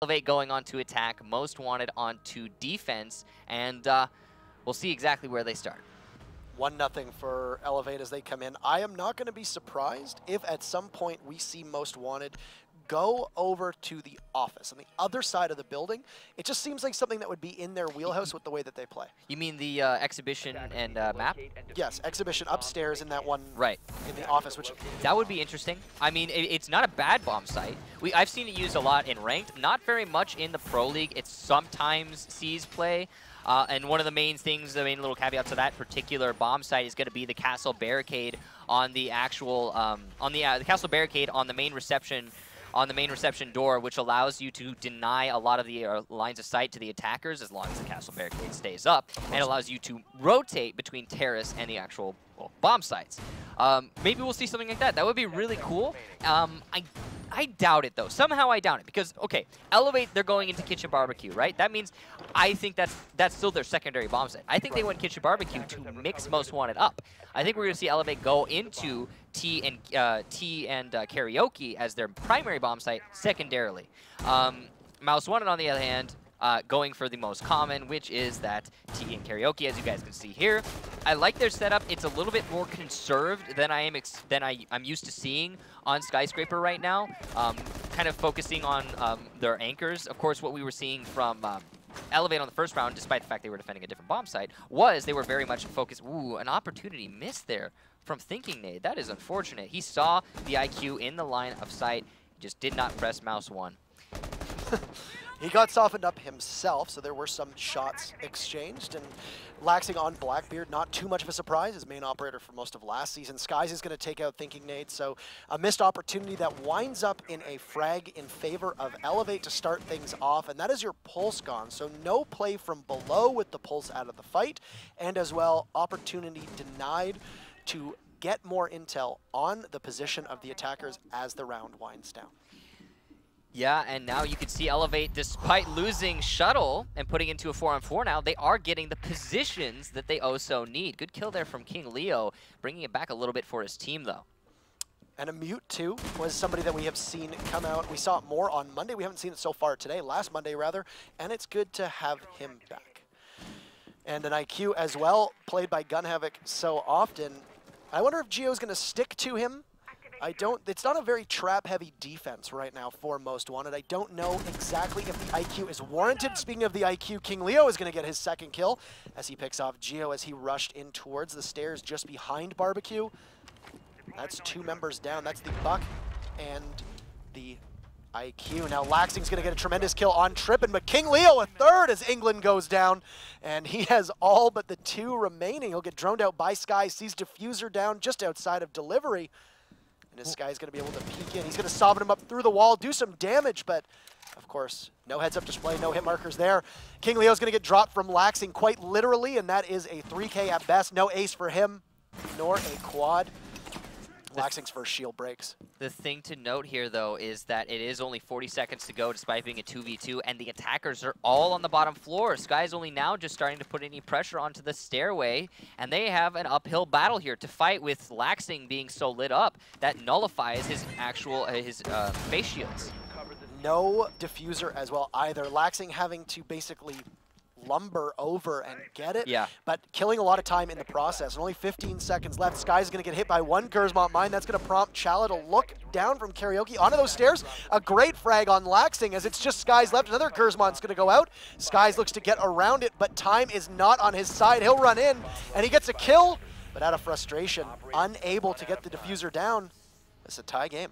Elevate going on to attack, Most Wanted on to defense, and we'll see exactly where they start. 1-0 for Elevate as they come in. I am not going to be surprised if at some point we see Most Wanted go over to the office on the other side of the building. It just seems like something that would be in their wheelhouse with the way that they play. You mean the exhibition and map? Yes, exhibition upstairs in that one right in the office, which that would be interesting. I mean, it's not a bad bomb site. I've seen it used a lot in ranked, not very much in the Pro League. It sometimes sees play. And one of the main things, the main little caveat to that particular bomb site is going to be the castle barricade on the actual, the castle barricade on the main reception door, which allows you to deny a lot of the lines of sight to the attackers as long as the castle barricade stays up, and allows you to rotate between terrace and the actual bomb sites. Maybe we'll see something like that. That would be really cool. I doubt it, though. Somehow I doubt it, because, okay, Elevate, they're going into Kitchen Barbecue, right? That means I think that's still their secondary bomb site. I think they went Kitchen Barbecue to mix Most Wanted up. I think we're going to see Elevate go into Tea and Karaoke as their primary bomb site, secondarily. Most Wanted, on the other hand, going for the most common, which is that Tea and Karaoke, as you guys can see here. I like their setup. It's a little bit more conserved than I'm used to seeing on Skyscraper right now. Kind of focusing on their anchors. Of course, what we were seeing from Elevate on the first round, despite the fact they were defending a different bomb site, was they were very much focused. Ooh, an opportunity missed there from Thinking Nade. That is unfortunate. He saw the IQ in the line of sight, just did not press mouse 1. He got softened up himself, so there were some shots exchanged. And Laxing on Blackbeard, not too much of a surprise. His main operator for most of last season. Skies is going to take out Thinking Nade, so a missed opportunity that winds up in a frag in favor of Elevate to start things off. And that is your pulse gone, so no play from below with the pulse out of the fight. And as well, opportunity denied to get more intel on the position of the attackers as the round winds down. Yeah, and now you can see Elevate, despite losing Shuttle and putting into a 4-on-4 now, they are getting the positions that they also need. Good kill there from King Leo, bringing it back a little bit for his team, though. And a Mute, too, was somebody that we have seen come out. We saw it more on Monday. We haven't seen it so far today, last Monday, rather. And it's good to have him back. And an IQ as well, played by Gun Havoc so often. I wonder if Gio's going to stick to him. It's not a very trap-heavy defense right now for Most Wanted. I don't know exactly if the IQ is warranted. Speaking of the IQ, King Leo is going to get his second kill as he picks off Gio as he rushed in towards the stairs just behind Barbecue. That's 2 members down. That's the Buck and the IQ. Now Laxing's going to get a tremendous kill on Trippin', but King Leo a third as England goes down, and he has all but the 2 remaining. He'll get droned out by Sky, sees Diffuser down just outside of delivery. This guy's going to be able to peek in. He's going to soften him up through the wall, do some damage, but of course, no heads-up display, no hit markers there. King Leo's going to get dropped from Laxing quite literally, and that is a 3K at best. No ace for him, nor a quad. Laxing's first shield breaks. The thing to note here, though, is that it is only 40 seconds to go despite being a 2v2, and the attackers are all on the bottom floor. Sky's only now just starting to put any pressure onto the stairway, and they have an uphill battle here to fight with Laxing being so lit up that nullifies his actual face shields. No diffuser as well either. Laxing having to basically lumber over and get it, but killing a lot of time in the process. And only 15 seconds left. Sky's going to get hit by 1 Gersmont mine. That's going to prompt Chala to look down from Karaoke onto those stairs. A great frag on Laxing as it's just Sky's left. Another Gersmont's going to go out. Sky's looks to get around it, but time is not on his side. He'll run in, and he gets a kill, but out of frustration, unable to get the diffuser down. It's a tie game.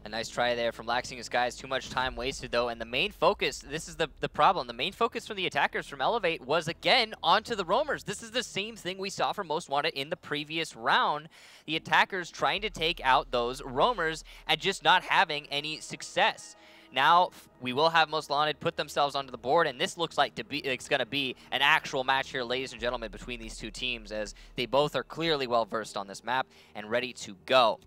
A nice try there from Laxing his guys. Too much time wasted, though. And the main focus, this is the problem. The main focus from the attackers from Elevate was, again, onto the roamers. This is the same thing we saw from Most Wanted in the previous round. The attackers trying to take out those roamers and just not having any success. Now, we will have Most Wanted put themselves onto the board, and this looks like it's going to be an actual match here, ladies and gentlemen, between these 2 teams, as they both are clearly well-versed on this map and ready to go.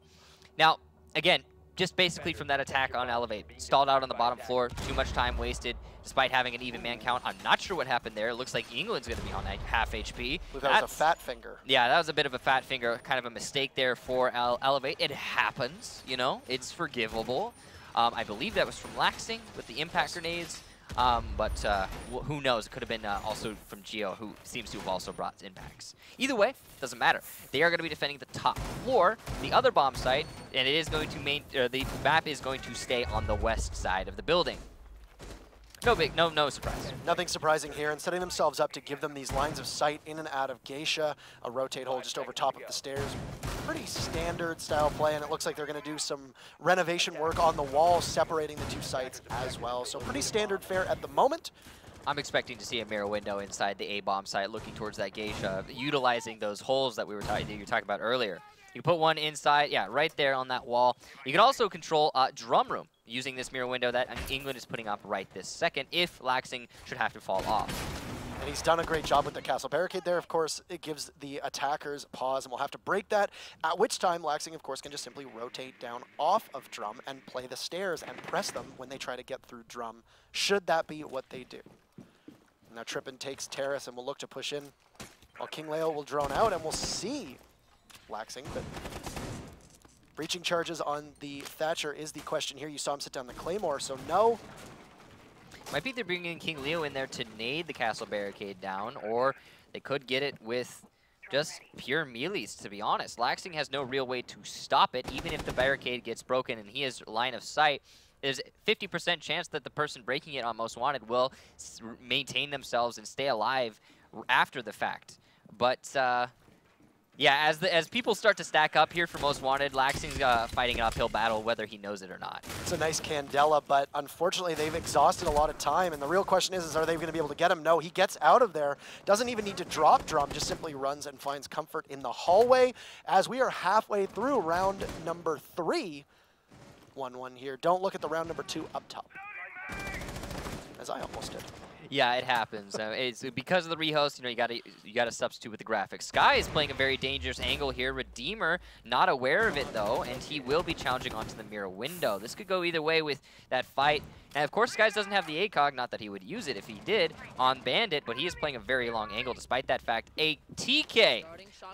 Now, again, just basically from that attack on Elevate. Stalled out on the bottom floor, too much time wasted, despite having an even man count. I'm not sure what happened there. It looks like England's going to be on half HP. That was a fat finger. Yeah, that was a bit of a fat finger, kind of a mistake there for Elevate. It happens, you know, it's forgivable. I believe that was from Laxing with the impact grenades. But who knows? It could have been also from Geo, who seems to have also brought impacts. Either way, doesn't matter. They are going to be defending the top floor, the other bomb site, and it is going to the map is going to stay on the west side of the building. No surprise. Nothing surprising here, and setting themselves up to give them these lines of sight in and out of Geisha, a rotate hole just over top of the stairs. Pretty standard style play, and it looks like they're going to do some renovation work on the wall, separating the two sites as well. So pretty standard fare at the moment. I'm expecting to see a mirror window inside the A-bomb site, looking towards that Geisha, utilizing those holes that you were talking about earlier. You can put one inside, yeah, right there on that wall. You can also control drum room using this mirror window that England is putting up right this second if Laxing should have to fall off. And he's done a great job with the castle barricade there. Of course, it gives the attackers pause, and we'll have to break that, at which time Laxing, of course, can just simply rotate down off of drum and play the stairs and press them when they try to get through drum, should that be what they do. Now Trippin takes Terrace and will look to push in, while King Leo will drone out, and we'll see Laxing, but breaching charges on the Thatcher is the question here. You saw him sit down the Claymore, so no. Might be they're bringing King Leo in there to nade the castle barricade down, or they could get it with just pure melees, to be honest. Laxing has no real way to stop it, even if the barricade gets broken and he has line of sight. There's a 50% chance that the person breaking it on Most Wanted will maintain themselves and stay alive after the fact. But yeah, as people start to stack up here for Most Wanted, Laxing's fighting an uphill battle whether he knows it or not. It's a nice Candela, but unfortunately they've exhausted a lot of time, and the real question is are they going to be able to get him? No, he gets out of there, doesn't even need to drop drum, just simply runs and finds comfort in the hallway as we are halfway through round number 3. 1-1 here. Don't look at the round number 2 up top, as I almost did. Yeah, it happens. It's because of the rehost, you know, you gotta substitute with the graphics. Sky is playing a very dangerous angle here. Redeemer not aware of it though, and he will be challenging onto the mirror window. This could go either way with that fight. And of course, Skies doesn't have the ACOG, not that he would use it if he did, on Bandit, but he is playing a very long angle despite that fact. A TK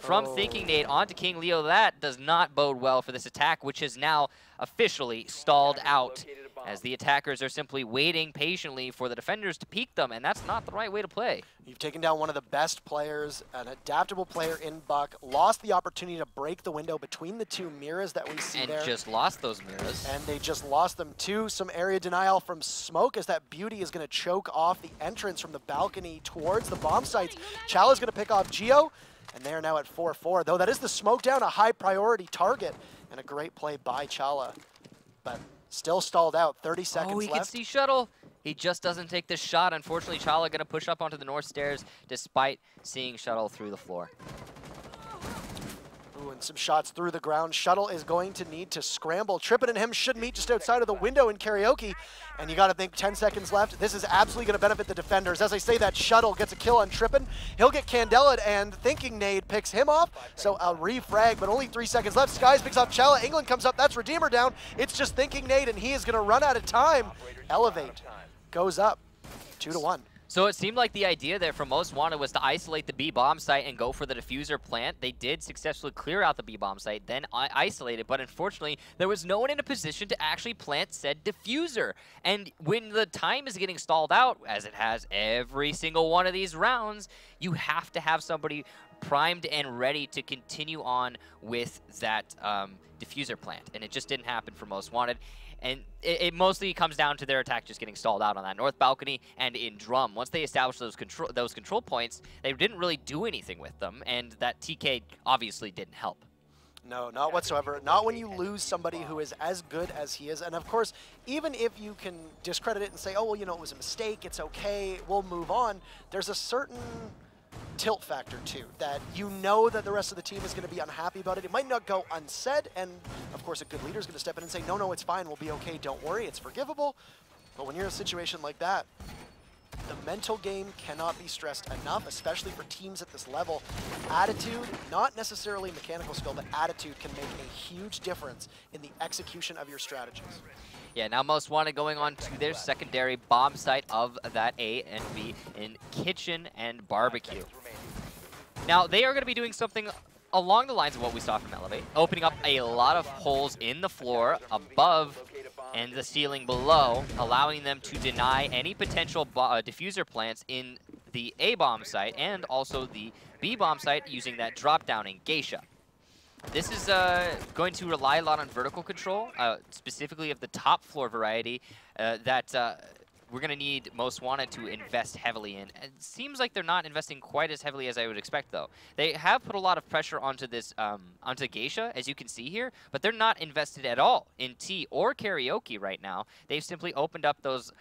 from Thinking Nate onto King Leo. That does not bode well for this attack, which is now officially stalled out, as the attackers are simply waiting patiently for the defenders to peek them, and that's not the right way to play. You've taken down one of the best players, an adaptable player in Buck, lost the opportunity to break the window between the two mirrors that we see there. And just lost those mirrors. And they just lost them too. Some area denial from Smoke as that Beauty is going to choke off the entrance from the balcony towards the bomb sites. Chala's going to pick off Geo, and they are now at 4-4, though that is the Smoke down, a high priority target, and a great play by Chala. But still stalled out, 30 seconds left. Oh, he can see Shuttle. He just doesn't take this shot. Unfortunately, Chala going to push up onto the north stairs despite seeing Shuttle through the floor. Ooh, and some shots through the ground. Shuttle is going to need to scramble. Trippin and him should meet just outside of the window in Karaoke. And you got to think 10 seconds left. This is absolutely going to benefit the defenders. As I say that, Shuttle gets a kill on Trippin. He'll get Candela'd, and Thinking Nade picks him off. So a refrag, but only 3 seconds left. Skies picks off Chala. England comes up. That's Redeemer down. It's just Thinking Nade, and he is going to run out of time. Elevate goes up 2-1. So it seemed like the idea there from Most Wanted was to isolate the B-bomb site and go for the diffuser plant. They did successfully clear out the B-bomb site, then isolate it, but unfortunately, there was no one in a position to actually plant said diffuser. And when the time is getting stalled out, as it has every single one of these rounds, you have to have somebody primed and ready to continue on with that diffuser plant. And it just didn't happen for Most Wanted. And it mostly comes down to their attack just getting stalled out on that north balcony and in drum. Once they established those control points, they didn't really do anything with them, and that TK obviously didn't help. No, not whatsoever. Not when you lose somebody who is as good as he is. And of course, even if you can discredit it and say, oh, well, you know, it was a mistake, it's okay, we'll move on, there's a certain tilt factor too, that you know that the rest of the team is going to be unhappy about it. It might not go unsaid, and of course a good leader is going to step in and say, no, no, it's fine, we'll be okay, don't worry, it's forgivable. But when you're in a situation like that, the mental game cannot be stressed enough, especially for teams at this level. Attitude, not necessarily mechanical skill, but attitude can make a huge difference in the execution of your strategies. Yeah, now Most Wanted going on to their secondary bomb site of that A and B in Kitchen and Barbecue. Now, they are going to be doing something along the lines of what we saw from Elevate, opening up a lot of holes in the floor above and the ceiling below, allowing them to deny any potential diffuser plants in the A-bomb site and also the B-bomb site using that drop-down in Geisha. This is going to rely a lot on vertical control, specifically of the top floor variety that we're going to need Most Wanted to invest heavily in. It seems like they're not investing quite as heavily as I would expect, though. They have put a lot of pressure onto this, onto Geisha, as you can see here, but they're not invested at all in T or Karaoke right now. They've simply opened up those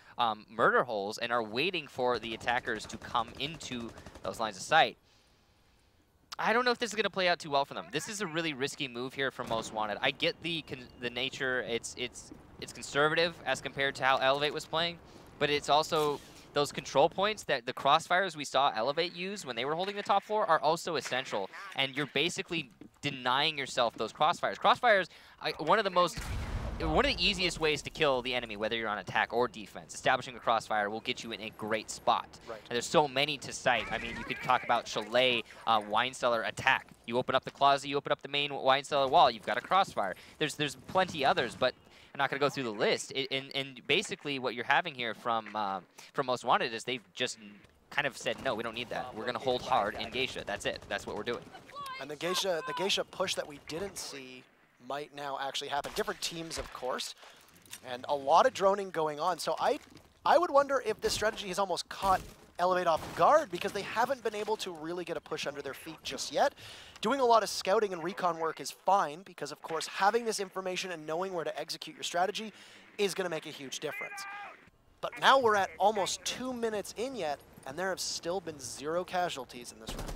murder holes and are waiting for the attackers to come into those lines of sight. I don't know if this is going to play out too well for them. This is a really risky move here from Most Wanted. I get the nature. It's conservative as compared to how Elevate was playing, but it's also those control points that the crossfires we saw Elevate use when they were holding the top floor are also essential, and you're basically denying yourself those crossfires. Crossfires, one of the easiest ways to kill the enemy, whether you're on attack or defense. Establishing a crossfire will get you in a great spot. Right. And there's so many to cite. I mean, you could talk about Chalet, Wine Cellar attack. You open up the closet, you open up the main Wine Cellar wall, you've got a crossfire. There's plenty others, but I'm not going to go through the list. And basically what you're having here from Most Wanted is they've just kind of said, no, we don't need that. We're going to hold hard in Geisha. That's it. That's what we're doing. And the Geisha push that we didn't see might now actually happen. Different teams, of course, and a lot of droning going on. So I would wonder if this strategy has almost caught Elevate off guard because they haven't been able to really get a push under their feet just yet. Doing a lot of scouting and recon work is fine because, of course, having this information and knowing where to execute your strategy is going to make a huge difference. But now we're at almost 2 minutes in yet, and there have still been 0 casualties in this round.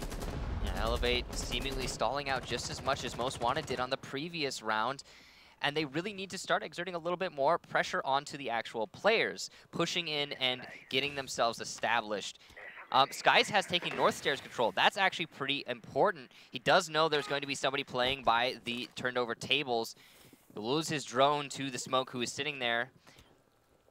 Yeah, Elevate seemingly stalling out just as much as Most Wanted did on the previous round. And they really need to start exerting a little bit more pressure onto the actual players, pushing in and getting themselves established. Skies has taken North Stairs control. That's actually pretty important. He does know there's going to be somebody playing by the turned over tables. He'll lose his drone to the smoke who is sitting there.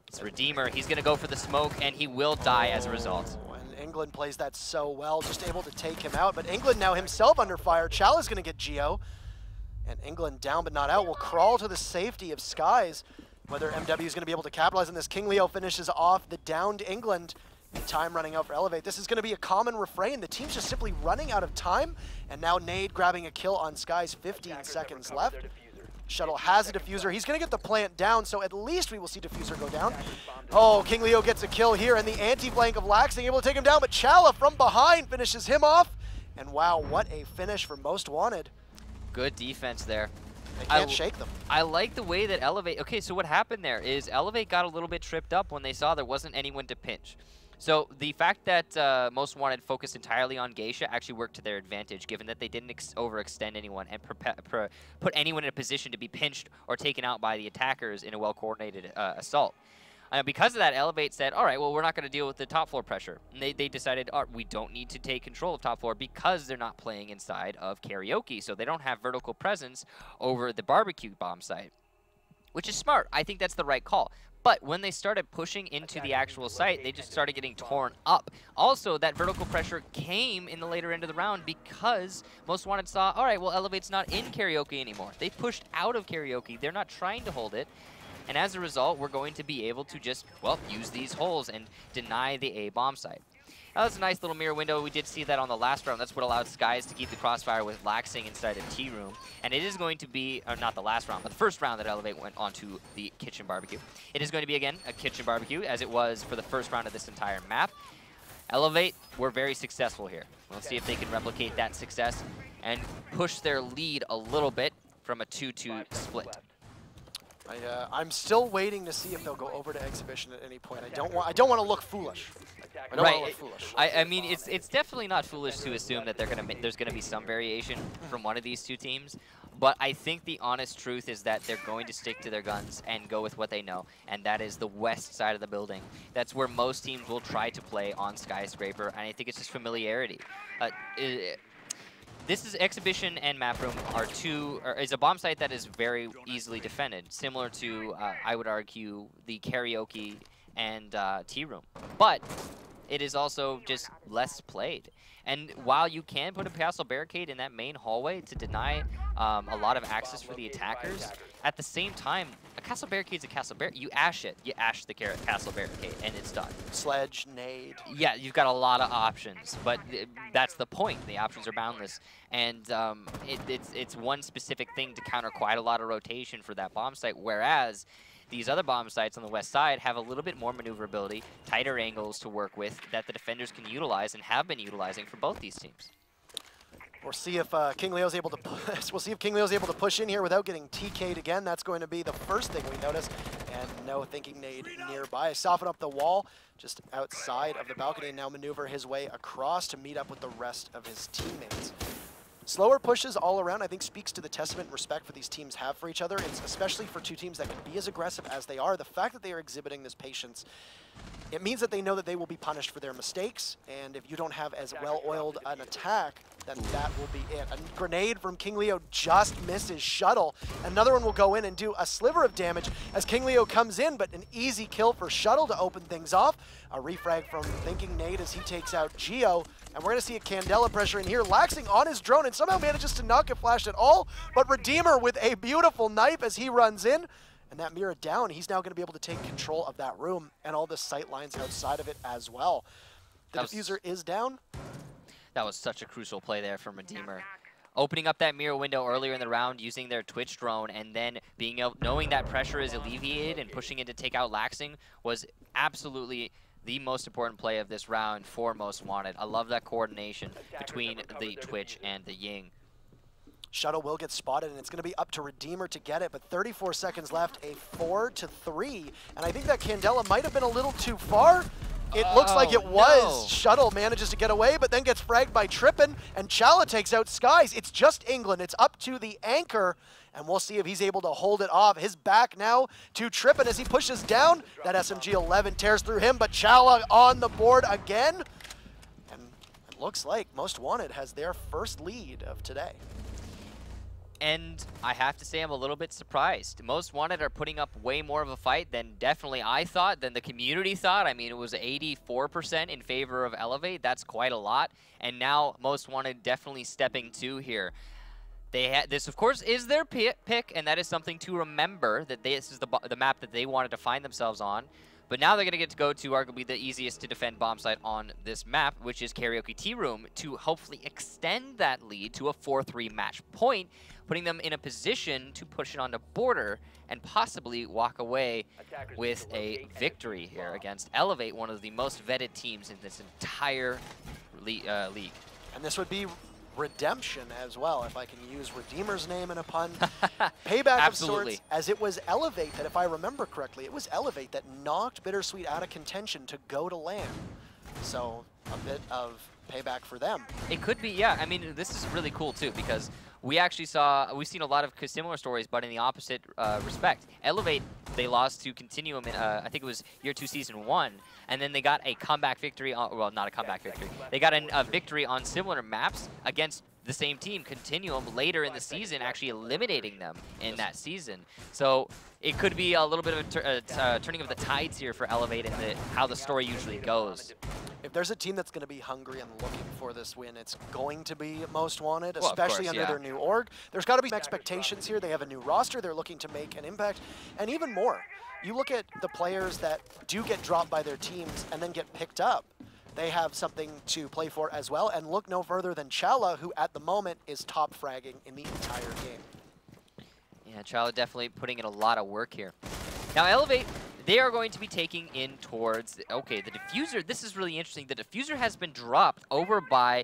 It's Redeemer. He's going to go for the smoke, and he will die as a result. And England plays that so well, just able to take him out. But England now himself under fire. Chal is going to get Geo. And England down but not out will crawl to the safety of Skies. Whether MW is going to be able to capitalize on this, King Leo finishes off the downed England. And time running out for Elevate. This is going to be a common refrain. The team's just simply running out of time. And now Nade grabbing a kill on Skies, 15 seconds left. Shuttle has a diffuser. He's going to get the plant down, so at least we will see diffuser go down. Oh, King Leo gets a kill here, and the anti-flank of Laxing able to take him down, but Chala from behind finishes him off. And wow, what a finish for Most Wanted. Good defense there. They can't shake them. I like the way that Elevate... Okay, so what happened there is Elevate got a little bit tripped up when they saw there wasn't anyone to pinch. So the fact that Most Wanted focused entirely on Geisha actually worked to their advantage, given that they didn't overextend anyone and put anyone in a position to be pinched or taken out by the attackers in a well-coordinated assault. Because of that, Elevate said, all right, well, we're not going to deal with the top floor pressure. And they decided, we don't need to take control of top floor because they're not playing inside of Karaoke, so they don't have vertical presence over the barbecue bomb site, which is smart. I think that's the right call. But when they started pushing into the actual site, they just started getting torn up. Also, that vertical pressure came in the later end of the round because Most Wanted saw, all right, well, Elevate's not in Karaoke anymore. They pushed out of Karaoke. They're not trying to hold it. And as a result, we're going to be able to just, well, use these holes and deny the A bomb site. Now, that's a nice little mirror window. We did see that on the last round. That's what allowed Skies to keep the crossfire with Laxing inside of T-Room. And it is going to be, or not the last round, but the first round that Elevate went onto the kitchen barbecue. It is going to be, again, a kitchen barbecue, as it was for the first round of this entire map. Elevate were very successful here. We'll see if they can replicate that success and push their lead a little bit from a 2-2 split. I'm still waiting to see if they'll go over to exhibition at any point. I don't want to look foolish. I don't want to look foolish. I mean, it's definitely not foolish to assume that there's gonna be some variation from one of these two teams. But I think the honest truth is that they're going to stick to their guns and go with what they know, and that is the west side of the building. That's where most teams will try to play on Skyscraper, and I think it's just familiarity. This is Exhibition and Map Room is a bomb site that is very easily defended, similar to, I would argue, the Karaoke and T-Room. But it is also just less played. And while you can put a castle barricade in that main hallway to deny a lot of access for the attackers, at the same time, a castle barricade's a castle barricade. You ash it. You ash the castle barricade, and it's done. Sledge, nade. Yeah, you've got a lot of options, but that's the point. The options are boundless, and it's one specific thing to counter quite a lot of rotation for that bomb site, whereas these other bomb sites on the west side have a little bit more maneuverability, tighter angles to work with that the defenders can utilize and have been utilizing for both these teams. We'll see if King Leo's able to. We'll see if King Leo's able to push in here without getting TK'd again. That's going to be the first thing we notice. And no thinking nade nearby. Soften up the wall just outside of the balcony and now maneuver his way across to meet up with the rest of his teammates. Slower pushes all around, I think, speaks to the testament and respect for these teams have for each other. It's especially for two teams that can be as aggressive as they are. The fact that they are exhibiting this patience, it means that they know that they will be punished for their mistakes. And if you don't have as well-oiled an attack, then that will be it. A grenade from King Leo just misses Shuttle. Another one will go in and do a sliver of damage as King Leo comes in, but an easy kill for Shuttle to open things off. A refrag from Thinking Nade as he takes out Geo. And we're going to see a Candela pressure in here, laxing on his drone and somehow manages to not get flashed at all. But Redeemer with a beautiful knife as he runs in. And that mirror down, he's now going to be able to take control of that room and all the sight lines outside of it as well. The diffuser is down. That was such a crucial play there from Redeemer. Opening up that mirror window earlier in the round, using their Twitch drone, and then being able, knowing that pressure is alleviated and pushing in to take out Laxing was absolutely the most important play of this round for Most Wanted. I love that coordination between the Twitch and the Ying. Shuttle will get spotted, and it's going to be up to Redeemer to get it, but 34 seconds left, a 4-3. And I think that Candela might have been a little too far. It looks like it was. No. Shuttle manages to get away, but then gets fragged by Trippin, and Chala takes out Skies. It's just England. It's up to the anchor, and we'll see if he's able to hold it off. His back now to Trippin as he pushes down. That SMG-11 tears through him, but Chala on the board again. And it looks like Most Wanted has their first lead of today. And I have to say I'm a little bit surprised. Most Wanted are putting up way more of a fight than definitely I thought, than the community thought. I mean, it was 84% in favor of Elevate. That's quite a lot. And now Most Wanted definitely stepping to here. This, of course, is their pick, and that is something to remember, that this is the map that they wanted to find themselves on. But now they're going to get to go to arguably the easiest to defend bomb site on this map, which is Karaoke Tea Room, to hopefully extend that lead to a 4-3 match point, putting them in a position to push it on the border and possibly walk away with a victory here against Elevate, one of the most vetted teams in this entire league. And this would be redemption as well, if I can use Redeemer's name in a pun. Payback of sorts, as it was Elevate that, if I remember correctly, it was Elevate that knocked Bittersweet out of contention to go to LAN. So a bit of payback for them. It could be, yeah. I mean, this is really cool too, because we've seen a lot of similar stories, but in the opposite respect. Elevate, they lost to Continuum in, I think it was Year 2 Season 1, and then they got a comeback victory, well, not a comeback victory. They got a victory on similar maps against the same team, Continuum, later in the season, actually eliminating them in that season. So it could be a little bit of a turning of the tides here for Elevate and how the story usually goes. If there's a team that's going to be hungry and looking for this win, it's going to be Most Wanted, especially under their new org. There's got to be some expectations here. They have a new roster. They're looking to make an impact. And even more, you look at the players that do get dropped by their teams and then get picked up. They have something to play for as well. And look no further than Chala, who at the moment is top fragging in the entire game. Yeah, Chala definitely putting in a lot of work here. Now, Elevate, they are going to be taking in towards, okay, the diffuser. This is really interesting. The diffuser has been dropped over by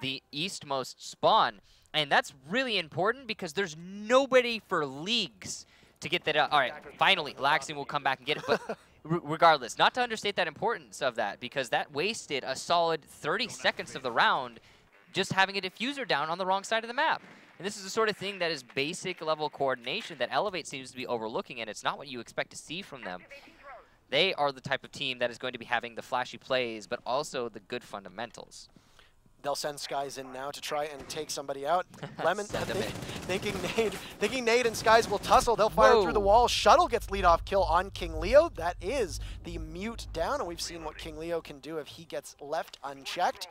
the eastmost spawn. And that's really important because there's nobody for leagues to get that out. All right, finally, Laxing will come back and get it. But regardless, not to understate that importance of that, because that wasted a solid 30 seconds of the round just having a diffuser down on the wrong side of the map. And this is the sort of thing that is basic level coordination that Elevate seems to be overlooking, and it's not what you expect to see from them. They are the type of team that is going to be having the flashy plays, but also the good fundamentals. They'll send Skies in now to try and take somebody out. Lemon, thinking Nade and Skies will tussle. They'll fire through the wall. Shuttle gets leadoff kill on King Leo. That is the mute down, and we've seen what King Leo can do if he gets left unchecked.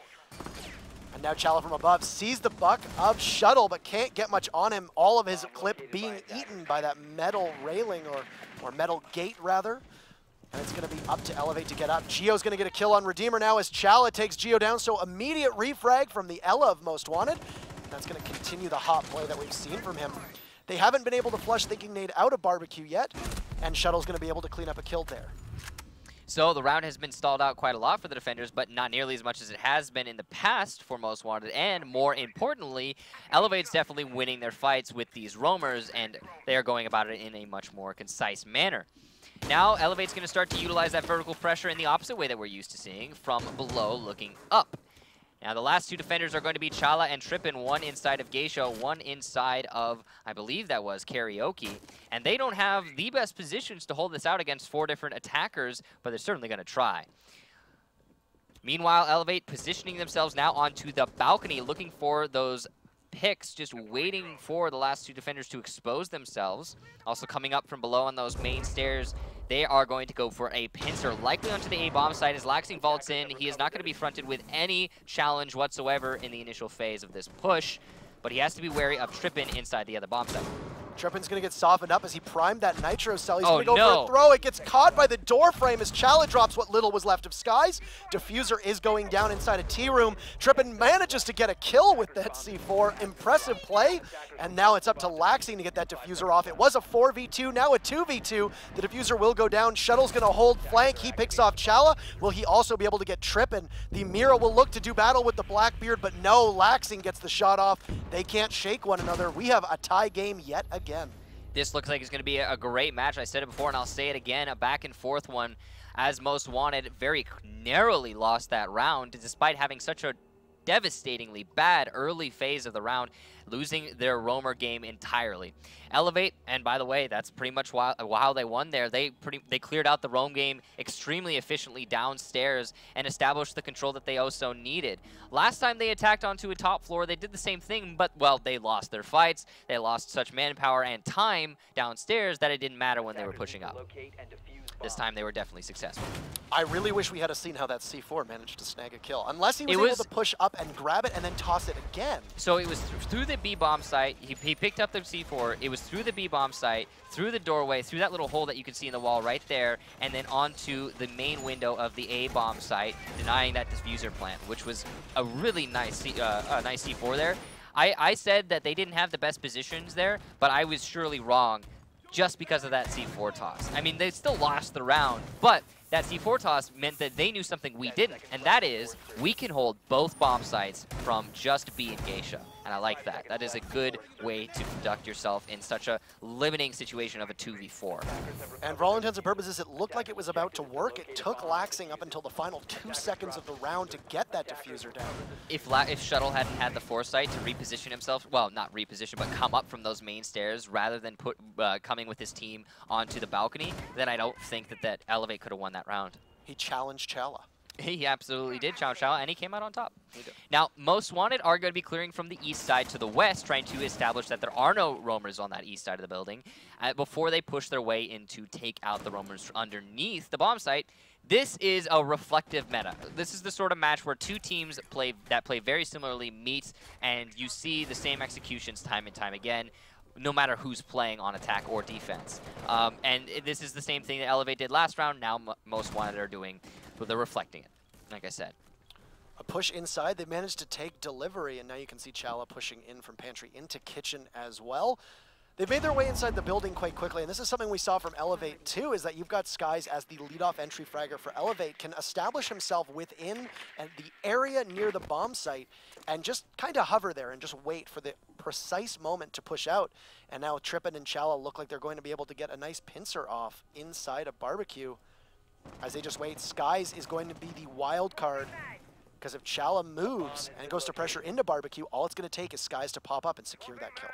And now Chala from above sees the buck of Shuttle, but can't get much on him. All of his clip being eaten by that metal railing, or metal gate, rather. And it's going to be up to Elevate to get up. Gio's going to get a kill on Redeemer now as Chala takes Gio down, so immediate refrag from the Ella of Most Wanted. And that's going to continue the hot play that we've seen from him. They haven't been able to flush Thinking Nade out of Barbecue yet, and Shuttle's going to be able to clean up a kill there. So the round has been stalled out quite a lot for the defenders, but not nearly as much as it has been in the past for Most Wanted. And more importantly, Elevate's definitely winning their fights with these roamers, and they are going about it in a much more concise manner. Now, Elevate's going to start to utilize that vertical pressure in the opposite way that we're used to seeing, from below looking up. Now, the last two defenders are going to be Chala and Trippin, one inside of Geisha, one inside of, I believe that was Karaoke. And they don't have the best positions to hold this out against 4 different attackers, but they're certainly going to try. Meanwhile, Elevate positioning themselves now onto the balcony, looking for those picks, just waiting for the last two defenders to expose themselves. Also coming up from below on those main stairs, they are going to go for a pincer, likely onto the A bomb site as Laxing vaults in. He is not going to be fronted with any challenge whatsoever in the initial phase of this push, but he has to be wary of Trippin inside the other bomb site. Trippin's going to get softened up as he primed that Nitro cell. He's going to go no. for a throw. It gets caught by the door frame as Chala drops what little was left of Skies. Diffuser is going down inside a T-room. Trippin manages to get a kill with that C4. Impressive play. And now it's up to Laxing to get that Diffuser off. It was a 4v2, now a 2v2. The Diffuser will go down. Shuttle's going to hold flank. He picks off Chala. Will he also be able to get Trippin? The Mira will look to do battle with the Blackbeard, but no, Laxing gets the shot off. They can't shake one another. We have a tie game yet again. This looks like it's going to be a great match. I said it before and I'll say it again, a back and forth one, as Most Wanted very narrowly lost that round despite having such a devastatingly bad early phase of the round, losing their roamer game entirely. Elevate, and by the way, that's pretty much how they won there. They cleared out the roam game extremely efficiently downstairs and established the control that they also needed. Last time they attacked onto a top floor, they did the same thing, but, well, they lost their fights. They lost such manpower and time downstairs that it didn't matter when they were pushing up. This time they were definitely successful. I really wish we had seen how that C4 managed to snag a kill. Unless he was able to push up and grab it and then toss it again. So it was through the B bomb site. He picked up the C4. It was through the B bomb site, through the doorway, through that little hole that you can see in the wall right there, and then onto the main window of the A bomb site, denying that diffuser plant, which was a really nice nice C4 there. I said that they didn't have the best positions there, but I was surely wrong, just because of that C4 toss. I mean, they still lost the round, but that C4 toss meant that they knew something we didn't, and that is, we can hold both bomb sites from just B and Geisha, and I like that. That is a good way to conduct yourself in such a limiting situation of a 2v4. And for all intents and purposes, it looked like it was about to work. It took Laxing up until the final 2 seconds of the round to get that diffuser down. If Shuttle hadn't had the foresight to reposition himself, well, not reposition, but come up from those main stairs rather than coming with his team onto the balcony, then I don't think that Elevate could have won that round. He challenged Chala. He absolutely did challenge Chala, and he came out on top. Now, Most Wanted are going to be clearing from the east side to the west, trying to establish that there are no roamers on that east side of the building before they push their way in to take out the roamers underneath the bomb site. This is a reflective meta. This is the sort of match where two teams play very similarly meet, and you see the same executions time and time again, no matter who's playing on attack or defense. And this is the same thing that Elevate did last round. Now Most Wanted are doing, but they're reflecting it, like I said. A push inside. They managed to take delivery, and now you can see Chala pushing in from pantry into kitchen as well. They've made their way inside the building quite quickly, and this is something we saw from Elevate too, is that you've got Skies as the leadoff entry fragger for Elevate, can establish himself within the area near the bomb site and just kind of hover there and just wait for the precise moment to push out. And now Trippin and Chala look like they're going to be able to get a nice pincer off inside a barbecue. As they just wait, Skies is going to be the wild card, because if Chala moves and goes to pressure into barbecue, all it's going to take is Skies to pop up and secure that kill.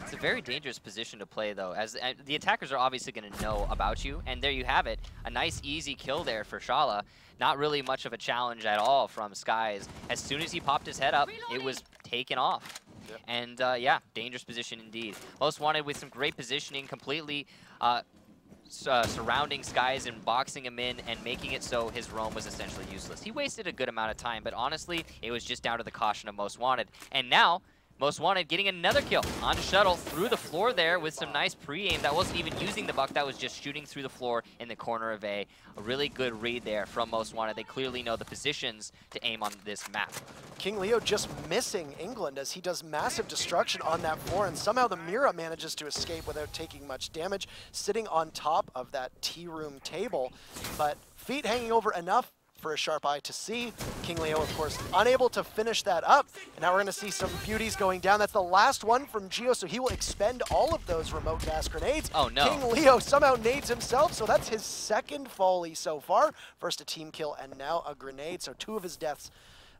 It's a very dangerous position to play, though, as the attackers are obviously going to know about you, and there you have it. A nice, easy kill there for Chala. Not really much of a challenge at all from Skies. As soon as he popped his head up, it was taken off. Yep. And, yeah, dangerous position indeed. Most Wanted with some great positioning, completely surrounding Skies and boxing him in and making it so his roam was essentially useless. He wasted a good amount of time, but honestly, it was just down to the caution of Most Wanted. And now, Most Wanted getting another kill on Shuttle through the floor there with some nice pre-aim. That wasn't even using the buck, that was just shooting through the floor in the corner of A. A really good read there from Most Wanted. They clearly know the positions to aim on this map. King Leo just missing England as he does massive destruction on that floor, and somehow the Mira manages to escape without taking much damage, sitting on top of that tea room table, but feet hanging over enough for a sharp eye to see. King Leo, of course, unable to finish that up. And now we're going to see some beauties going down. That's the last one from Gio, so he will expend all of those remote gas grenades. Oh, no. King Leo somehow nades himself, so that's his second folly so far. First a team kill and now a grenade, so 2 of his deaths,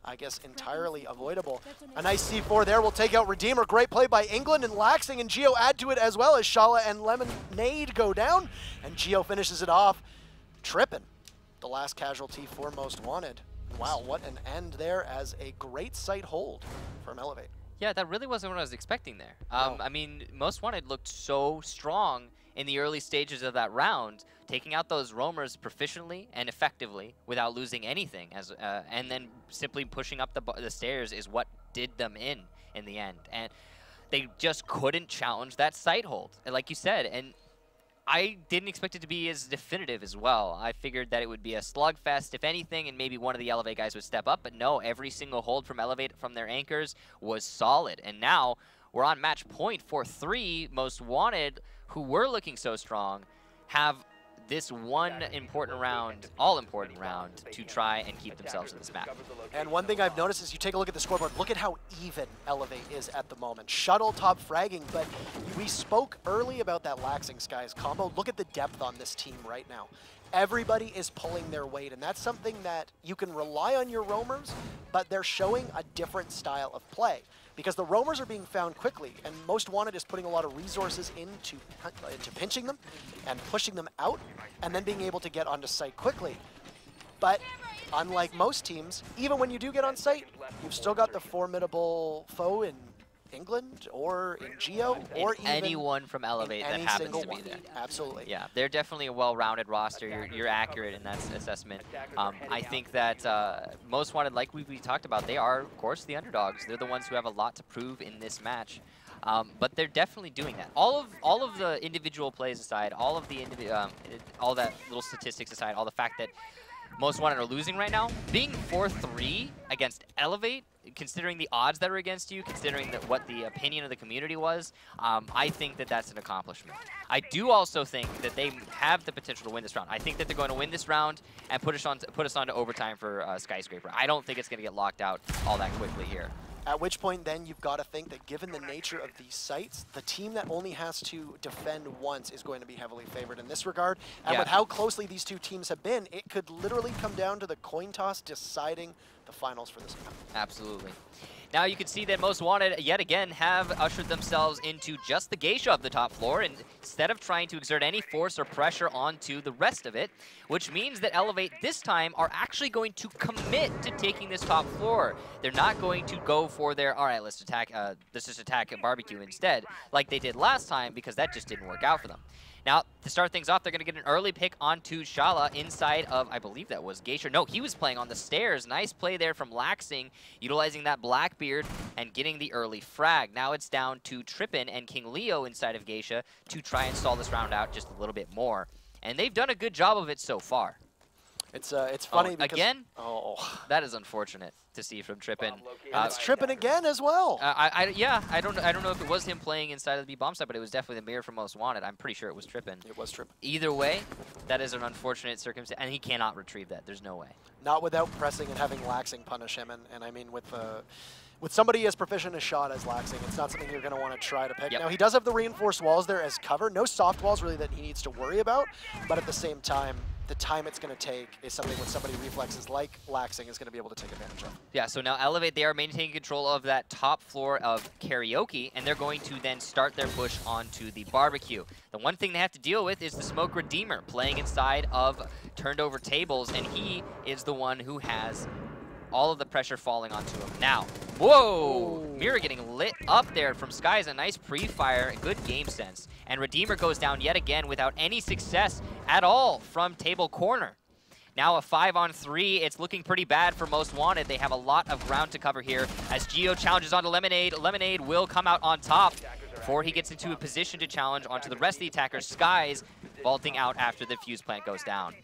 I guess, entirely avoidable. A nice C4 there will take out Redeemer. Great play by England, and Laxing and Gio add to it as well as Shala and Lemonade go down. And Gio finishes it off. Trippin'. The last casualty for Most Wanted. Wow, what an end there as a great site hold from Elevate. Yeah, that really wasn't what I was expecting there. No. I mean, Most Wanted looked so strong in the early stages of that round, taking out those roamers proficiently and effectively without losing anything, and then simply pushing up the stairs is what did them in the end. And they just couldn't challenge that site hold, like you said. And I didn't expect it to be as definitive as well. I figured that it would be a slugfest, if anything, and maybe one of the Elevate guys would step up. But no, every single hold from Elevate from their anchors was solid. And now we're on match point for 3. Most Wanted, who were looking so strong, have this one important round, all-important round, to try and keep themselves in this map. And one thing I've noticed is you take a look at the scoreboard, look at how even Elevate is at the moment. Shuttle top fragging, but we spoke early about that Laxing Skies combo. Look at the depth on this team right now. Everybody is pulling their weight, and that's something that you can rely on your roamers, but they're showing a different style of play. Because the roamers are being found quickly, and Most Wanted is putting a lot of resources into pinching them and pushing them out, and then being able to get onto site quickly. But unlike most teams, even when you do get on site, you've still got the formidable foe in England or in Geo or even anyone from Elevate that happens to be there. Absolutely. Yeah, they're definitely a well-rounded roster. You're accurate in that assessment. I think that Most Wanted, like we talked about, they are, of course, the underdogs. They're the ones who have a lot to prove in this match. But they're definitely doing that. All of the individual plays aside, all that little statistics aside, all the fact that Most Wanted are losing right now, being 4-3 against Elevate, considering the odds that are against you, considering what the opinion of the community was, I think that that's an accomplishment. I do also think that they have the potential to win this round. I think that they're going to win this round and put us on to overtime for Skyscraper. I don't think it's going to get locked out all that quickly here. At which point then you've got to think that given the nature of these sites, the team that only has to defend once is going to be heavily favored in this regard. And with how closely these two teams have been, it could literally come down to the coin toss deciding the finals for this map. Absolutely. Now you can see that Most Wanted, yet again, have ushered themselves into just the geisha of the top floor, and instead of trying to exert any force or pressure onto the rest of it, which means that Elevate this time are actually going to commit to taking this top floor. They're not going to go for their, all right, let's just attack a barbecue instead, like they did last time, because that just didn't work out for them. Now, to start things off, they're going to get an early pick onto Shala inside of, I believe that was Geisha. No, he was playing on the stairs. Nice play there from Laxing, utilizing that Blackbeard and getting the early frag. Now it's down to Trippin and King Leo inside of Geisha to try and stall this round out just a little bit more. And they've done a good job of it so far. It's funny because... Again? Oh. That is unfortunate to see from Trippin. And it's Trippin again as well. Yeah, I don't know if it was him playing inside of the B bomb site, but it was definitely the mirror from Most Wanted. I'm pretty sure it was Trippin. It was Trippin. Either way, that is an unfortunate circumstance, and he cannot retrieve that. There's no way. Not without pressing and having Laxing punish him, and I mean with somebody as proficient as Shot as Laxing, it's not something you're going to want to try to pick. Yep. Now, he does have the reinforced walls there as cover. No soft walls, really, that he needs to worry about. But at the same time, the time it's going to take is something when somebody reflexes like Laxing is going to be able to take advantage of. Yeah, so now Elevate, they are maintaining control of that top floor of Karaoke, and they're going to then start their push onto the barbecue. The one thing they have to deal with is the Smoke Redeemer playing inside of turned over tables, and he is the one who has all of the pressure falling onto him. Now, Whoa! Mira getting lit up there from Skies. A nice pre-fire, good game sense. And Redeemer goes down yet again without any success at all from Table Corner. Now a 5-on-3. It's looking pretty bad for Most Wanted. They have a lot of ground to cover here as Geo challenges onto Lemonade. Lemonade will come out on top before he gets into a position to challenge onto the rest of the attackers. Skies vaulting out after the fuse plant goes down.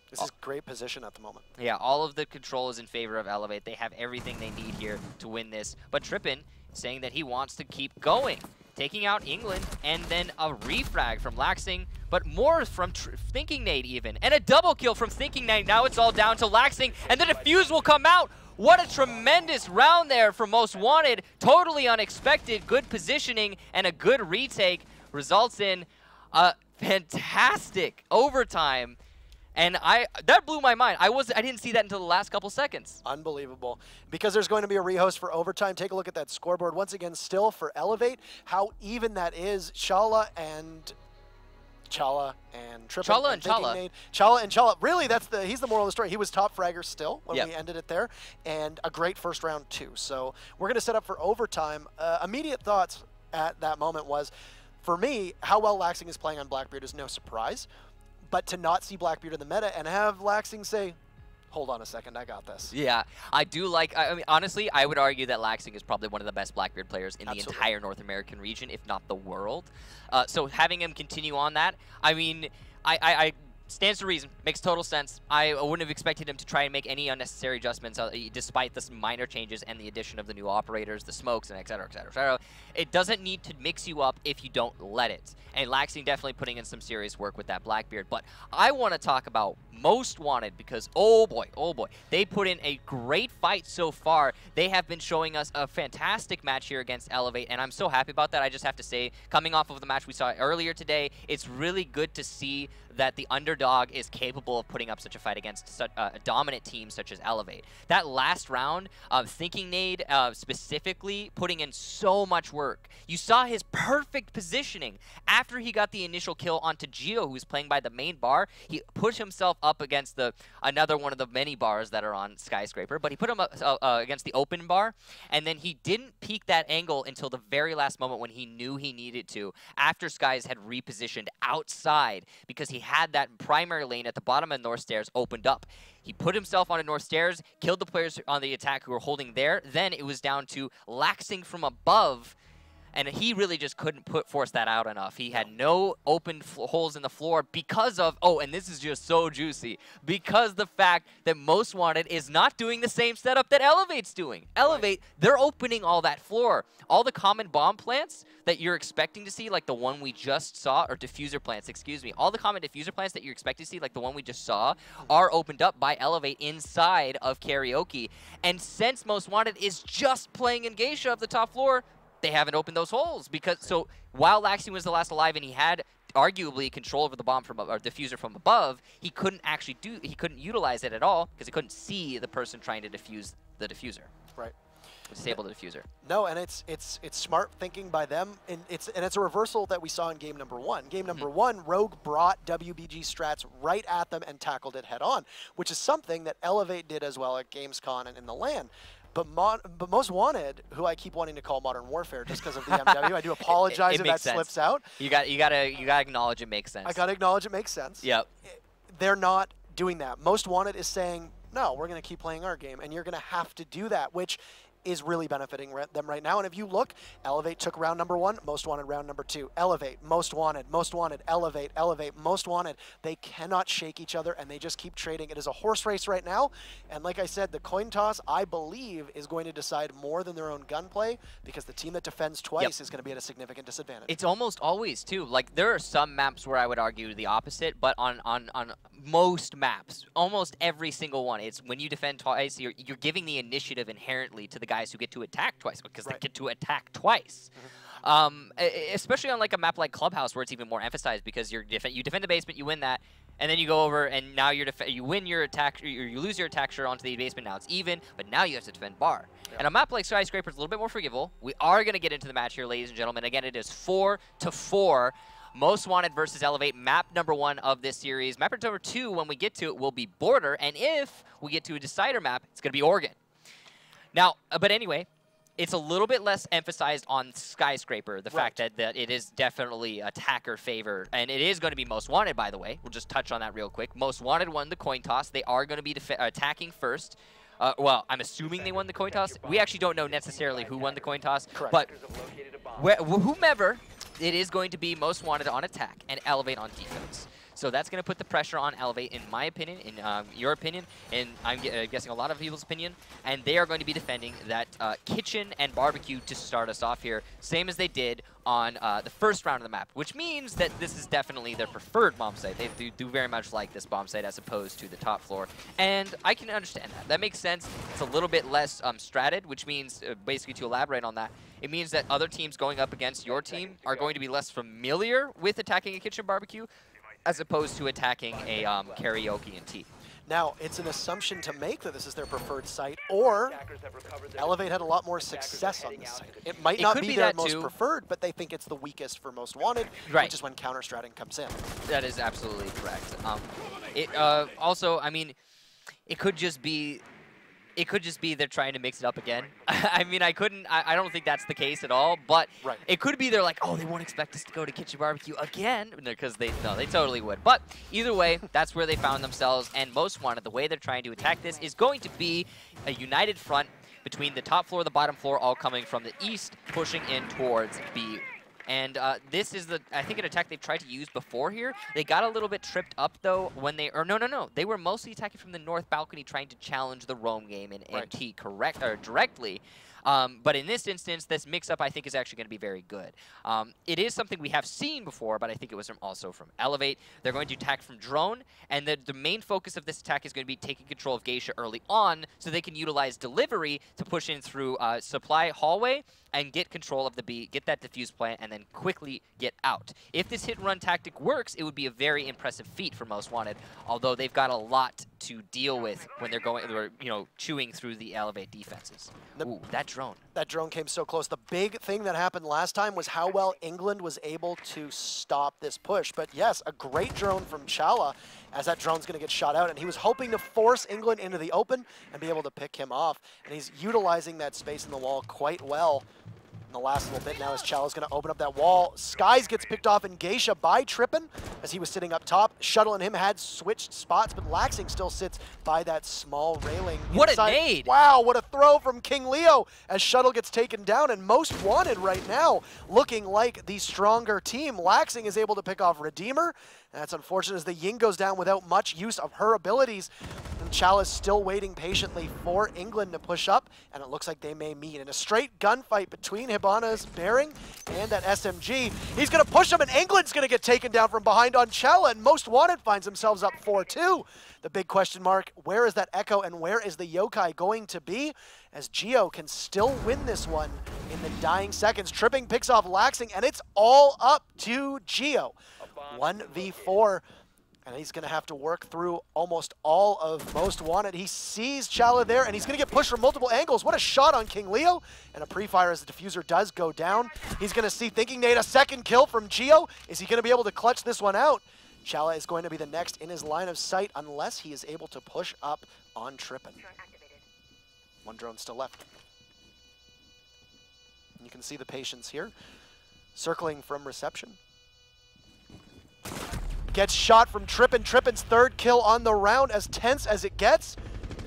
This is great position at the moment. Yeah, all of the control is in favor of Elevate. They have everything they need here to win this. But Trippin saying that he wants to keep going, taking out England, and then a refrag from Laxing, but more from Thinking Nade even, and a double kill from Thinking Nade. Now it's all down to Laxing, and the defuse will come out. What a tremendous round there for Most Wanted. Totally unexpected, good positioning, and a good retake results in a fantastic overtime. And that blew my mind. I didn't see that until the last couple seconds. Unbelievable. Because there's going to be a rehost for overtime. Take a look at that scoreboard. Once again, still for Elevate, how even that is. Chala and Trippin. Chala and Chala. Chala and Chala. Really, he's the moral of the story. He was top fragger still when we ended it there. And a great first round too. So we're going to set up for overtime. Immediate thoughts at that moment was, for me, how well Laxing is playing on Blackbeard is no surprise. But to not see Blackbeard in the meta and have Laxing say, hold on a second, I got this. Yeah, I do like, I mean, honestly, I would argue that Laxing is probably one of the best Blackbeard players in the entire North American region, if not the world. So having him continue on that, I mean, I stands to reason, makes total sense. I wouldn't have expected him to try and make any unnecessary adjustments despite the minor changes and the addition of the new operators, the smokes, and et cetera, et cetera, et cetera. It doesn't need to mix you up if you don't let it. And Laxing definitely putting in some serious work with that Blackbeard. But I want to talk about Most Wanted because, oh boy, they put in a great fight so far. They have been showing us a fantastic match here against Elevate, and I'm so happy about that. I just have to say, coming off of the match we saw earlier today, it's really good to see that the underdog is capable of putting up such a fight against such a dominant team such as Elevate. That last round, Thinking Nade specifically putting in so much work. You saw his perfect positioning after he got the initial kill onto Geo, who's playing by the main bar. He put himself up against another one of the many bars that are on Skyscraper, but he put him up against the open bar, and then he didn't peek that angle until the very last moment when he knew he needed to, after Skies had repositioned outside, because he had that primary lane at the bottom of North Stairs opened up. He put himself onto North Stairs, killed the players on the attack who were holding there. Then it was down to Laxing from above, and he really just couldn't force that out enough. He had no open holes in the floor because of, and this is just so juicy, because the fact that Most Wanted is not doing the same setup that Elevate's doing. Elevate, they're opening all that floor. All the common bomb plants that you're expecting to see, like the one we just saw, or diffuser plants, excuse me, all the common diffuser plants that you're expecting to see, like the one we just saw, are opened up by Elevate inside of Karaoke. And since Most Wanted is just playing in Geisha up the top floor, they haven't opened those holes, because so while Laxing was the last alive and he had arguably control over the bomb from or diffuser from above, he couldn't utilize it at all because he couldn't see the person trying to defuse the diffuser. Right. Disable the diffuser. No, and it's smart thinking by them, and it's a reversal that we saw in game number one. Game number one, Rogue brought WBG strats right at them and tackled it head on, which is something that Elevate did as well at Gamescom and in the LAN. But Most Wanted, who I keep wanting to call Modern Warfare just because of the MW, I do apologize if that slips out. You gotta acknowledge it makes sense. I gotta acknowledge it makes sense. Yep. They're not doing that. Most Wanted is saying, no, we're gonna keep playing our game, and you're gonna have to do that, which is really benefiting them right now. And if you look, Elevate took round number one, Most Wanted round number two. Elevate, Most Wanted, Elevate, Elevate, Most Wanted. They cannot shake each other, and they just keep trading. It is a horse race right now. And like I said, the coin toss, I believe, is going to decide more than their own gunplay, because the team that defends twice is going to be at a significant disadvantage. It's almost always, too. Like, there are some maps where I would argue the opposite, but on most maps, almost every single one, it's when you defend twice, you're giving the initiative inherently to the guys who get to attack twice, because they get to attack twice. Especially on like a map like Clubhouse, where it's even more emphasized, because you defend the basement, you win that, and then you go over and now you win your attack, or you lose your attack share onto the basement. Now it's even, but now you have to defend bar. And a map like Skyscraper is a little bit more forgivable. We are going to get into the match here, ladies and gentlemen. Again, it is 4-4. Most Wanted versus Elevate, map number one of this series. Map number two, when we get to it, will be Border, and if we get to a decider map, it's going to be Oregon. Now, but anyway, it's a little bit less emphasized on Skyscraper, the fact that it is definitely attacker favor, and it is going to be most wanted, by the way. We'll just touch on that real quick. Most wanted won the coin toss. They are going to be attacking first. Well, I'm assuming they won the coin toss. We actually don't know necessarily who won the coin toss, but whomever, it is going to be most wanted on attack and Elevate on defense. So that's going to put the pressure on Elevate, in my opinion, in your opinion, and I'm guessing a lot of people's opinion. And they are going to be defending that kitchen and barbecue to start us off here, same as they did on the first round of the map, which means that this is definitely their preferred bomb site. They do very much like this bomb site as opposed to the top floor, and I can understand that. That makes sense. It's a little bit less stratted, which means, basically to elaborate on that, it means that other teams going up against your team are going to be less familiar with attacking a kitchen barbecue, as opposed to attacking a karaoke and tea. Now, it's an assumption to make that this is their preferred site, or Elevate had a lot more success on this site. It might not be their most preferred, but they think it's the weakest for most wanted, which is when counter-stratting comes in. That is absolutely correct. Also, I mean, it could just be they're trying to mix it up again. I mean, I don't think that's the case at all, but it could be they're like, oh, they won't expect us to go to kitchen barbecue again, because they totally would. But either way, that's where they found themselves, and most wanted, the way they're trying to attack this is going to be a united front between the top floor and the bottom floor, all coming from the east, pushing in towards B. And this is, I think, an attack they've tried to use before here. They got a little bit tripped up, though, when they... Or no. They were mostly attacking from the north balcony, trying to challenge the roam game and MT directly. But in this instance, this mix-up, I think, is actually going to be very good. It is something we have seen before, but I think it was also from Elevate. They're going to attack from drone, and the main focus of this attack is going to be taking control of Geisha early on, so they can utilize delivery to push in through supply hallway and get control of the B, get that diffuse plant, and then quickly get out. If this hit-and-run tactic works, it would be a very impressive feat for Most Wanted, although they've got a lot to deal with when they're chewing through the Elevate defenses. Ooh, that drone. That drone came so close. The big thing that happened last time was how well England was able to stop this push. But yes, a great drone from Chala, as that drone's going to get shot out, and he was hoping to force England into the open and be able to pick him off. And he's utilizing that space in the wall quite well. In the last little bit now, as Chala's going to open up that wall. Skies gets picked off in Geisha by Trippin, as he was sitting up top. Shuttle and him had switched spots, but Laxing still sits by that small railing. What a nade! Wow, what a throw from King Leo, as Shuttle gets taken down, and Most Wanted right now looking like the stronger team. Laxing is able to pick off Redeemer. That's unfortunate, as the Ying goes down without much use of her abilities. And Chala's still waiting patiently for England to push up, and it looks like they may meet in a straight gunfight between Hibana's Bearing and that SMG. He's going to push him, and England's going to get taken down from behind on Chala, and Most Wanted finds themselves up 4-2. The big question mark, where is that Echo and where is the Yokai going to be? As Geo can still win this one in the dying seconds. Tripping picks off Laxing, and it's all up to Geo. 1v4, and he's going to have to work through almost all of Most Wanted. He sees Chala there, and he's going to get pushed from multiple angles. What a shot on King Leo, and a pre-fire as the diffuser does go down. He's going to see Thinking Nate a second kill from Geo. Is he going to be able to clutch this one out? Chala is going to be the next in his line of sight unless he is able to push up on Trippin. One drone still left. And you can see the patience here, circling from reception. Gets shot from Trippin. Trippin's third kill on the round, as tense as it gets.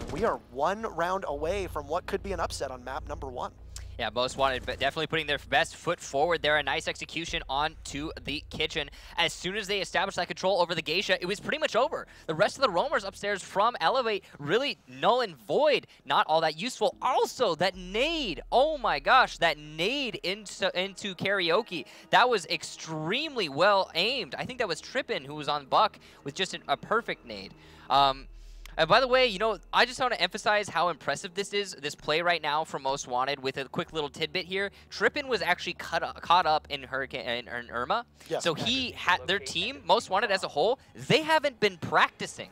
And we are one round away from what could be an upset on map number 1. Yeah, Most Wanted, but definitely putting their best foot forward there. A nice execution onto the kitchen. As soon as they established that control over the Geisha, it was pretty much over. The rest of the roamers upstairs from Elevate, really null and void. Not all that useful. Also, that nade. Oh my gosh, that nade into Karaoke. That was extremely well aimed. I think that was Trippin who was on Buck with just a perfect nade. And by the way, you know, I just want to emphasize how impressive this play right now from Most Wanted with a quick little tidbit here. Trippin was actually caught up in Hurricane and Irma. Yes. So he had their team, Most Wanted as a whole, they haven't been practicing.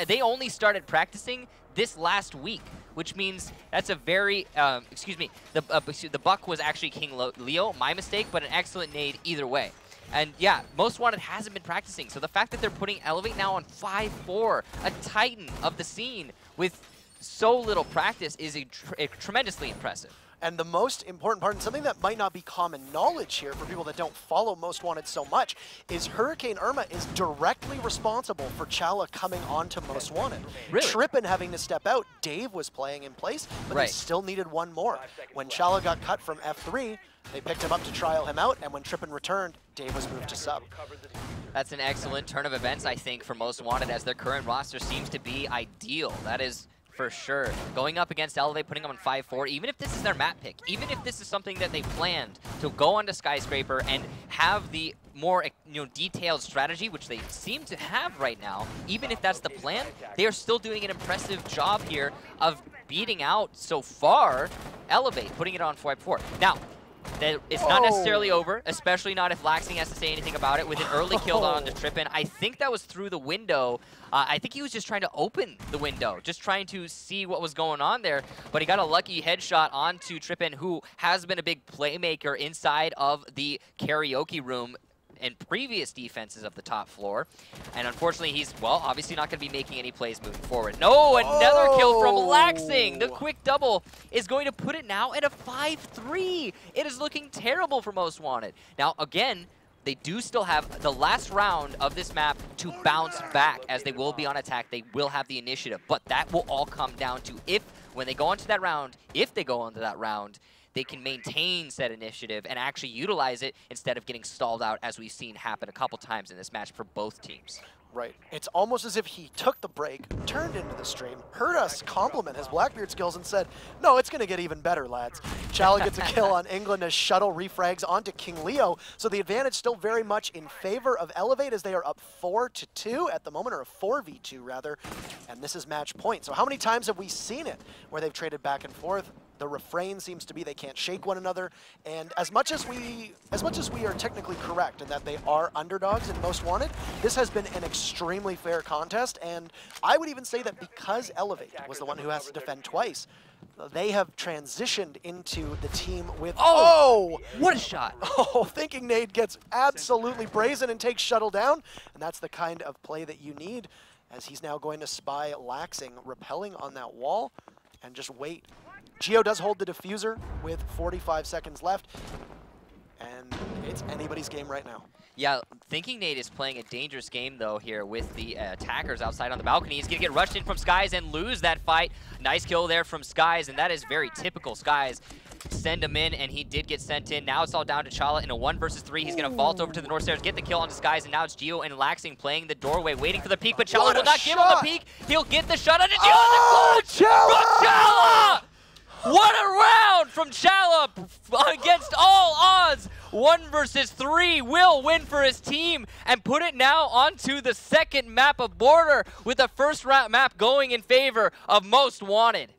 They only started practicing this last week, which means that's a very, excuse me, the Buck was actually King Leo, my mistake, but an excellent nade either way. And yeah, Most Wanted hasn't been practicing, so the fact that they're putting Elevate now on 5-4, a titan of the scene with so little practice, is tremendously impressive. And the most important part, and something that might not be common knowledge here for people that don't follow Most Wanted so much, is Hurricane Irma is directly responsible for Chala coming onto Most Wanted. Really? Trippin having to step out, Dave was playing in place, but they still needed one more. When Chala got cut from F3, they picked him up to trial him out, and when Trippin returned, Dave was moved to sub. That's an excellent turn of events, I think, for Most Wanted, as their current roster seems to be ideal. That is for sure. Going up against Elevate, putting them on 5-4, even if this is their map pick, even if this is something that they planned to go onto Skyscraper and have the more detailed strategy, which they seem to have right now, even if that's the plan, they are still doing an impressive job here of beating out, so far, Elevate, putting it on 5-4. Now, it's not necessarily over, especially not if Laxing has to say anything about it, with an early kill on the Trippin. I think that was through the window. I think he was just trying to open the window, just trying to see what was going on there. But he got a lucky headshot onto Trippin, who has been a big playmaker inside of the karaoke room in previous defenses of the top floor. And unfortunately, he's, well, obviously not going to be making any plays moving forward. No, another kill from Laxing. The quick double is going to put it now at a 5-3. It is looking terrible for Most Wanted. Now, again, they do still have the last round of this map to bounce back, as they will be on attack. They will have the initiative, but that will all come down to when they go onto that round, if they go onto that round, they can maintain said initiative and actually utilize it instead of getting stalled out, as we've seen happen a couple times in this match for both teams. Right. It's almost as if he took the break, turned into the stream, heard us compliment his Blackbeard skills, and said, no, it's going to get even better, lads. Chala gets a kill on England as Shuttle refrags onto King Leo, so the advantage still very much in favor of Elevate, as they are up 4-2 at the moment, or a 4v2 rather, and this is match point. So how many times have we seen it where they've traded back and forth? The refrain seems to be they can't shake one another, and as much as we are technically correct in that they are underdogs in Most Wanted, this has been an extremely fair contest, and I would even say that because Elevate was the one who has to defend twice, they have transitioned into the team with... Oh! What a shot! Oh, Thinking Nade gets absolutely brazen and takes Shuttle down, and that's the kind of play that you need, as he's now going to spy Laxing, repelling on that wall, and just wait. Geo does hold the diffuser with 45 seconds left, and it's anybody's game right now. Yeah, Thinking Nade is playing a dangerous game, though, here with the attackers outside on the balcony. He's going to get rushed in from Skies and lose that fight. Nice kill there from Skies, and that is very typical Skies. Send him in, and he did get sent in. Now it's all down to Chala in a 1 versus 3. He's going to vault over to the north stairs, get the kill on Disguise, and now it's Geo and Laxing playing the doorway, waiting for the peek, but Chala will not give him the peek. He'll get the shot on it. Oh, Chala! What a round from Chala against all odds. 1 versus 3 will win for his team and put it now onto the second map of Border, with the first map going in favor of Most Wanted.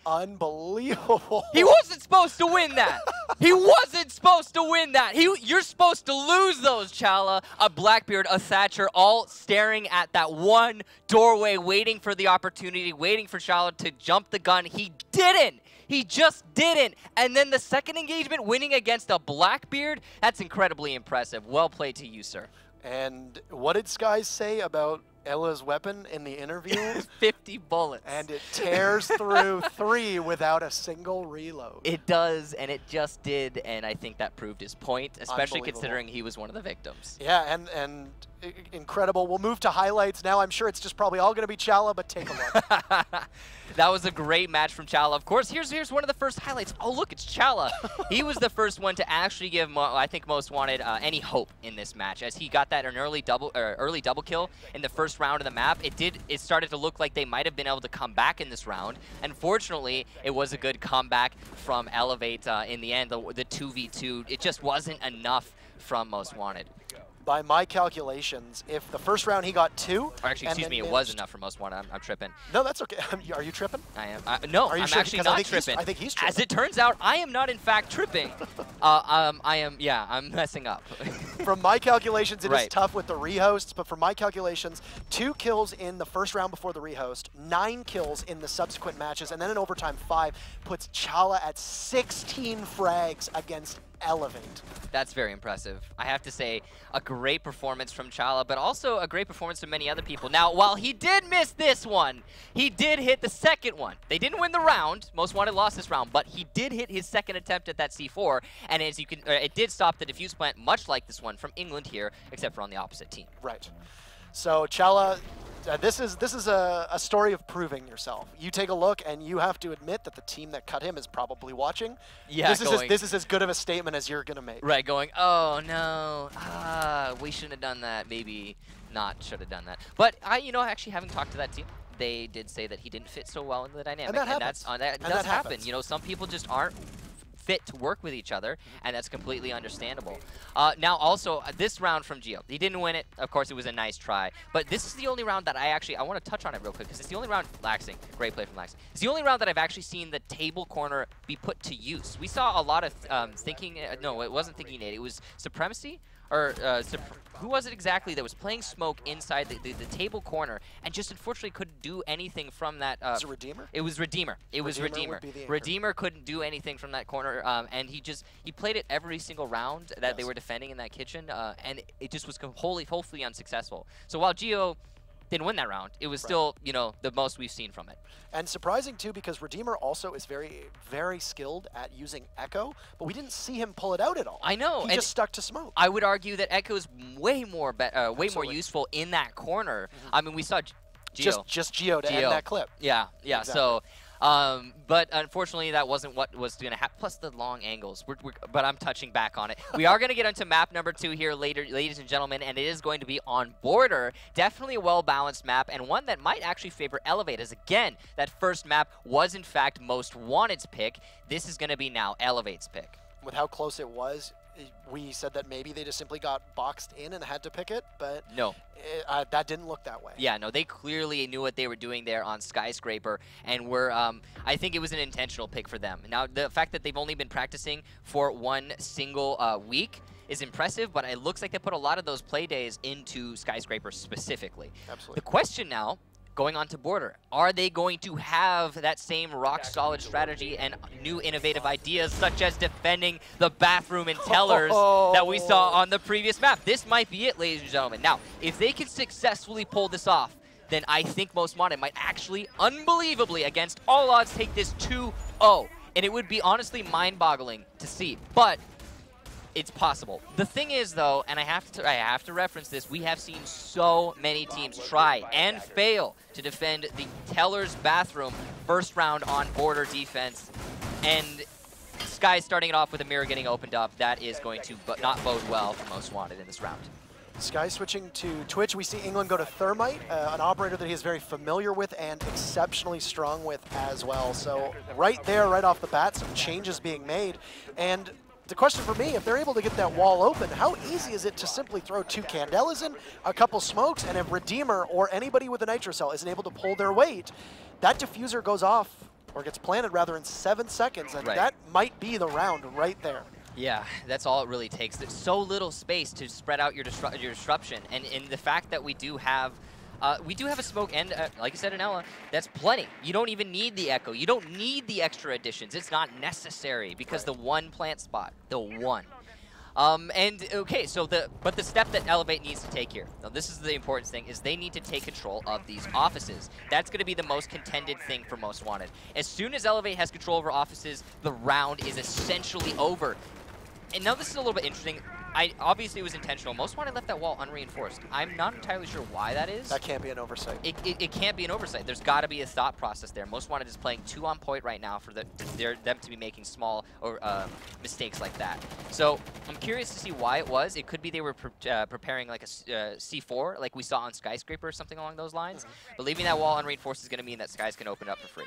Unbelievable. He wasn't supposed to win that. He wasn't supposed to win that. You're supposed to lose those, Chala. A Blackbeard, a Thatcher, all staring at that one doorway, waiting for the opportunity, waiting for Chala to jump the gun. He didn't. He just didn't. And then the second engagement, winning against a Blackbeard, that's incredibly impressive. Well played to you, sir. And what did Skies say about Ella's weapon in the interview? 50 bullets. And it tears through 3 without a single reload. It does, and it just did, and I think that proved his point, especially considering he was one of the victims. Yeah, and incredible. We'll move to highlights now. I'm sure it's just probably all going to be Chala, but take a look. That was a great match from Chala. Of course, here's one of the first highlights. Oh, look, it's Chala. He was the first one to actually give, I think, Most Wanted any hope in this match, as he got that an early double kill in the first round of the map. It started to look like they might have been able to come back in this round. Unfortunately, it was a good comeback from Elevate in the end. The 2v2, it just wasn't enough from Most Wanted. By my calculations, if the first round he got 2... Or actually, excuse me, it was enough for Most Wanted. I'm tripping. No, that's okay. Are you tripping? I am. No, I'm actually not tripping. I think he's tripping. As it turns out, I am not, in fact, tripping. I'm messing up. From my calculations, it is tough with the rehosts, but from my calculations, 2 kills in the first round before the rehost, 9 kills in the subsequent matches, and then in overtime 5 puts Chala at 16 frags against Elevate. That's very impressive. I have to say, a great performance from Chala, but also a great performance from many other people. Now, while he did miss this one, he did hit the second one. They didn't win the round. Most Wanted lost this round, but he did hit his second attempt at that C4, and as you can, it did stop the defuse plant, much like this one from England here, except for on the opposite team. Right. So Chala, this is a story of proving yourself. You take a look, and you have to admit that the team that cut him is probably watching. Yeah, this is as good of a statement as you're gonna make. Right, going, oh no, we shouldn't have done that. Maybe not should have done that. But actually having talked to that team, they did say that he didn't fit so well in the dynamic, and that does happen. You know, some people just aren't fit to work with each other, and that's completely understandable. Now, also, this round from Gio, he didn't win it. Of course, it was a nice try, but this is the only round that I want to touch on it real quick, because it's the only round, Laxing, great play from Laxing. It's the only round that I've actually seen the table corner be put to use. We saw a lot of thinking, no, it wasn't thinking Nate, it was Supremacy, or who was it exactly that was playing smoke inside the table corner and just unfortunately couldn't do anything from that. Was it Redeemer? It was Redeemer. It was Redeemer. Redeemer couldn't do anything from that corner, and he played it every single round that they were defending in that kitchen, and it just was hopefully unsuccessful. So while Gio didn't win that round, it was still, the most we've seen from it. And surprising, too, because Redeemer also is very, very skilled at using Echo, but we didn't see him pull it out at all. I know. He just stuck to smoke. I would argue that Echo is way more useful in that corner. I mean, we saw Gio. Just Gio to end that clip. Yeah, yeah. Exactly. So, but unfortunately, that wasn't what was going to happen. Plus the long angles. But I'm touching back on it. We are going to get into map number 2 here later, ladies and gentlemen, and it is going to be on Border. Definitely a well-balanced map, and one that might actually favor Elevate, as again, that first map was in fact Most Wanted's pick. This is going to be now Elevate's pick. With how close it was, we said that maybe they just simply got boxed in and had to pick it, but no, that didn't look that way. Yeah, no, they clearly knew what they were doing there on Skyscraper, and I think it was an intentional pick for them. Now, the fact that they've only been practicing for one single week is impressive, but it looks like they put a lot of those play days into Skyscraper specifically. Absolutely. The question now, going on to Border, are they going to have that same rock-solid strategy and new innovative ideas, such as defending the bathroom and tellers that we saw on the previous map? This might be it, ladies and gentlemen. Now, if they can successfully pull this off, then I think Most Wanted might actually, unbelievably, against all odds, take this 2-0. And it would be honestly mind-boggling to see. But it's possible. The thing is, though, and I have to reference this, we have seen so many teams try and fail to defend the teller's bathroom first round on Border defense, and Sky starting it off with a mirror getting opened up. That is going to not bode well for Most Wanted in this round. Sky switching to Twitch. We see England go to Thermite, an operator that he is very familiar with and exceptionally strong with as well. So right there, right off the bat, some changes being made. And the question for me, if they're able to get that wall open, how easy is it to simply throw 2 Candelas in, a couple smokes, and if Redeemer or anybody with a Nitro Cell isn't able to pull their weight, that diffuser goes off, or gets planted rather, in 7 seconds, and that might be the round right there. Yeah, that's all it really takes. There's so little space to spread out your disruption, and in the fact that we do have a smoke, and like I said, Anella, that's plenty. You don't even need the Echo. You don't need the extra additions. It's not necessary because the one plant spot, the one. And okay, so the step that Elevate needs to take here, now this is the important thing, is they need to take control of these offices. That's going to be the most contended thing for Most Wanted. As soon as Elevate has control over offices, the round is essentially over. And now this is a little bit interesting. Obviously it was intentional. Most Wanted left that wall unreinforced. I'm not entirely sure why that is. That can't be an oversight. It can't be an oversight. There's got to be a thought process there. Most Wanted is playing 2 on point right now for them to be making small mistakes like that. So I'm curious to see why it was. It could be they were preparing like a C4, like we saw on Skyscraper or something along those lines. But leaving that wall unreinforced is going to mean that Sky's going to open up for free.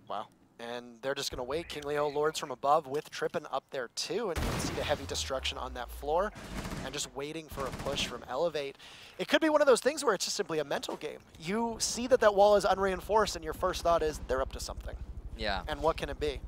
Wow. And they're just going to wait. King Leo Lords from above with Trippin up there too. And you can see the heavy destruction on that floor. And just waiting for a push from Elevate. It could be one of those things where it's just simply a mental game. You see that that wall is unreinforced and your first thought is they're up to something. Yeah. And what can it be?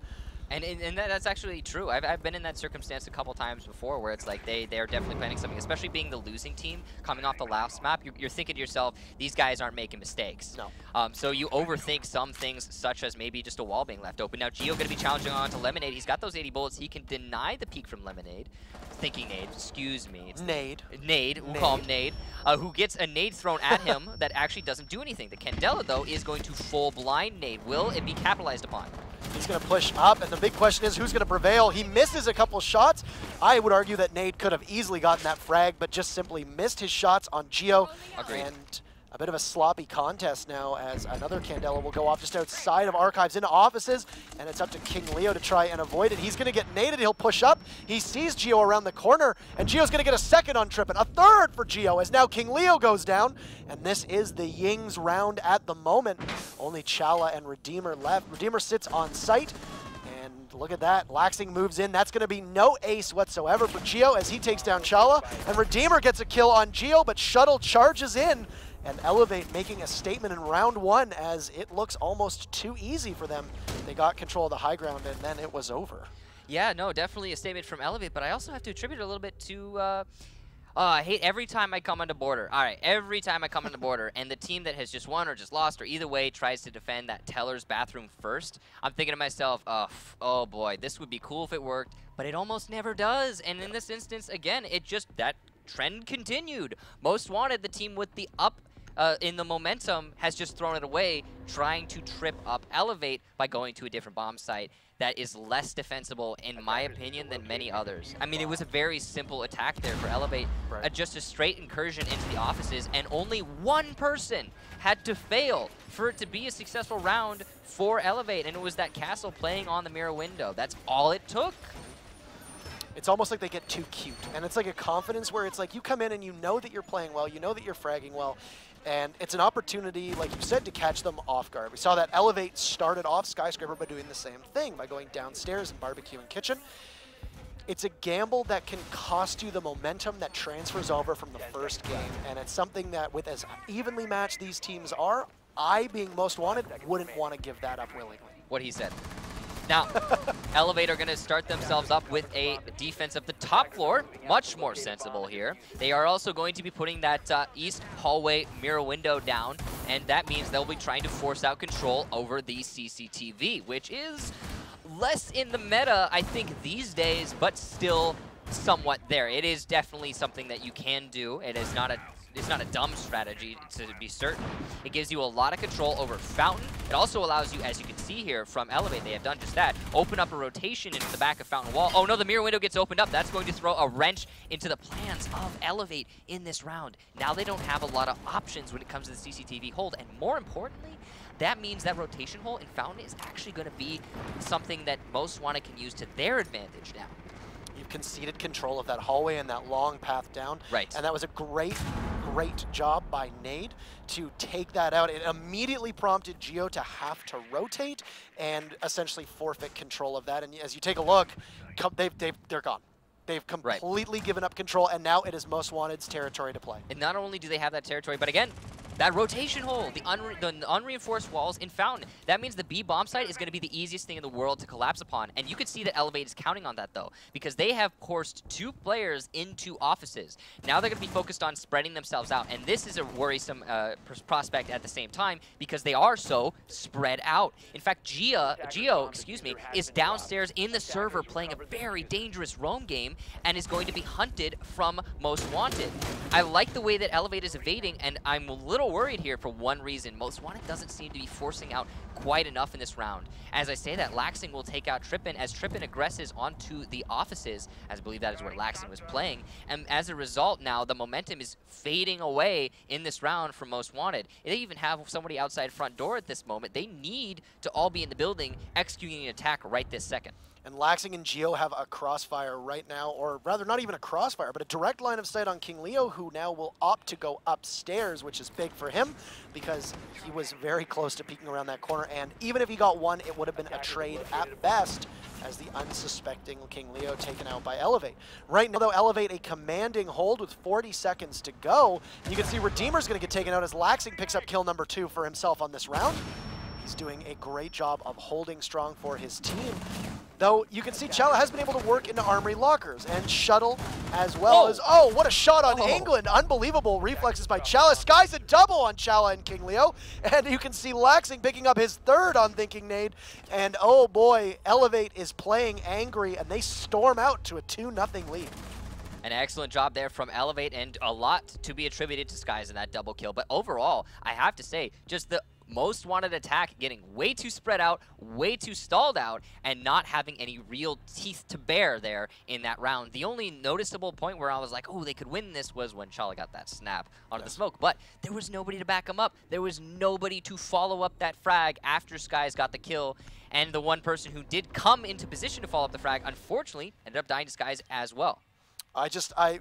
And that's actually true. I've been in that circumstance a couple times before where it's like they're definitely planning something, especially being the losing team coming off the last map. You're thinking to yourself, these guys aren't making mistakes. No. So you overthink some things, such as maybe just a wall being left open. Now Gio going to be challenging on to Lemonade. He's got those 80 bullets. He can deny the peek from Lemonade. Thinking Nade, excuse me. It's Nade. We'll call him Nade, who gets a nade thrown at him that actually doesn't do anything. The Candela, though, is going to full blind nade. Will it be capitalized upon? He's going to push up, and the big question is who's going to prevail. He misses a couple shots. I would argue that Nade could have easily gotten that frag, but just simply missed his shots on Gio. Agreed. And a bit of a sloppy contest now as another Candela will go off just outside of Archives into offices, and it's up to King Leo to try and avoid it. He's going to get naded. He'll push up. He sees Gio around the corner, and Gio's going to get a second on Trippin. A third for Gio as now King Leo goes down, and this is the Yings round at the moment. Only Chala and Redeemer left. Redeemer sits on site. And look at that, Laxing moves in. That's going to be no ace whatsoever for Gio as he takes down Chala. And Redeemer gets a kill on Gio, but Shuttle charges in. And Elevate making a statement in round one as it looks almost too easy for them. They got control of the high ground and then it was over. Yeah, no, definitely a statement from Elevate, but I also have to attribute it a little bit to I hate every time I come onto border. All right, every time I come onto border and the team that has just won or just lost or either way tries to defend that teller's bathroom first, I'm thinking to myself, oh boy, this would be cool if it worked, but it almost never does. And in this instance, again, that trend continued. Most Wanted, the team with the up in the momentum, has just thrown it away, trying to trip up Elevate by going to a different bomb site that is less defensible, in my opinion, than many others. I mean, it was a very simple attack there for Elevate, Right. just a straight incursion into the offices, and only one person had to fail for it to be a successful round for Elevate, and it was that castle playing on the mirror window. That's all it took. It's almost like they get too cute. And it's like a confidence where it's like you come in and you know that you're playing well, you know that you're fragging well, and it's an opportunity, like you said, to catch them off guard. We saw that Elevate started off Skyscraper by doing the same thing, by going downstairs and barbecuing kitchen. It's a gamble that can cost you the momentum that transfers over from the first game, and it's something that, with as evenly matched these teams are, I, being Most Wanted, wouldn't want to give that up willingly. What he said. Now, Elevate are going to start themselves up with a defense of the top floor, much more sensible here. They are also going to be putting that east hallway mirror window down, and that means they'll be trying to force out control over the CCTV, which is less in the meta, I think, these days, but still somewhat there. It is definitely something that you can do. It's not a dumb strategy, to be certain. It gives you a lot of control over Fountain. It also allows you, as you can see here from Elevate, they have done just that, open up a rotation into the back of Fountain Wall. Oh no, the mirror window gets opened up. That's going to throw a wrench into the plans of Elevate in this round. Now they don't have a lot of options when it comes to the CCTV hold, and more importantly, that means that rotation hole in Fountain is actually going to be something that Most Wanted can use to their advantage now. You've conceded control of that hallway and that long path down. Right. And that was a great job by Nade to take that out. It immediately prompted Gio to have to rotate and essentially forfeit control of that. And as you take a look, they're gone. They've completely given up control, and now it is Most Wanted's territory to play. And not only do they have that territory, but again, that rotation hole, the unreinforced walls in Fountain, that means the B bomb site is going to be the easiest thing in the world to collapse upon. And you could see that Elevate is counting on that, though, because they have coursed 2 players into offices. Now they're going to be focused on spreading themselves out. And this is a worrisome prospect at the same time because they are so spread out. In fact, Gio, is downstairs in the server playing a very dangerous roam game and is going to be hunted from Most Wanted. I like the way that Elevate is evading, and I'm a little worried here for one reason. Most Wanted doesn't seem to be forcing out quite enough in this round. As I say that, Laxing will take out Trippin as Trippin aggresses onto the offices, as I believe that is where Laxing was playing. And as a result now, the momentum is fading away in this round for Most Wanted. They even have somebody outside front door at this moment. They need to all be in the building executing an attack right this second. And Laxing and Gio have a crossfire right now, or rather not even a crossfire, but a direct line of sight on King Leo, who now will opt to go upstairs, which is big for him because he was very close to peeking around that corner. And even if he got one, it would have been a trade at best, as the unsuspecting King Leo taken out by Elevate. Right now, though, Elevate a commanding hold with 40 seconds to go. You can see Redeemer's going to get taken out as Laxing picks up kill number 2 for himself on this round. He's doing a great job of holding strong for his team. Though you can see Chala has been able to work into Armory lockers and shuttle as well as, oh, what a shot on England. Unbelievable reflexes by Chala. Sky's a double on Chala and King Leo. And you can see Laxing picking up his third on Thinking Nade. And oh boy, Elevate is playing angry and they storm out to a 2-0 lead. An excellent job there from Elevate, and a lot to be attributed to Skies in that double kill. But overall, I have to say, just the most wanted attack getting way too spread out, way too stalled out, and not having any real teeth to bear there in that round. The only noticeable point where I was like, oh, they could win this was when Chala got that snap onto the smoke. But there was nobody to back him up. There was nobody to follow up that frag after Skies got the kill. And the one person who did come into position to follow up the frag, unfortunately, ended up dying to Skies as well.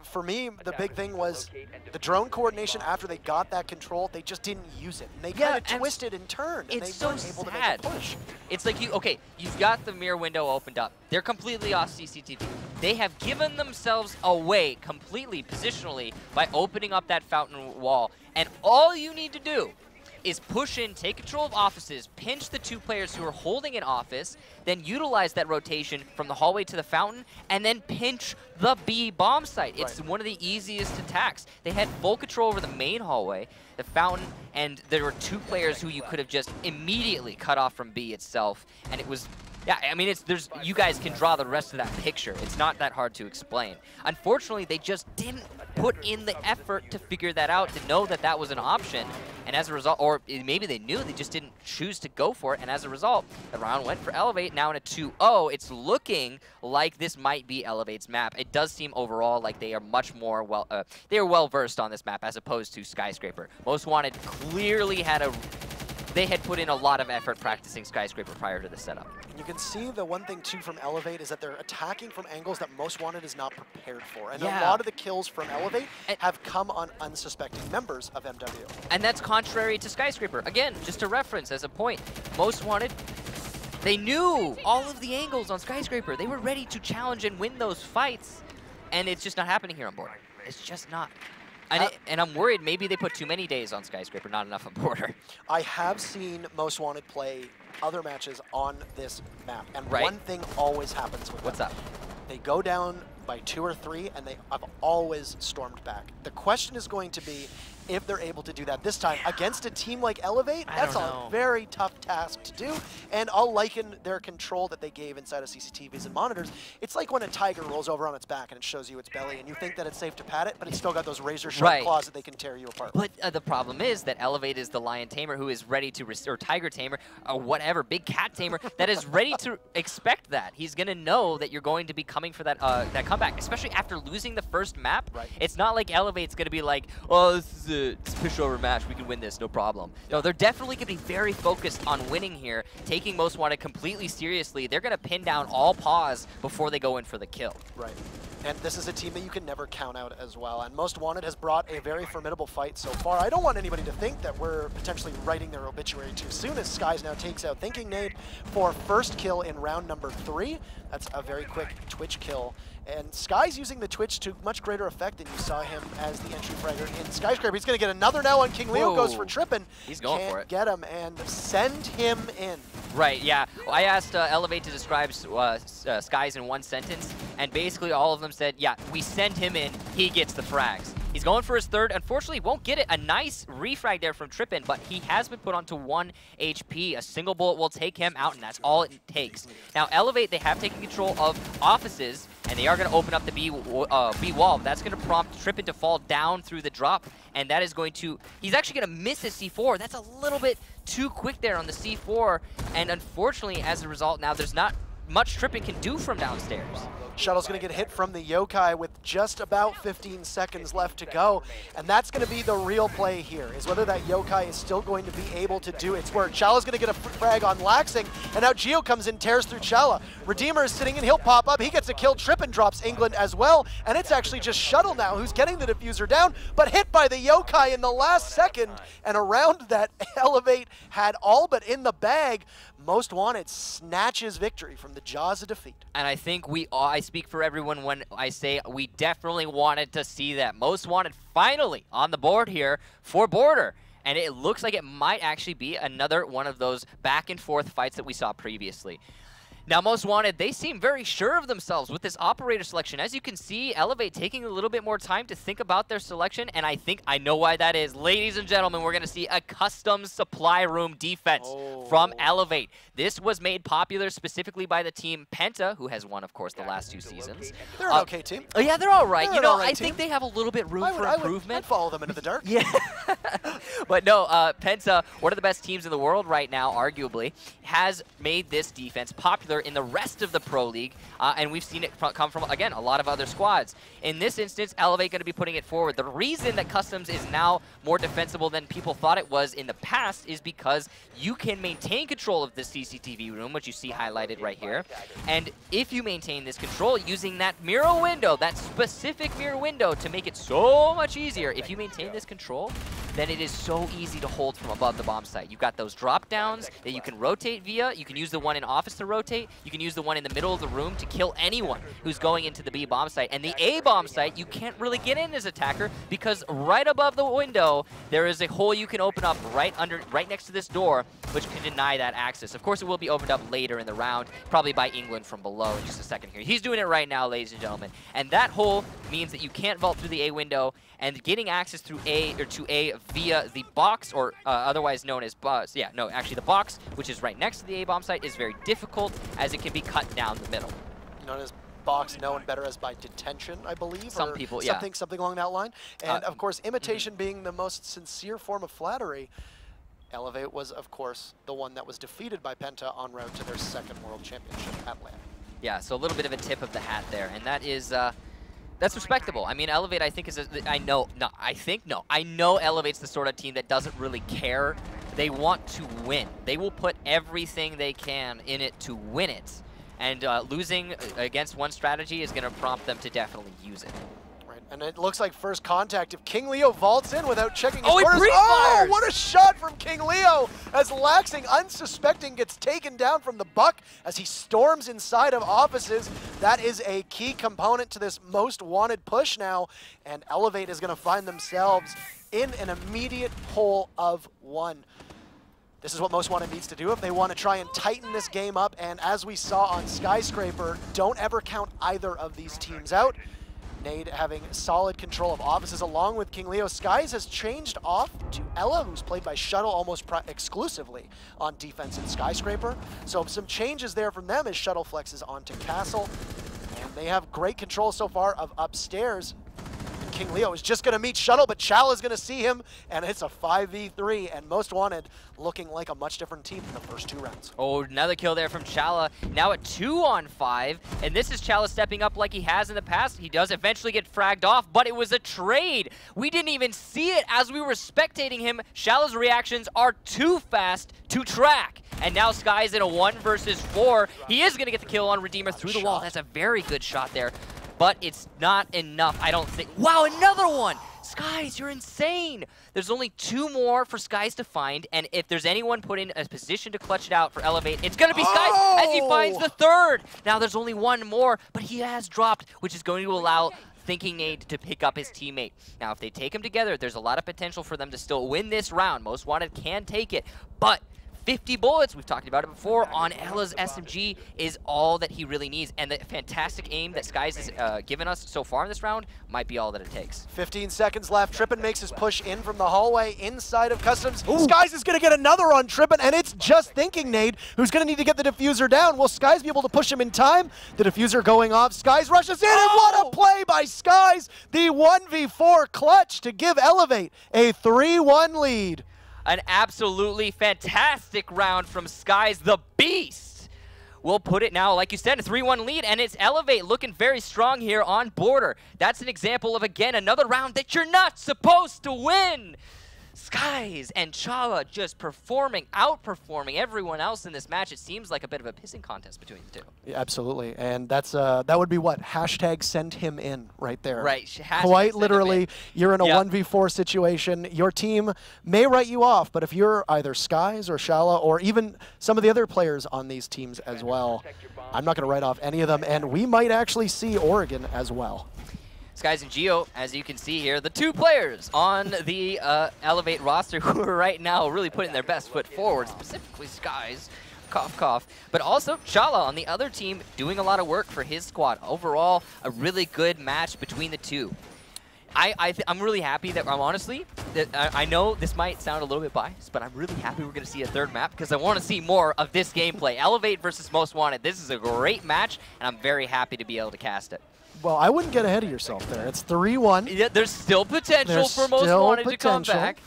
For me, the big thing was the drone coordination after they got that control, they just didn't use it. And they kind of twisted and turned, and they weren't able to make a push. It's like you've got the mirror window opened up. They're completely off CCTV. They have given themselves away completely positionally by opening up that fountain wall. And all you need to do is push in, take control of offices, pinch the 2 players who are holding an office, then utilize that rotation from the hallway to the fountain, and then pinch the B bomb site. It's one of the easiest attacks. They had full control over the main hallway, the fountain, and there were 2 players who you could have just immediately cut off from B itself, and it was... Yeah, I mean, you guys can draw the rest of that picture. It's not that hard to explain. Unfortunately, they just didn't put in the effort to figure that out, to know that that was an option. And as a result, or maybe they knew, they just didn't choose to go for it. And as a result, the round went for Elevate. Now in a 2-0, it's looking like this might be Elevate's map. It does seem overall like they are much more they are well versed on this map as opposed to Skyscraper. Most Wanted clearly had they had put in a lot of effort practicing Skyscraper prior to the setup. And you can see the one thing, too, from Elevate is that they're attacking from angles that Most Wanted is not prepared for. And a lot of the kills from Elevate have come on unsuspecting members of MW. And that's contrary to Skyscraper. Again, just a reference as a point. Most Wanted, they knew all of the angles on Skyscraper. They were ready to challenge and win those fights. And it's just not happening here on Border. It's just not. And I'm worried maybe they put too many days on Skyscraper, not enough on Border. I have seen Most Wanted play other matches on this map, and one thing always happens with them. What's up? They go down by 2 or 3, and they have always stormed back. The question is going to be if they're able to do that this time against a team like Elevate. That's a very tough task to do, and I'll liken their control that they gave inside of CCTVs and monitors. It's like when a tiger rolls over on its back and it shows you its belly, and you think that it's safe to pat it, but it's still got those razor-sharp claws that they can tear you apart. But the problem is that Elevate is the lion tamer who is ready to, or tiger tamer, or whatever, big cat tamer, that is ready to expect that. He's going to know that you're going to be coming for that that comeback, especially after losing the first map. It's not like Elevate's going to be like, oh, this is a push-over match, we can win this, no problem. No, they're definitely going to be very focused on winning here, taking Most Wanted completely seriously. They're going to pin down all pause before they go in for the kill. Right. And this is a team that you can never count out as well. And Most Wanted has brought a very formidable fight so far. I don't want anybody to think that we're potentially writing their obituary too soon, as Skies now takes out Thinking Nade for first kill in round number 3. That's a very quick Twitch kill. And Sky's using the Twitch to much greater effect than you saw him as the entry fragger in Skyscraper. He's going to get another now on King Leo. Goes for tripping. He's going for it. Get him and send him in. Right, yeah. Well, I asked Elevate to describe Skies in one sentence, and basically all of them said, yeah, we send him in, he gets the frags. He's going for his third. Unfortunately, won't get it. A nice refrag there from Trippin, but he has been put onto 1 HP. A single bullet will take him out, and that's all it takes. Now, Elevate, they have taken control of offices, and they are going to open up the B wall. That's going to prompt Trippin to fall down through the drop, and that is going to... He's actually going to miss his C4. That's a little bit too quick there on the C4, and unfortunately, as a result, now there's not much Trippin can do from downstairs. Shuttle's going to get hit from the Yokai with just about 15 seconds left to go. And that's going to be the real play here, is whether that Yokai is still going to be able to do its work. Chala's going to get a frag on Laxing, and now Geo comes in, tears through Chala. Redeemer is sitting in, he'll pop up, he gets a kill, Trippin drops England as well, and it's actually just Shuttle now who's getting the diffuser down, but hit by the Yokai in the last second, and around that, Elevate had all but in the bag. Most Wanted snatches victory from the jaws of defeat. And I think I speak for everyone when I say we definitely wanted to see that. Most Wanted finally on the board here for Border. And it looks like it might actually be another one of those back and forth fights that we saw previously. Now, Most Wanted, they seem very sure of themselves with this operator selection. As you can see, Elevate taking a little bit more time to think about their selection, and I think I know why that is. Ladies and gentlemen, we're going to see a custom supply room defense from Elevate. This was made popular specifically by the team Penta, who has won, of course, the last 2 seasons. They're an okay team. Oh, yeah, they're all right. They're You know, I think they have a little bit room for improvement. I'd follow them into the dark. Yeah. But no, Penta, one of the best teams in the world right now, arguably, has made this defense popular in the rest of the Pro League, and we've seen it come from, again, a lot of other squads. In this instance, Elevate going to be putting it forward. The reason that Customs is now more defensible than people thought it was in the past is because you can maintain control of the CCTV room, which you see highlighted right here, and if you maintain this control using that mirror window, that specific mirror window to make it so much easier, if you maintain this control, then it is so easy to hold from above the bomb site. You've got those drop downs that you can rotate via. You can use the one in office to rotate. You can use the one in the middle of the room to kill anyone who's going into the B bomb site. And the A bomb site, you can't really get in as attacker because right above the window, there is a hole you can open up right next to this door, which can deny that access. Of course, it will be opened up later in the round, probably by England from below in just a second here. He's doing it right now, ladies and gentlemen. And that hole means that you can't vault through the A window, and getting access through A or to A via the box, or otherwise known as box. Yeah, no, actually the box, which is right next to the A bomb site, is very difficult as it can be cut down the middle. Known as box, known better as by detention, I believe. Some people, yeah. Something along that line. And of course, imitation being the most sincere form of flattery, Elevate was, of course, the one that was defeated by Penta en route to their 2nd World Championship at LAN. Yeah, so a little bit of a tip of the hat there, and that is. That's respectable. I mean, Elevate, I think, I know Elevate's the sort of team that doesn't really care. They want to win. They will put everything they can in it to win it. And losing against one strategy is going to prompt them to definitely use it. Right, and it looks like first contact. If King Leo vaults in without checking his corners. Oh, what a shot from King Leo as Laxing, unsuspecting, gets taken down from the buck as he storms inside of offices. That is a key component to this Most Wanted push now, and Elevate is going to find themselves in an immediate hole of 1. This is what Most Wanted needs to do if they want to try and tighten this game up, and as we saw on Skyscraper, don't ever count either of these teams out. Nade having solid control of offices along with King Leo. Skies has changed off to Ella, who's played by Shuttle almost exclusively on defense in Skyscraper. So some changes there from them as Shuttle flexes onto Castle. And they have great control so far of upstairs. King Leo is just going to meet Shuttle, but Chala is going to see him, and it's a 5v3, and Most Wanted looking like a much different team in the first 2 rounds. Oh, another kill there from Chala. Now at 2-on-5, and this is Chala stepping up like he has in the past. He does eventually get fragged off, but it was a trade. We didn't even see it as we were spectating him. Chala's reactions are too fast to track. And now Sky's in a 1 versus 4. He is going to get the kill on Redeemer through the wall. That's a very good shot there. But it's not enough, I don't think. Wow, another one! Skies, you're insane! There's only 2 more for Skies to find, and if there's anyone put in a position to clutch it out for Elevate, it's gonna be Skies as he finds the 3rd! Now there's only 1 more, but he has dropped, which is going to allow Thinking Nade to pick up his teammate. Now if they take him together, there's a lot of potential for them to still win this round. Most Wanted can take it, but 50 bullets, we've talked about it before, on Ella's SMG is all that he really needs. And the fantastic aim that Skies has given us so far in this round might be all that it takes. 15 seconds left. Trippin makes his push in from the hallway inside of Customs. Ooh. Skies is going to get another on Trippin, and it's just Thinking Nade who's going to need to get the diffuser down. Will Skies be able to push him in time? The diffuser going off. Skies rushes in, and what a play by Skies! The 1v4 clutch to give Elevate a 3-1 lead. An absolutely fantastic round from Skies, the Beast. We'll put it now, like you said, a 3-1 lead, and it's Elevate looking very strong here on border. That's an example of, again, another round that you're not supposed to win. Skies and Chala just outperforming everyone else in this match. It seems like a bit of a pissing contest between the 2. Yeah, absolutely, and that's that would be what? Hashtag send him in right there. Right. Quite literally, you're in a 1v4 situation. Your team may write you off, but if you're either Skies or Chala or even some of the other players on these teams as well, I'm not going to write off any of them, and we might actually see Oregon as well. Skies and Geo, as you can see here, the 2 players on the Elevate roster who are right now really putting their best foot forward, specifically Skies. cough, cough. But also, Chala on the other team doing a lot of work for his squad. Overall, a really good match between the two. I'm really happy that I know this might sound a little bit biased, but I'm really happy we're going to see a third map because I want to see more of this gameplay. Elevate versus Most Wanted. This is a great match, and I'm very happy to be able to cast it. Well, I wouldn't get ahead of yourself there. It's 3-1. Yeah, there's still potential for Most Wanted to come back,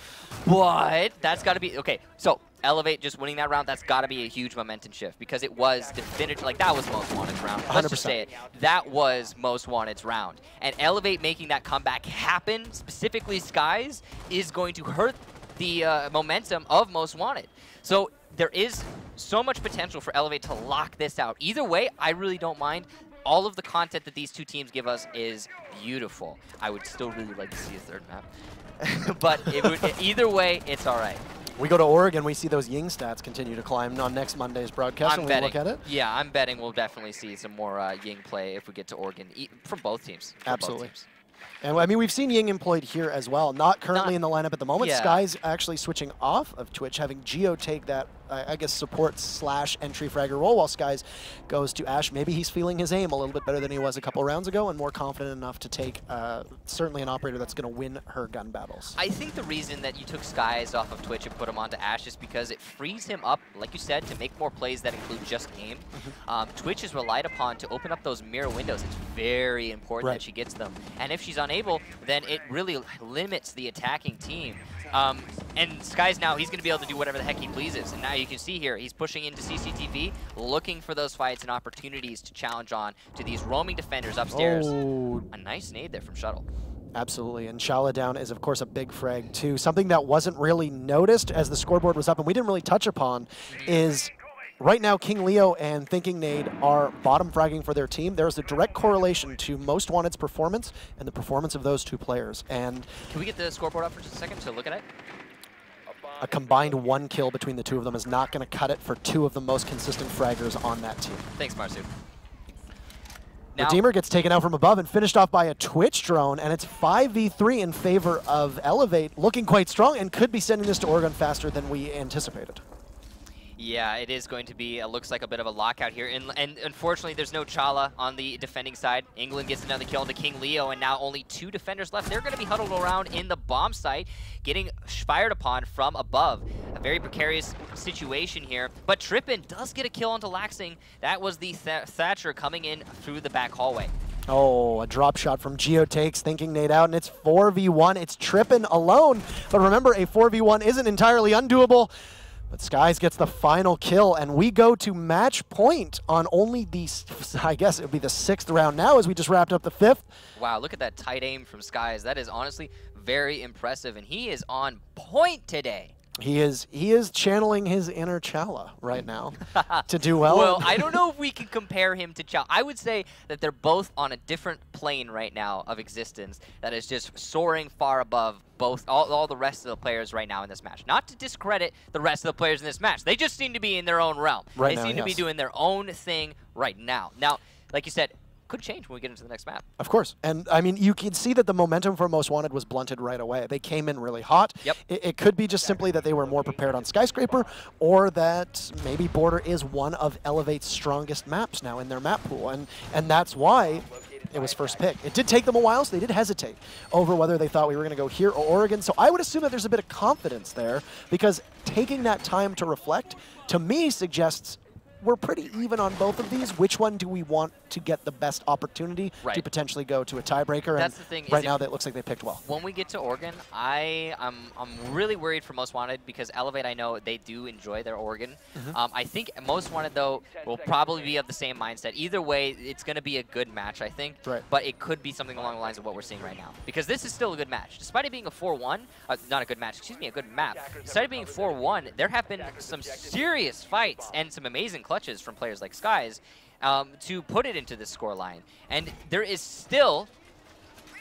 but that's got to be okay. So Elevate just winning that round, that's got to be a huge momentum shift because it was definitive. Like, that was Most Wanted's round. Let's 100%. just say it. That was Most Wanted's round. And Elevate making that comeback happen, specifically Skies, is going to hurt the momentum of Most Wanted. So there is so much potential for Elevate to lock this out. Either way, I really don't mind. All of the content that these two teams give us is beautiful. I would still really like to see a third map. But either way, it's all right. We go to Oregon, we see those Ying stats continue to climb on next Monday's broadcast when we look at it. Yeah, I'm betting we'll definitely see some more Ying play if we get to Oregon, from both teams. Absolutely. And I mean, we've seen Ying employed here as well. Not currently in the lineup at the moment. Yeah. Sky's actually switching off of Twitch, having Geo take that, I guess, support / entry fragger role while Skies goes to Ash. Maybe he's feeling his aim a little bit better than he was a couple rounds ago and more confident enough to take certainly an operator that's going to win her gun battles. I think the reason that you took Skies off of Twitch and put him onto Ash is because it frees him up, like you said, to make more plays that include just aim. Twitch is relied upon to open up those mirror windows. It's very important that she gets them. And if she's unable, then it really limits the attacking team. And Skies now, he's going to be able to do whatever the heck he pleases. And now you can see here, he's pushing into CCTV, looking for those fights and opportunities to challenge on to these roaming defenders upstairs. Oh. A nice nade there from Shuttle. Absolutely, and Shala down is, of course, a big frag, too. Something that wasn't really noticed as the scoreboard was up, and we didn't really touch upon, is right now King Leo and Thinking Nade are bottom fragging for their team. There's a direct correlation to Most Wanted's performance and the performance of those two players. And can we get the scoreboard up for just a second to look at it? A combined 1 kill between the two of them is not going to cut it for two of the most consistent fraggers on that team. Thanks, Marsu. Redeemer gets taken out from above and finished off by a Twitch drone, and it's 5v3 in favor of Elevate, looking quite strong and could be sending this to Oregon faster than we anticipated. Yeah, it is going to be, looks like a bit of a lockout here. And unfortunately, there's no Chala on the defending side. England gets another kill into King Leo, and now only 2 defenders left. They're going to be huddled around in the bomb site, getting fired upon from above. A very precarious situation here. But Trippin does get a kill onto Laxing. That was the Thatcher coming in through the back hallway. Oh, a drop shot from Geo takes Thinking Nade out, and it's 4v1. It's Trippin alone. But remember, a 4v1 isn't entirely undoable. But Skies gets the final kill, and we go to match point on only the, I guess it would be the 6th round now as we just wrapped up the 5th. Wow, look at that tight aim from Skies. That is honestly very impressive, and he is on point today. He is channeling his inner Chala right now to do well. Well, I don't know if we can compare him to Chala. I would say that they're both on a different plane right now of existence that is just soaring far above all the rest of the players right now in this match. Not to discredit the rest of the players in this match. They just seem to be in their own realm. They seem to be doing their own thing right now. Now, like you said, could change when we get into the next map. Of course. And, I mean, you can see that the momentum for Most Wanted was blunted right away. They came in really hot. Yep. It could be just simply that they were more prepared on Skyscraper, or that maybe Border is one of Elevate's strongest maps now in their map pool. And that's why it was first pick. It did take them a while, so they did hesitate over whether they thought we were going to go here or Oregon. So I would assume that there's a bit of confidence there, because taking that time to reflect, to me, suggests we're pretty even on both of these. Which one do we want to get the best opportunity to potentially go to a tiebreaker? That's the thing. Right now, that looks like they picked well. When we get to Oregon, I'm really worried for Most Wanted, because Elevate, I know they do enjoy their Oregon. I think Most Wanted, though, will probably be of the same mindset. Either way, it's going to be a good match, I think. But it could be something along the lines of what we're seeing right now, because this is still a good match. Despite it being a 4-1, not a good match, excuse me, a good map. Despite it being 4-1, there have been some serious fights and some amazing clutches from players like Skies to put it into this scoreline. And there is still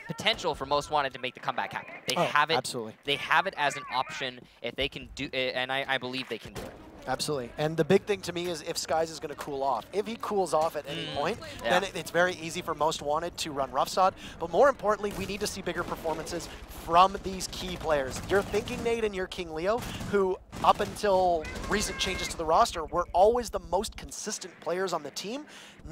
potential for Most Wanted to make the comeback happen. They have it. Absolutely. They have it as an option if they can do it, and I believe they can do it. Absolutely. And the big thing to me is if Skies is going to cool off. If he cools off at any point, then it's very easy for Most Wanted to run roughsod. But more importantly, we need to see bigger performances from these key players. Your Thinking Nade and your King Leo, who up until recent changes to the roster, were always the most consistent players on the team,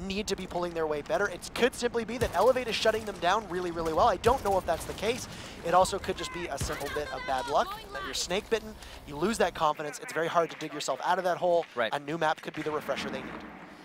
need to be pulling their way better. It could simply be that Elevate is shutting them down really, really well. I don't know if that's the case. It also could just be a simple bit of bad luck, that you're snake bitten, you lose that confidence, it's very hard to dig yourself out of that hole. Right. A new map could be the refresher they need.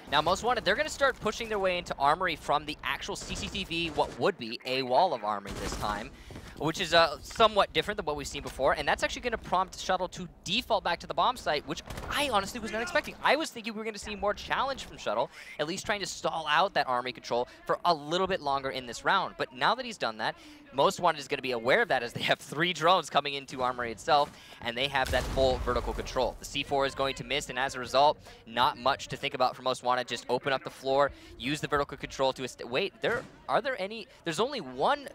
Now, Most Wanted, they're going to start pushing their way into Armory from the actual CCTV, what would be a wall of Armory this time, which is somewhat different than what we've seen before, and that's actually going to prompt Shuttle to default back to the bomb site, which I honestly was not expecting. I was thinking we were going to see more challenge from Shuttle, at least trying to stall out that Armory control for a little bit longer in this round. But now that he's done that, Most Wanted is going to be aware of that as they have 3 drones coming into Armory itself, and they have that full vertical control. The C4 is going to miss, and as a result, not much to think about for Most Wanted. Just open up the floor, use the vertical control to... Wait, there's only one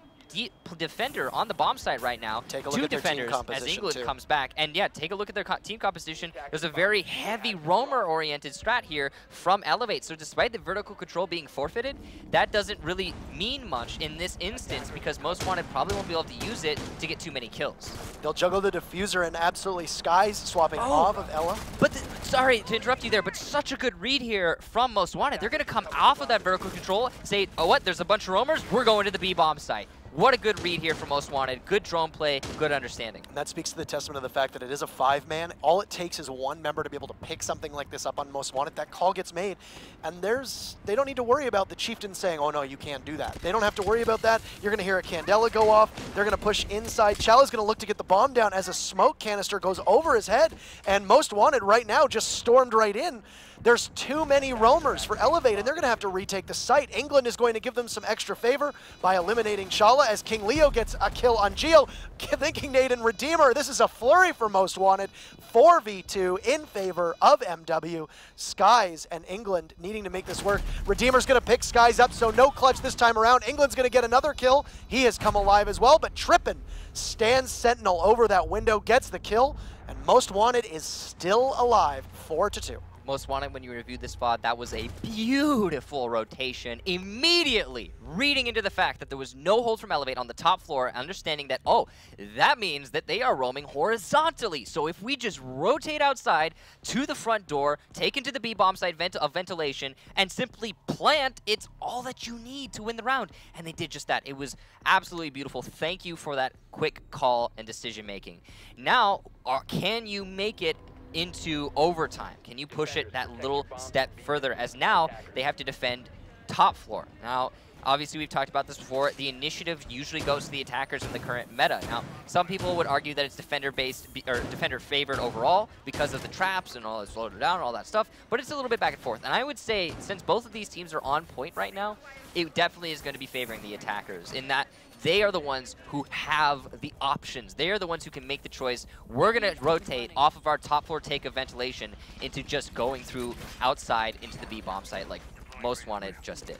defender on the bomb site right now. Take a look 2 at their defenders team composition as England too. comes back. And yeah, take a look at their team composition. There's a very heavy roamer-oriented strat here from Elevate. So despite the vertical control being forfeited, that doesn't really mean much in this instance because Most Wanted probably won't be able to use it to get too many kills. They'll juggle the diffuser and absolutely Skies swapping off of Ella. But sorry to interrupt you there, but such a good read here from Most Wanted. They're going to come off of that vertical control, say, oh what, there's a bunch of roamers, we're going to the B-bomb site. What a good read here from Most Wanted. Good drone play, good understanding. And that speaks to the testament of the fact that it is a 5-man. All it takes is one member to be able to pick something like this up on Most Wanted. That call gets made, and they don't need to worry about the Chieftain saying, oh no, you can't do that. They don't have to worry about that. You're going to hear a Candela go off. They're going to push inside. Chala's going to look to get the bomb down as a smoke canister goes over his head, and Most Wanted right now just stormed right in. There's too many roamers for Elevate, and they're going to have to retake the site. England is going to give them some extra favor by eliminating Shala as King Leo gets a kill on Geo. Thinking Nade and Redeemer, this is a flurry for Most Wanted. 4v2 in favor of MW. Skies and England needing to make this work. Redeemer's going to pick Skies up, so no clutch this time around. England's going to get another kill. He has come alive as well, but Trippin stands sentinel over that window, gets the kill, and Most Wanted is still alive, 4-2. Most Wanted, when you reviewed this VOD, that was a beautiful rotation, immediately reading into the fact that there was no hold from Elevate on the top floor, understanding that, oh, that means that they are roaming horizontally. So if we just rotate outside to the front door, take into the B-bomb site of ventilation, and simply plant, it's all that you need to win the round. And they did just that. It was absolutely beautiful. Thank you for that quick call and decision making. Now, can you make it into overtime? Can you push it that little step further, as now they have to defend top floor? Now, obviously we've talked about this before, the initiative usually goes to the attackers in the current meta. Now, some people would argue that it's defender-based, or defender-favored overall because of the traps and all that slowed it down and all that stuff, but it's a little bit back and forth. And I would say, since both of these teams are on point right now, it definitely is going to be favoring the attackers in that they are the ones who have the options. They are the ones who can make the choice. We're going to rotate off of our top floor take of ventilation into just going through outside into the B-bomb site like Most Wanted just did.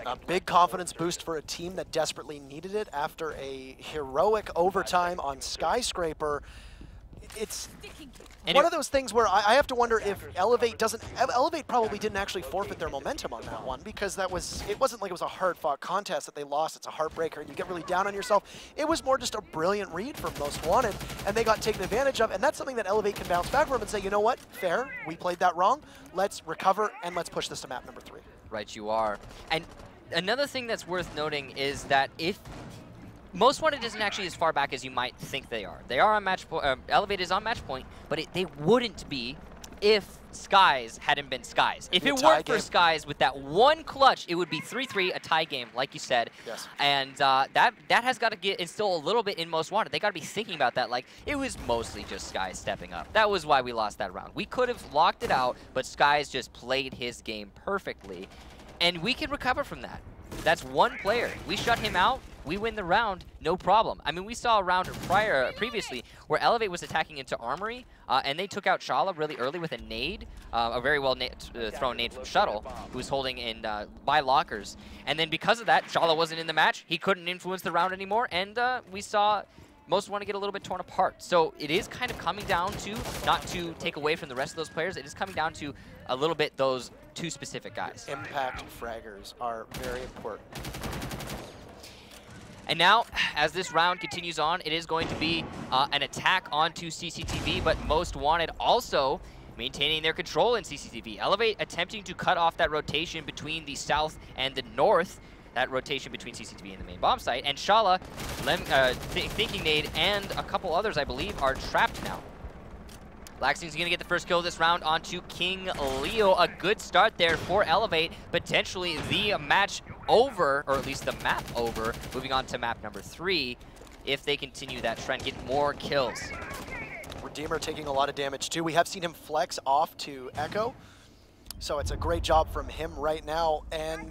A big confidence boost for a team that desperately needed it after a heroic overtime on Skyscraper. It's one of those things where I have to wonder if Elevate probably didn't actually forfeit their momentum on that one, because it wasn't like it was a hard-fought contest that they lost. It's a heartbreaker, and you get really down on yourself. It was more just a brilliant read from Most Wanted, and they got taken advantage of, and that's something that Elevate can bounce back from and say, you know what, fair, we played that wrong. Let's recover, and let's push this to map number 3. Right, you are. And another thing that's worth noting is that if Most Wanted isn't actually as far back as you might think they are. They are on match point. Elevate is on match point, but they wouldn't be if Skies hadn't been Skies. If it weren't for Skies with that one clutch, it would be 3-3, a tie game, like you said. Yes. And that has got to get instilled a little bit in Most Wanted. They got to be thinking about that. Like, it was mostly just Skies stepping up. That was why we lost that round. We could have locked it out, but Skies just played his game perfectly, and we can recover from that. That's one player. We shut him out, we win the round, no problem. I mean, we saw a round previously where Elevate was attacking into Armory, and they took out Shala really early with a nade, a very well thrown nade from Shuttle, who was holding in by lockers. And then because of that, Shala wasn't in the match. He couldn't influence the round anymore, and we saw Most Want to get a little bit torn apart. So it is kind of coming down to, not to take away from the rest of those players, it is coming down to a little bit those two specific guys. Impact fraggers are very important. And now, as this round continues on, it is going to be an attack onto CCTV, but Most Wanted also maintaining their control in CCTV. Elevate attempting to cut off that rotation between the south and the north, that rotation between CCTV and the main bomb site. And Shala, Thinking Nade, and a couple others, I believe, are trapped now. Laxing's going to get the first kill this round onto King Leo. A good start there for Elevate. Potentially the match over, or at least the map over. Moving on to map number 3. If they continue that trend, get more kills. Redeemer taking a lot of damage too. We have seen him flex off to Echo. So it's a great job from him right now. And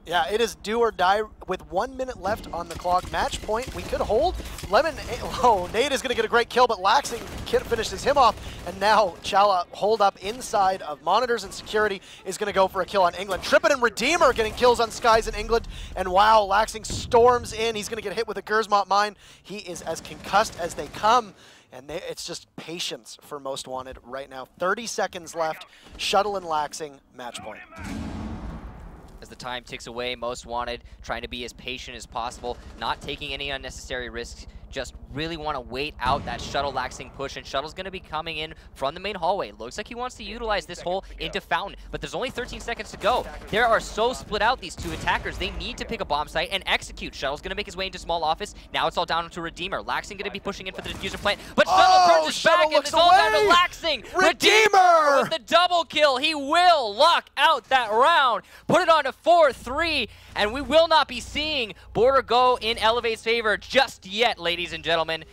yeah, it is do or die with 1 minute left on the clock. Match point, we could hold. Nade is going to get a great kill, but Laxing finishes him off. And now Chala, hold up inside of monitors and security, is going to go for a kill on England. Trippin and Redeemer getting kills on Skies in England. And wow, Laxing storms in. He's going to get hit with a Gersmont mine. He is as concussed as they come. And it's just patience for Most Wanted right now. 30 seconds left. Shuttle and Laxing, match point. As the time ticks away, Most Wanted trying to be as patient as possible, not taking any unnecessary risks, just really want to wait out that Shuttle Laxing push, and Shuttle's going to be coming in from the main hallway. Looks like he wants to utilize this hole into Fountain, but there's only 13 seconds to go. They are so split out, these two attackers. They need to pick a bomb site and execute. Shuttle's going to make his way into small office. Now it's all down to Redeemer. Laxing going to be pushing in for the diffuser plant, but Shuttle turns his back, and it's all down to Laxing. Redeemer with the double kill. He will lock out that round, put it on to 4-3, and we will not be seeing Border go in Elevate's favor just yet, ladies and gentlemen.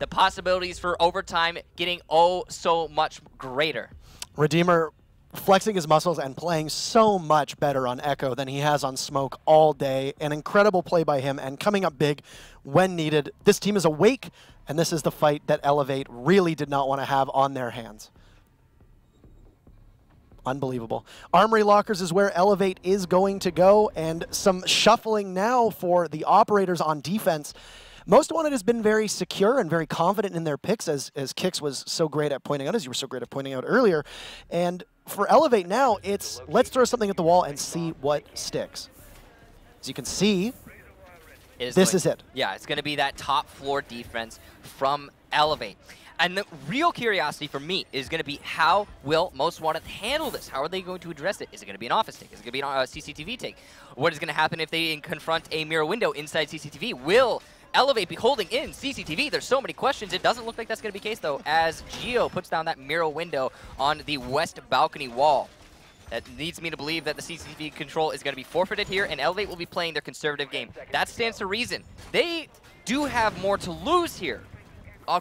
The possibilities for overtime getting oh so much greater. Redeemer flexing his muscles and playing so much better on Echo than he has on Smoke all day. An incredible play by him and coming up big when needed. This team is awake, and this is the fight that Elevate really did not want to have on their hands. Unbelievable. Armory Lockers is where Elevate is going to go, and some shuffling now for the operators on defense. Most Wanted has been very secure and very confident in their picks, as Kix was so great at pointing out, as you were so great at pointing out earlier. And for Elevate now, it's let's throw something at the wall and see what sticks. As you can see, this is it. Yeah, it's going to be that top floor defense from Elevate. And the real curiosity for me is going to be how will Most Wanted handle this? How are they going to address it? Is it going to be an office take? Is it going to be a CCTV take? What is going to happen if they confront a mirror window inside CCTV? Will Elevate be holding in CCTV? There's so many questions. It doesn't look like that's going to be the case, though, as Geo puts down that mirror window on the west balcony wall. That leads me to believe that the CCTV control is going to be forfeited here, and Elevate will be playing their conservative game. That stands to reason. They do have more to lose here.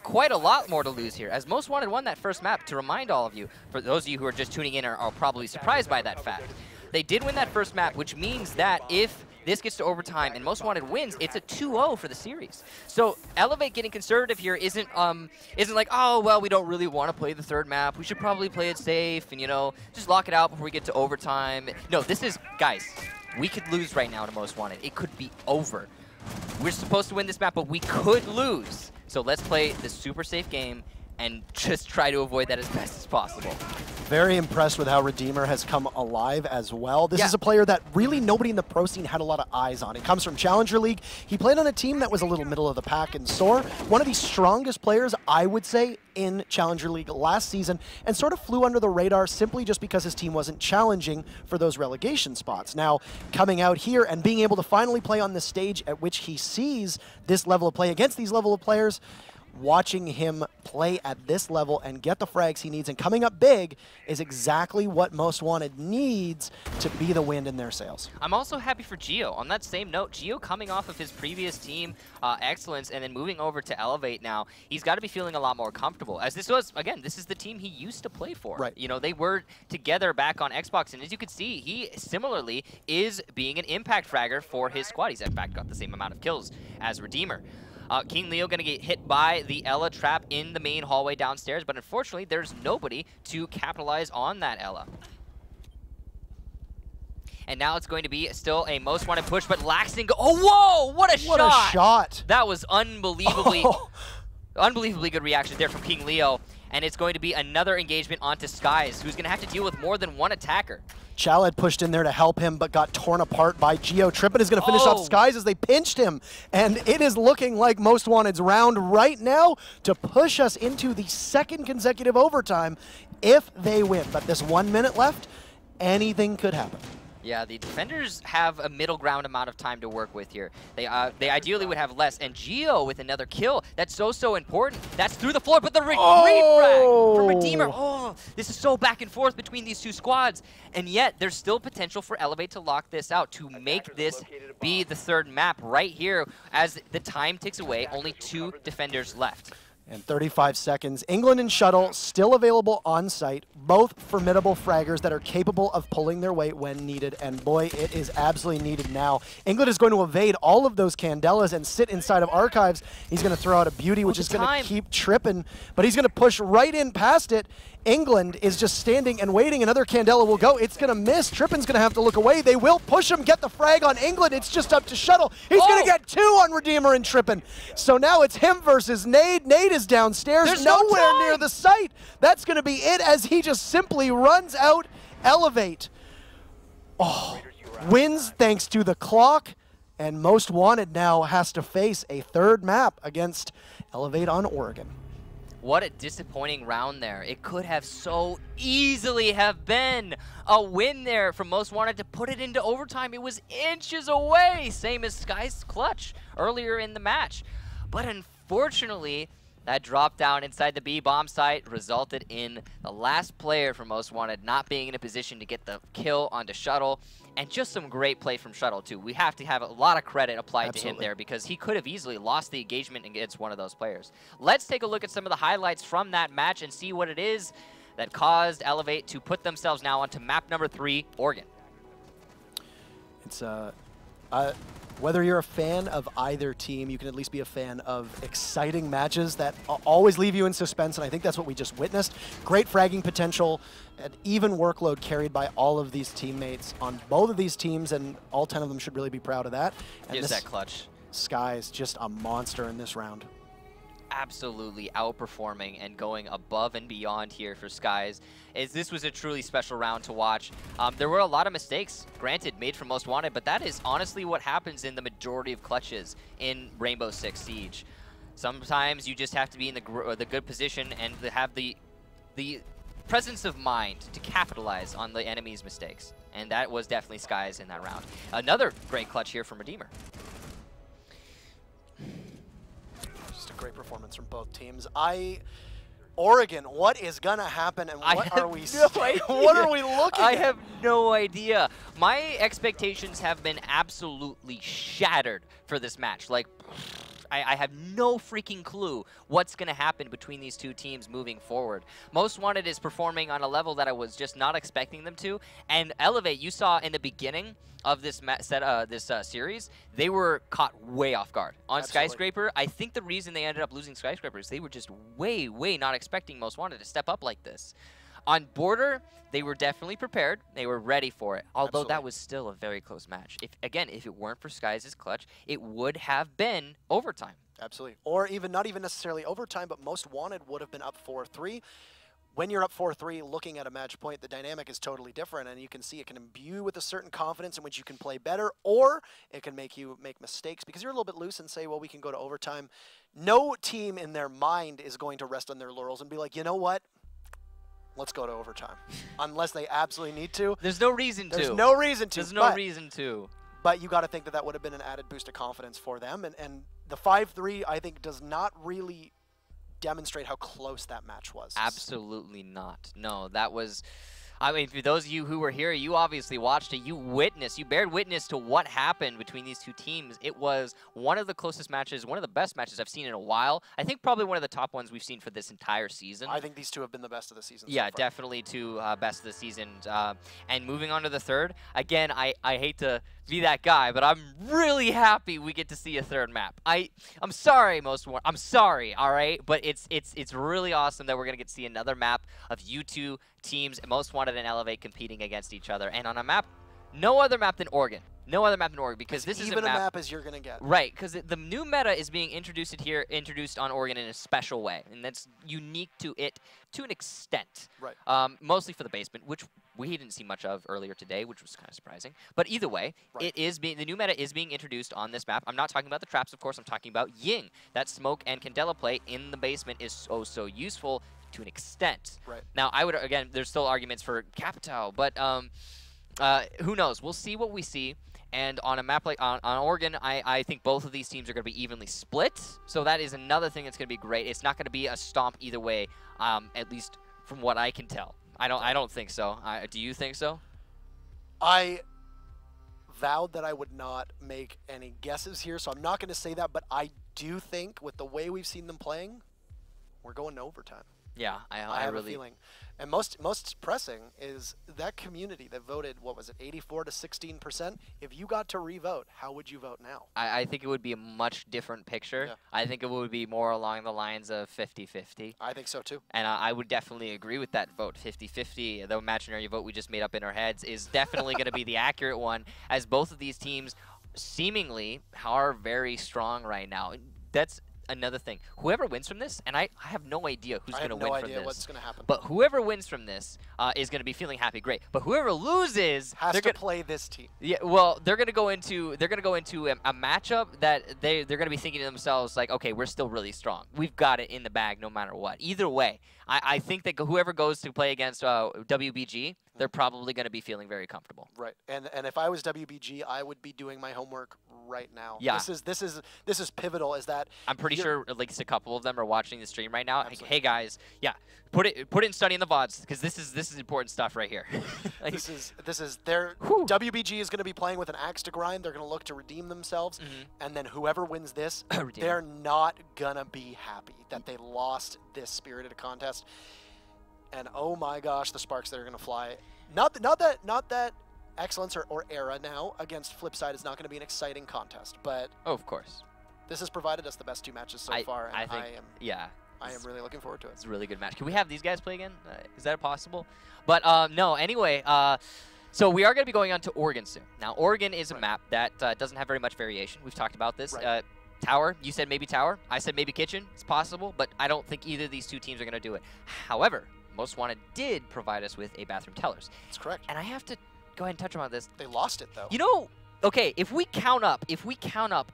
Quite a lot more to lose here, as Most Wanted won that first map. To remind all of you, for those of you who are just tuning in are probably surprised by that fact. They did win that first map, which means that if this gets to overtime and Most Wanted wins, it's a 2-0 for the series. So Elevate getting conservative here isn't like, oh, well, we don't really want to play the third map. We should probably play it safe and, you know, just lock it out before we get to overtime. No, this is, guys, we could lose right now to Most Wanted. It could be over. We're supposed to win this map, but we could lose. So let's play this super safe game and just try to avoid that as best as possible. Very impressed with how Redeemer has come alive as well. This is a player that really nobody in the pro scene had a lot of eyes on. He comes from Challenger League. He played on a team that was a little middle of the pack in SOAR. One of the strongest players, I would say, in Challenger League last season, and sort of flew under the radar simply just because his team wasn't challenging for those relegation spots. Now, coming out here and being able to finally play on the stage at which he sees this level of play against these level of players, watching him play at this level and get the frags he needs and coming up big is exactly what Most Wanted needs to be the wind in their sails. I'm also happy for Geo. On that same note, Geo coming off of his previous team excellence and then moving over to Elevate now, he's got to be feeling a lot more comfortable. As this was, again, this is the team he used to play for. Right. You know, they were together back on Xbox, and as you can see, he similarly is being an impact fragger for his squad. He's in fact got the same amount of kills as Redeemer. King Leo going to get hit by the Ella trap in the main hallway downstairs, but unfortunately, there's nobody to capitalize on that Ella. And now it's going to be still a Most Wanted push, but Laxing oh, whoa! What a shot! What a shot! That was unbelievably, unbelievably good reaction there from King Leo. and it's going to be another engagement onto Skies, who's going to have to deal with more than one attacker. Chal had pushed in there to help him, but got torn apart by Geo. Trippin is going to finish off Skies as they pinched him. And it is looking like Most Wanted's round right now to push us into the second consecutive overtime if they win. But this 1 minute left, anything could happen. Yeah, the defenders have a middle ground amount of time to work with here. They ideally would have less. And Geo with another kill. That's so important. That's through the floor, but the refrag from Redeemer. Oh, this is so back and forth between these two squads. And yet, there's still potential for Elevate to lock this out, to make this be the third map right here. As the time ticks away, only 2 defenders left. And 35 seconds. England and Shuttle still available on site. Both formidable fraggers that are capable of pulling their weight when needed. And boy, it is absolutely needed now. England is going to evade all of those Candelas and sit inside of Archives. He's going to throw out a beauty, which is going to keep tripping. But he's going to push right in past it. England is just standing and waiting. Another Candela will go. It's going to miss. Trippin's going to have to look away. They will push him, get the frag on England. It's just up to Shuttle. He's going to get 2 on Redeemer and Trippin. So now it's him versus Nade. Nade is downstairs, There's nowhere near the site. That's going to be it as he just simply runs out Elevate. Oh, wins thanks to the clock. And Most Wanted now has to face a third map against Elevate on Oregon. What a disappointing round there. It could have so easily have been a win there from Most Wanted to put it into overtime. It was inches away, same as Sky's clutch earlier in the match. But unfortunately, that drop down inside the B bomb site resulted in the last player from Most Wanted not being in a position to get the kill onto Shuttle. And just some great play from Shuttle, too. We have to have a lot of credit applied to him there because he could have easily lost the engagement against one of those players. Let's take a look at some of the highlights from that match and see what it is that caused Elevate to put themselves now onto map number 3, Oregon. It's whether you're a fan of either team, you can at least be a fan of exciting matches that always leave you in suspense, and I think that's what we just witnessed. Great fragging potential, an even workload carried by all of these teammates on both of these teams, and all 10 of them should really be proud of that. And Is that clutch? Sky is just a monster in this round. Absolutely outperforming and going above and beyond here for Skies. This was a truly special round to watch. There were a lot of mistakes, granted, made from Most Wanted, but that is honestly what happens in the majority of clutches in Rainbow Six Siege. Sometimes you just have to be in the good position and have the presence of mind to capitalize on the enemy's mistakes. And that was definitely Skies in that round. Another great clutch here from Redeemer. Great performance from both teams. Oregon, what is gonna happen, and what are we what are we looking at? I have no idea. My expectations have been absolutely shattered for this match. Like, I have no freaking clue what's going to happen between these two teams moving forward. Most Wanted is performing on a level that I was just not expecting them to. And Elevate, you saw in the beginning of this series, they were caught way off guard. On Skyscraper, I think the reason they ended up losing Skyscraper is they were just way not expecting Most Wanted to step up like this. On Border, they were definitely prepared. They were ready for it, although that was still a very close match. If it weren't for Skies' clutch, it would have been overtime. Absolutely. Or even not even necessarily overtime, but Most Wanted would have been up 4-3. When you're up 4-3, looking at a match point, the dynamic is totally different, and you can see it can imbue with a certain confidence in which you can play better, or it can make you make mistakes because you're a little bit loose and say, well, we can go to overtime. No team in their mind is going to rest on their laurels and be like, you know what? Let's go to overtime. Unless they absolutely need to. There's no reason to. There's no reason to. There's no reason to. But you got to think that that would have been an added boost of confidence for them. And the 5-3, I think, does not really demonstrate how close that match was. Absolutely not. No, that was... I mean, for those of you who were here, you obviously watched it. You bared witness to what happened between these two teams. It was one of the closest matches, one of the best matches I've seen in a while. I think probably one of the top ones we've seen for this entire season. I think these two have been the best of the season. Yeah, so far. definitely two best of the season. And moving on to the third, again, I hate to be that guy, but I'm really happy we get to see a third map. I'm sorry, I'm sorry, all right? But it's really awesome that we're going to get to see another map of you two teams, Most Wanted and Elevate, competing against each other. And on a map, no other map than Oregon. No other map in Oregon, because this is even a map as you're going to get. Right, because the new meta is being introduced on Oregon in a special way, and that's unique to it to an extent. Right. Mostly for the basement, which we didn't see much of earlier today, which was kind of surprising. But either way, right. the new meta is being introduced on this map. I'm not talking about the traps, of course. I'm talking about Ying. That smoke and Candela play in the basement is so useful to an extent. Right. Now, I would, again, there's still arguments for Capital, but who knows? We'll see what we see. And on a map like on Oregon, I think both of these teams are going to be evenly split. So that is another thing that's going to be great. It's not going to be a stomp either way, at least from what I can tell. I don't think so. Do you think so? I vowed that I would not make any guesses here, so I'm not going to say that. But I do think with the way we've seen them playing, we're going to overtime. Yeah, I have a feeling. And most pressing is that community that voted, what was it, 84 to 16%? If you got to re-vote, how would you vote now? I think it would be a much different picture. Yeah. I think it would be more along the lines of 50-50. I think so too. And I would definitely agree with that vote. 50-50, the imaginary vote we just made up in our heads, is definitely going to be the accurate one, as both of these teams seemingly are very strong right now. That's another thing. Whoever wins from this, and I have no idea who's going to win from this. I have no idea what's going to happen. But whoever wins from this is going to be feeling happy, great. But whoever loses has to play this team. Yeah, well, they're going to go into a matchup that they're going to be thinking to themselves like, okay, we're still really strong. We've got it in the bag no matter what. Either way, I think that whoever goes to play against WBG, they're probably going to be feeling very comfortable. Right. And if I was WBG, I would be doing my homework right now. Yeah. This is pivotal. Is that I'm pretty sure at least a couple of them are watching the stream right now. Absolutely. Hey guys, yeah, put it in study in the VODs, because this is important stuff right here. Like, this is their WBG is going to be playing with an axe to grind. They're going to look to redeem themselves, and then whoever wins this, they're not gonna be happy that they lost this spirited contest. And oh my gosh, the sparks that are going to fly. Not that Excellence or Era now against Flipside is not going to be an exciting contest, but oh, of course, this has provided us the best two matches so far, and I am really looking forward to it. It's a really good match. Can we have these guys play again? Is that possible? But no, anyway, so we are going to be going on to Oregon soon. Now, Oregon is a map that doesn't have very much variation. We've talked about this. Right. Tower, you said maybe Tower. I said maybe Kitchen. It's possible, but I don't think either of these two teams are going to do it. However, Most Wanted did provide us with a Bathroom Tellers. That's correct. And I have to go ahead and touch on this. They lost it, though. You know, okay, if we count up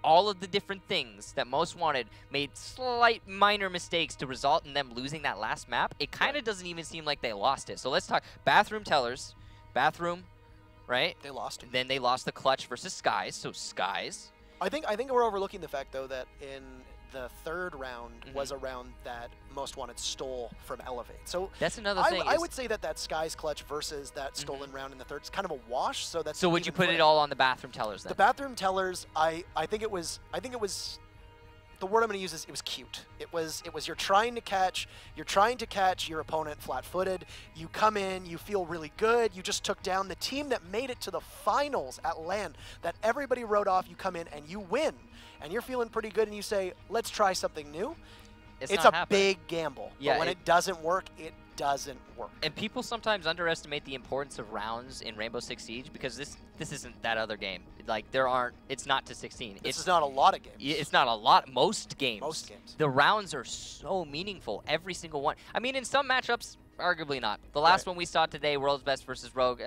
all of the different things that Most Wanted made slight minor mistakes to result in them losing that last map, it kind of doesn't even seem like they lost it. So let's talk Bathroom Tellers, Bathroom, right? They lost it. Then they lost the clutch versus Skies, so Skies. I think we're overlooking the fact, though, that in the third round was a round that Most Wanted stole from Elevate. So that's another thing. I would say that Skies clutch versus that stolen round in the third is kind of a wash. So that's. So would you put it all on the Bathroom Tellers then? The Bathroom Tellers, I think it was. The word I'm going to use is it was cute. It was you're trying to catch your opponent flat-footed. You come in, you feel really good. You just took down the team that made it to the finals at LAN that everybody wrote off. You come in and you win, and you're feeling pretty good. And you say, "Let's try something new." It's a big gamble. Yeah, but when it doesn't work, it doesn't work. And people sometimes underestimate the importance of rounds in Rainbow Six Siege, because this isn't that other game. Like, it's not to 16. It's not a lot of games. It's not a lot. Most games. Most games. The rounds are so meaningful, every single one. I mean, in some matchups, arguably not. The last one we saw today, World's Best versus Rogue,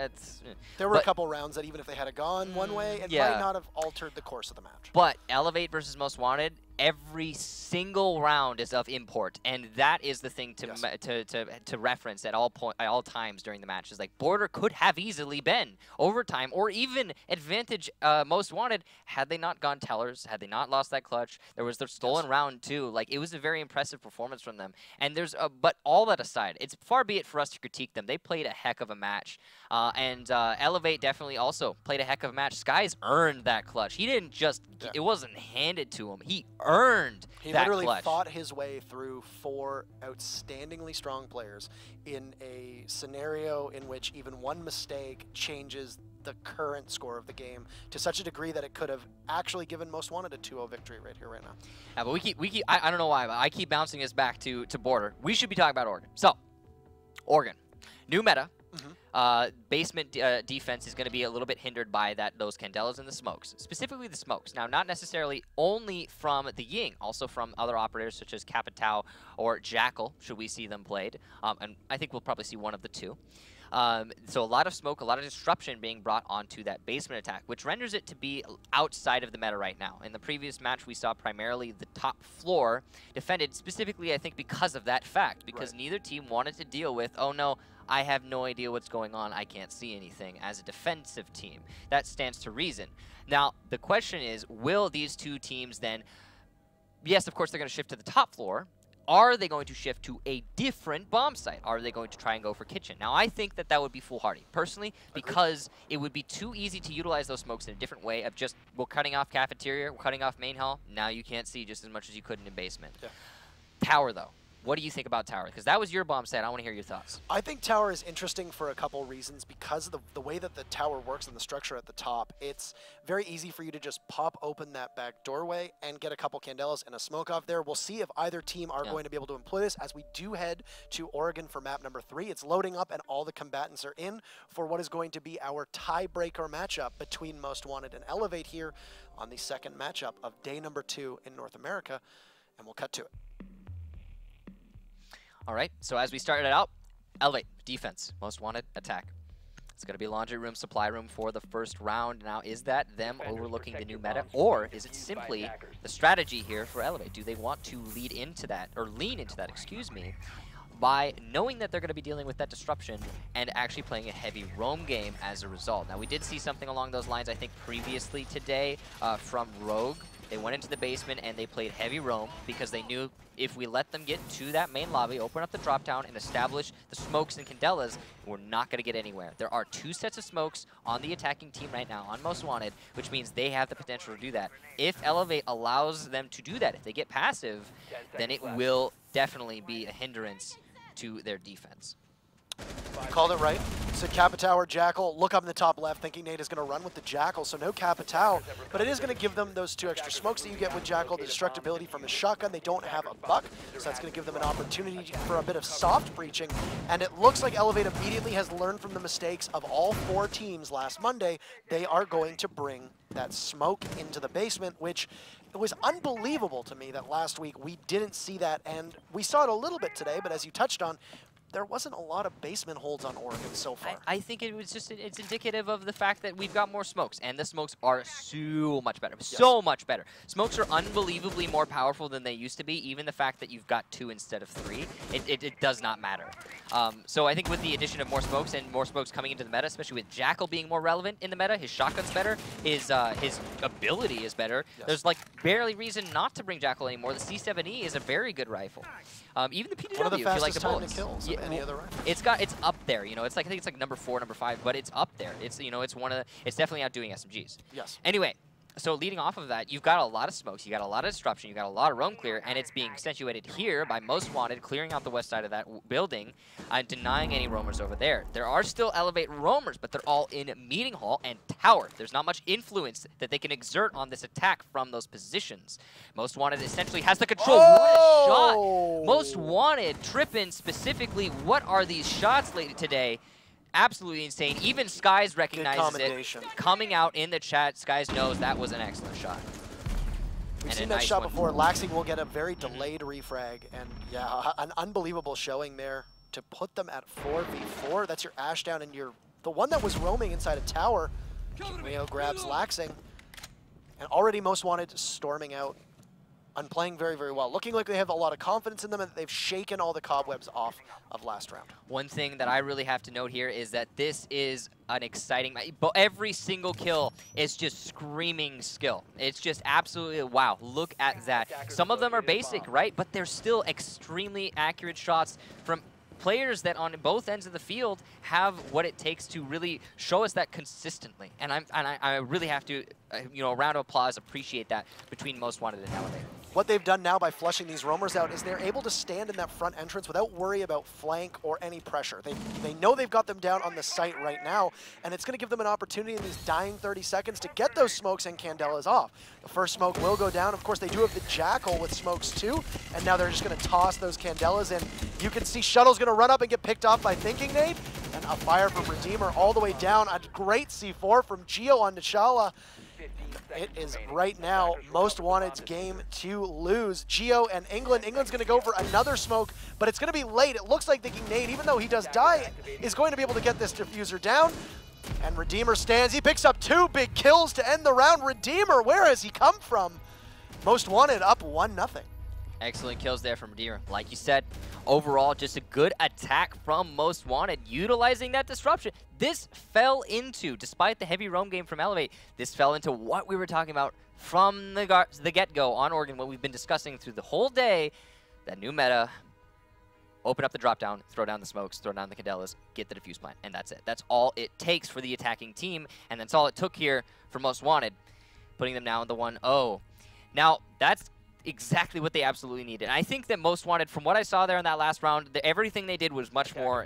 there were a couple rounds that even if they had gone one way, it might not have altered the course of the match. But Elevate versus Most Wanted, every single round is of import, and that is the thing to reference at all times during the match. Is like Border could have easily been overtime or even advantage Most Wanted had they not gone Tellers, had they not lost that clutch. There was the stolen round too. Like, it was a very impressive performance from them. And but all that aside, it's far be it for us to critique them. They played a heck of a match, and Elevate definitely also played a heck of a match. Skies earned that clutch. He didn't just it wasn't handed to him. He earned that clutch. He literally fought his way through 4 outstandingly strong players in a scenario in which even one mistake changes the current score of the game to such a degree that it could have actually given Most Wanted a 2-0 victory right here, right now. Yeah, but we keep I don't know why, but I keep bouncing us back to Border. We should be talking about Oregon. So, Oregon, new meta. Basement defense is going to be a little bit hindered by those Candelas and the smokes, specifically the smokes. Now, not necessarily only from the Ying, also from other operators such as Capitao or Jackal, should we see them played. And I think we'll probably see one of the two. So a lot of smoke, a lot of disruption being brought onto that basement attack, which renders it to be outside of the meta right now. In the previous match, we saw primarily the top floor defended, specifically, I think, because of that fact, because neither team wanted to deal with, oh no, I have no idea what's going on, I can't see anything, as a defensive team. That stands to reason. Now, the question is, will these two teams then, yes, of course, they're going to shift to the top floor. Are they going to shift to a different bomb site? Are they going to try and go for kitchen? Now, I think that that would be foolhardy, personally, because it would be too easy to utilize those smokes in a different way of just, we're cutting off cafeteria, we're cutting off main hall, now you can't see just as much as you could in the basement. Yeah. Tower, though. What do you think about Tower? Because that was your bomb set. I want to hear your thoughts. I think Tower is interesting for a couple reasons because of the way that the tower works and the structure at the top. It's very easy for you to just pop open that back doorway and get a couple Candelas and a smoke off there. We'll see if either team are going to be able to employ this as we do head to Oregon for map number 3. It's loading up and all the combatants are in for what is going to be our tiebreaker matchup between Most Wanted and Elevate here on the second matchup of day number 2 in North America. And we'll cut to it. All right, so as we started out, Elevate, defense, Most Wanted, attack. It's going to be laundry room, supply room for the first round. Now, is that them overlooking the new meta, or is it simply the strategy here for Elevate? Do they want to lead into that, or lean into that, excuse me, by knowing that they're going to be dealing with that disruption and actually playing a heavy roam game as a result? Now, we did see something along those lines, I think, previously today from Rogue. They went into the basement and they played heavy roam because they knew if we let them get to that main lobby, open up the drop down, and establish the smokes and Candelas, we're not going to get anywhere. There are 2 sets of smokes on the attacking team right now on Most Wanted, which means they have the potential to do that. If Elevate allows them to do that, if they get passive, then it will definitely be a hindrance to their defense. You called it right. So Capitao or Jackal, look up in the top left, thinking Nate is going to run with the Jackal, so no Capitao, but it is going to give them those 2 extra smokes that you get with Jackal, the destructibility from his shotgun. They don't have a buck, so that's going to give them an opportunity for a bit of soft breaching, and it looks like Elevate immediately has learned from the mistakes of all 4 teams last Monday. They are going to bring that smoke into the basement, which it was unbelievable to me that last week we didn't see that, and we saw it a little bit today, but as you touched on, there wasn't a lot of basement holds on Oregon so far. I think it was just, it's indicative of the fact that we've got more smokes, and the smokes are so much better. So much better. Smokes are unbelievably more powerful than they used to be. Even the fact that you've got 2 instead of 3, it does not matter. So I think with the addition of more smokes and more smokes coming into the meta, especially with Jackal being more relevant in the meta, his shotgun's better, his ability is better. There's like barely reason not to bring Jackal anymore. The C7E is a very good rifle. Even the PDW, one of the fastest like the time to kills of any other rifle. It's up there, you know. It's like, I think it's like number 4, number 5, but it's up there. It's, you know, it's definitely outdoing SMGs. Yes. Anyway, so leading off of that, you've got a lot of smokes, you got a lot of disruption, you got a lot of roam clear, and it's being accentuated here by Most Wanted clearing out the west side of that building and denying any roamers over there. There are still Elevate roamers, but they're all in Meeting Hall and Tower. There's not much influence that they can exert on this attack from those positions. Most Wanted essentially has the control. What a shot! Most Wanted tripping specifically. What are these shots late today? Absolutely insane. Even Skies recognizes it. Coming out in the chat, Skies knows that was an excellent shot. We've seen that shot before. Laxing will get a very delayed refrag, and yeah, an unbelievable showing there to put them at 4v4. That's your Ashdown, and the one that was roaming inside a tower. Leo grabs Laxing, and already Most Wanted storming out and playing very, very well. Looking like they have a lot of confidence in them and they've shaken all the cobwebs off of last round. One thing that I really have to note here is that this is an exciting match. But every single kill is just screaming skill. It's just absolutely, wow, look at that. Some of them are basic, right? But they're still extremely accurate shots from players that on both ends of the field have what it takes to really show us that consistently. And I really have to, you know, a round of applause, appreciate that between Most Wanted and Elevate. What they've done now by flushing these roamers out is they're able to stand in that front entrance without worry about flank or any pressure. They know they've got them down on the site right now, and it's going to give them an opportunity in these dying 30 seconds to get those smokes and Candelas off. The first smoke will go down. Of course, they do have the Jackal with smokes too, and now they're just going to toss those Candelas in. You can see Shuttle's going to run up and get picked off by Thinking Nate, and a fire from Redeemer all the way down. A great C4 from Gio on N'Challa. It is right now Most Wanted's game to lose. Gio and England. England's going to go for another smoke, but it's going to be late. It looks like thinking Nate, even though he does die, is going to be able to get this diffuser down. And Redeemer stands. He picks up 2 big kills to end the round. Redeemer, where has he come from? Most Wanted up 1-0. Excellent kills there from Redeemer. Like you said, overall, just a good attack from Most Wanted, utilizing that disruption. This fell into, despite the heavy roam game from Elevate, this fell into what we were talking about from the get-go on Oregon, what we've been discussing through the whole day, that new meta. Open up the drop-down, throw down the smokes, throw down the Candelas, get the defuse plant, and that's it. That's all it takes for the attacking team, and that's all it took here for Most Wanted, putting them now in the 1-0. Now, that's exactly what they absolutely needed. And I think that Most Wanted, from what I saw there in that last round, everything they did was much more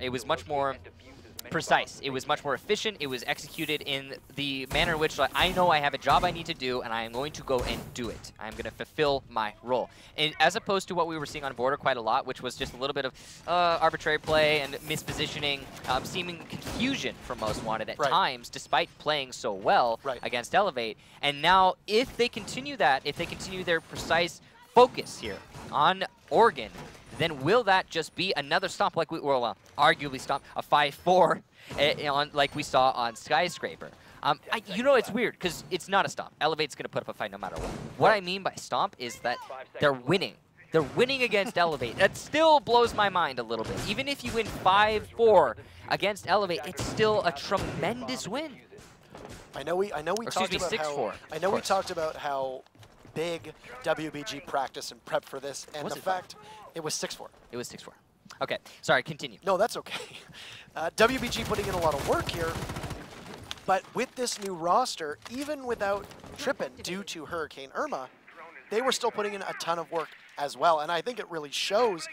precise. It was much more efficient. It was executed in the manner in which, like, I know I have a job I need to do, and I am going to go and do it. I'm going to fulfill my role. And as opposed to what we were seeing on Border quite a lot, which was just a little bit of arbitrary play and mispositioning, seeming confusion for Most Wanted at times, despite playing so well against Elevate. And now, if they continue that, if they continue their precise focus here on Oregon, then will that just be another stomp like we, well, arguably stomp, a 5-4 like we saw on Skyscraper? You know, it's weird because it's not a stomp. Elevate's going to put up a fight no matter what. What I mean by stomp is that they're winning. They're winning against Elevate. That still blows my mind a little bit. Even if you win 5-4 against Elevate, it's still a tremendous win. I know we talked about how big WBG practice and prep for this, and the fact it was 6-4. It was 6-4. Okay, sorry, continue. No, that's okay. WBG putting in a lot of work here, but with this new roster, even without Trippin due to Hurricane Irma, they were still putting in a ton of work as well, and I think it really shows.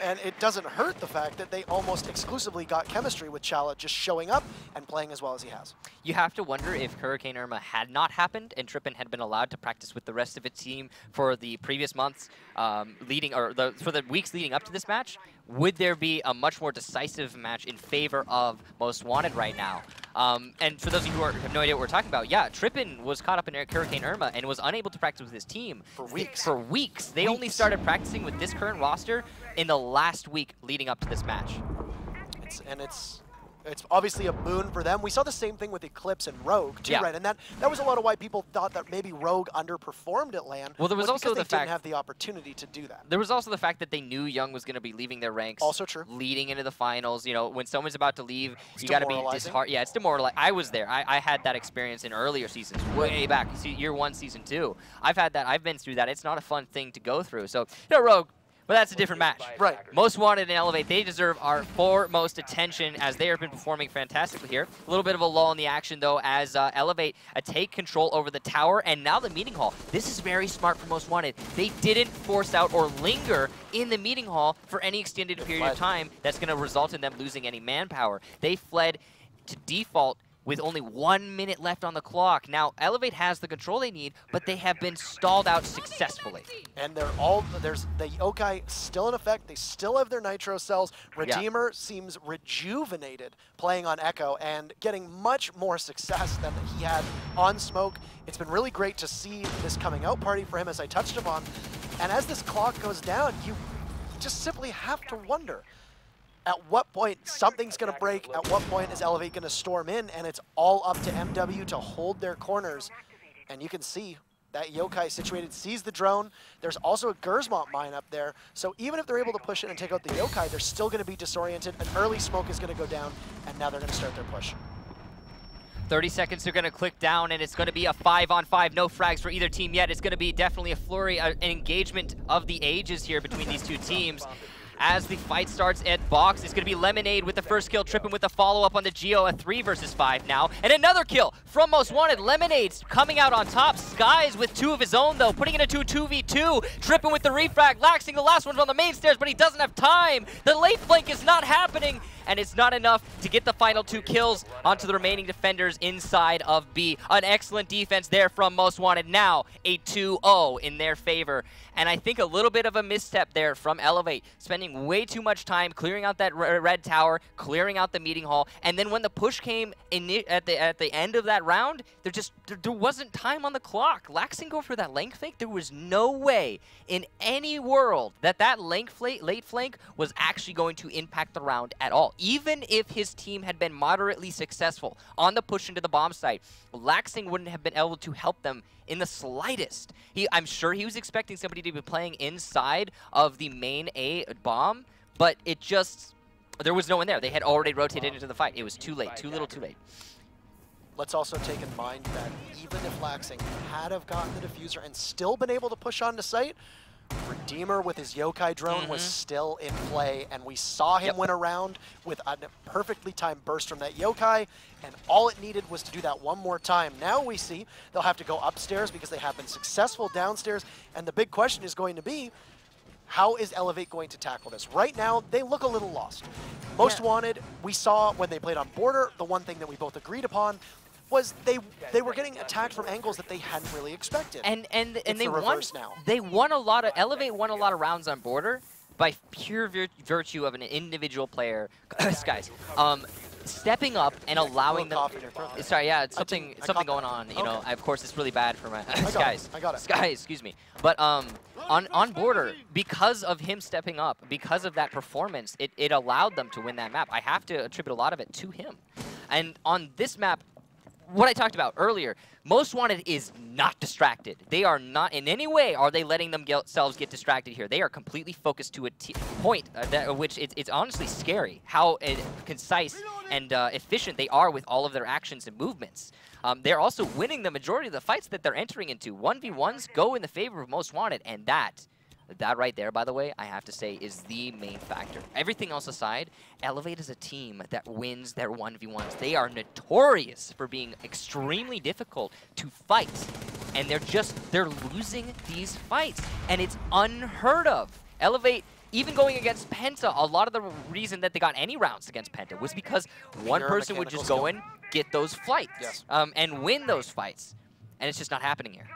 And it doesn't hurt the fact that they almost exclusively got chemistry with Chala just showing up and playing as well as he has. You have to wonder if Hurricane Irma had not happened and Trippin had been allowed to practice with the rest of its team for the previous months for the weeks leading up to this match, would there be a much more decisive match in favor of Most Wanted right now? And for those of you who have no idea what we're talking about, yeah, Trippin was caught up in Hurricane Irma and was unable to practice with his team for weeks. They only started practicing with this current roster in the last week leading up to this match. It's obviously a boon for them. We saw the same thing with Eclipse and Rogue too, right? And that was a lot of why people thought that maybe Rogue underperformed at LAN. Well, there was also the fact they didn't have the opportunity to do that. There was also the fact that they knew Young was going to be leaving their ranks. Also true. Leading into the finals, you know, when someone's about to leave, you got to be disheartened. Yeah, it's demoralizing. I was there. I had that experience in earlier seasons, way back, year 1, season 2. I've had that. I've been through that. It's not a fun thing to go through. So, you know, Rogue. But that's a different match. Right. Most Wanted and Elevate, they deserve our foremost attention as they have been performing fantastically here. A little bit of a lull in the action, though, as Elevate take control over the tower and now the meeting hall. This is very smart for Most Wanted. They didn't force out or linger in the meeting hall for any extended period of time that's going to result in them losing any manpower. They fled to default with only 1 minute left on the clock. Now, Elevate has the control they need, but they have been stalled out successfully. And there's the yokai still in effect. They still have their nitro cells. Redeemer seems rejuvenated playing on Echo and getting much more success than he had on Smoke. It's been really great to see this coming out party for him, as I touched upon. And as this clock goes down, you just simply have to wonder, at what point something's going to break, at what point is Elevate going to storm in, and it's all up to MW to hold their corners. And you can see that yokai situated sees the drone. There's also a Gersmont mine up there, so even if they're able to push in and take out the yokai, they're still going to be disoriented. An early smoke is going to go down, and now they're going to start their push. 30 seconds are going to click down, and it's going to be a 5-on-5. No frags for either team yet. It's going to be definitely a flurry, an engagement of the ages here between these two teams. As the fight starts at box, it's going to be Lemonade with the first kill, Trippin with the follow-up on the Geo, a 3 versus 5 now. And another kill from Most Wanted. Lemonade's coming out on top. Skies with 2 of his own, though, putting it into a 2v2. Trippin with the refrag, laxing the last one on the main stairs, but he doesn't have time. The late flank is not happening, and it's not enough to get the final 2 kills onto the remaining defenders inside of B. An excellent defense there from Most Wanted. Now a 2-0 in their favor, and I think a little bit of a misstep there from Elevate, spending way too much time clearing out that red tower, clearing out the meeting hall, and then when the push came at the end of that round, there wasn't time on the clock. Laxing go for that lane flank. There was no way in any world that late flank was actually going to impact the round at all. Even if his team had been moderately successful on the push into the bomb site, Laxing wouldn't have been able to help them in the slightest. I'm sure he was expecting somebody to be playing inside of the main A bomb, but there was no one there. They had already rotated into the fight. It was too late, too little too late. Let's also take in mind that even if Laxing had have gotten the diffuser and still been able to push onto site, Redeemer with his yokai drone was still in play, and we saw him win a round with a perfectly timed burst from that yokai, and all it needed was to do that one more time. Now we see they'll have to go upstairs because they have been successful downstairs, and the big question is going to be, how is Elevate going to tackle this? Right now, they look a little lost. Most Wanted, we saw when they played on Border, the one thing that we both agreed upon was they were getting attacked from angles that they hadn't really expected. And they won now. They won a lot of Elevate won a lot of rounds on Border by pure virtue of an individual player, Skies, stepping up and allowing them. Sorry, yeah, it's something going on. You know, of course, it's really bad for my Skies. I got it. Skies, excuse me. But on Border, because of him stepping up, because of that performance, it allowed them to win that map. I have to attribute a lot of it to him. And on this map, what I talked about earlier, Most Wanted is not distracted. They are not in any way are they letting themselves get distracted here. They are completely focused to a point, which it's honestly scary how concise and efficient they are with all of their actions and movements. They're also winning the majority of the fights that they're entering into. 1v1s go in the favor of Most Wanted, and that right there, by the way, I have to say, is the main factor. Everything else aside, Elevate is a team that wins their 1v1s. They are notorious for being extremely difficult to fight, and they're losing these fights, and it's unheard of. Elevate, even going against Penta, a lot of the reason that they got any rounds against Penta was because one person would just go in, get those fights, and win those fights, and it's just not happening here.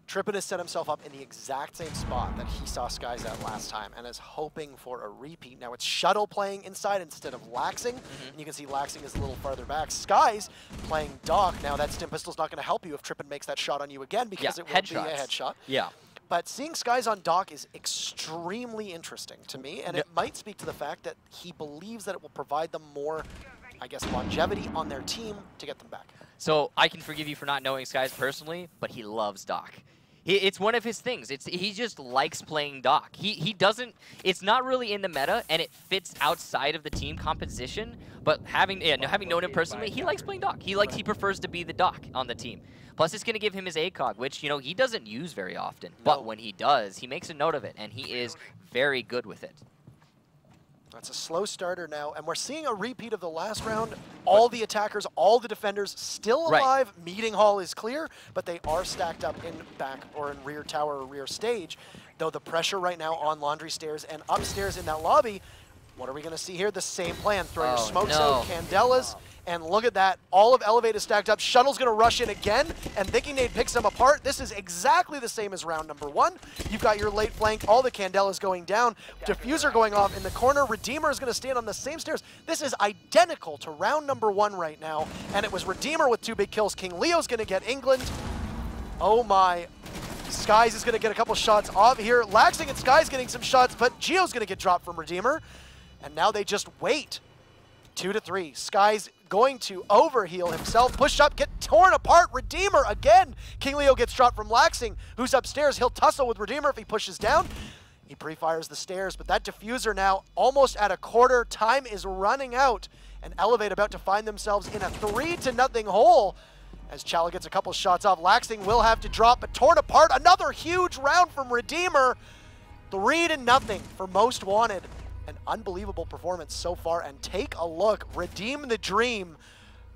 Trippin has set himself up in the exact same spot that he saw Skies at last time and is hoping for a repeat. Now it's Shuttle playing inside instead of Laxing, and you can see Laxing is a little farther back. Skies playing Doc. Now that Stim Pistol's not going to help you if Trippin makes that shot on you again because it will be a headshot. Yeah. But seeing Skies on Doc is extremely interesting to me, and it might speak to the fact that he believes that it will provide them more, I guess, longevity on their team to get them back. So I can forgive you for not knowing Skies personally, but he loves Doc. It's one of his things. He just likes playing Doc. He doesn't. It's not really in the meta, and it fits outside of the team composition. But having known him personally, he likes playing Doc. He prefers to be the Doc on the team. Plus, it's going to give him his ACOG, which he doesn't use very often. But when he does, he makes a note of it, and he is very good with it. That's a slow starter now, and we're seeing a repeat of the last round. All the attackers, all the defenders still alive. Right. Meeting hall is clear, but they are stacked up in back or in rear tower or rear stage. Though the pressure right now on laundry stairs and upstairs in that lobby, what are we going to see here? The same plan. Throw your smokes out, Candelas, and look at that. All of Elevate is stacked up. Shuttle's going to rush in again, and Thinking Nade picks them apart. This is exactly the same as round number 1. You've got your late flank, all the Candelas going down, Diffuser going off in the corner. Redeemer is going to stand on the same stairs. This is identical to round number 1 right now, and it was Redeemer with 2 big kills. King Leo's going to get England. Oh my. Skies is going to get a couple shots off here. Laxing and Skies getting some shots, but Geo's going to get dropped from Redeemer. And now they just wait. 2-3. Skies going to overheal himself. Push up, get torn apart. Redeemer again. King Leo gets dropped from Laxing, who's upstairs. He'll tussle with Redeemer if he pushes down. He pre-fires the stairs, but that diffuser now almost at a quarter. Time is running out. And Elevate about to find themselves in a 3-0 hole. As Chala gets a couple shots off. Laxing will have to drop, but torn apart. Another huge round from Redeemer. 3-0 for Most Wanted. An unbelievable performance so far, and take a look. Redeem the Dream,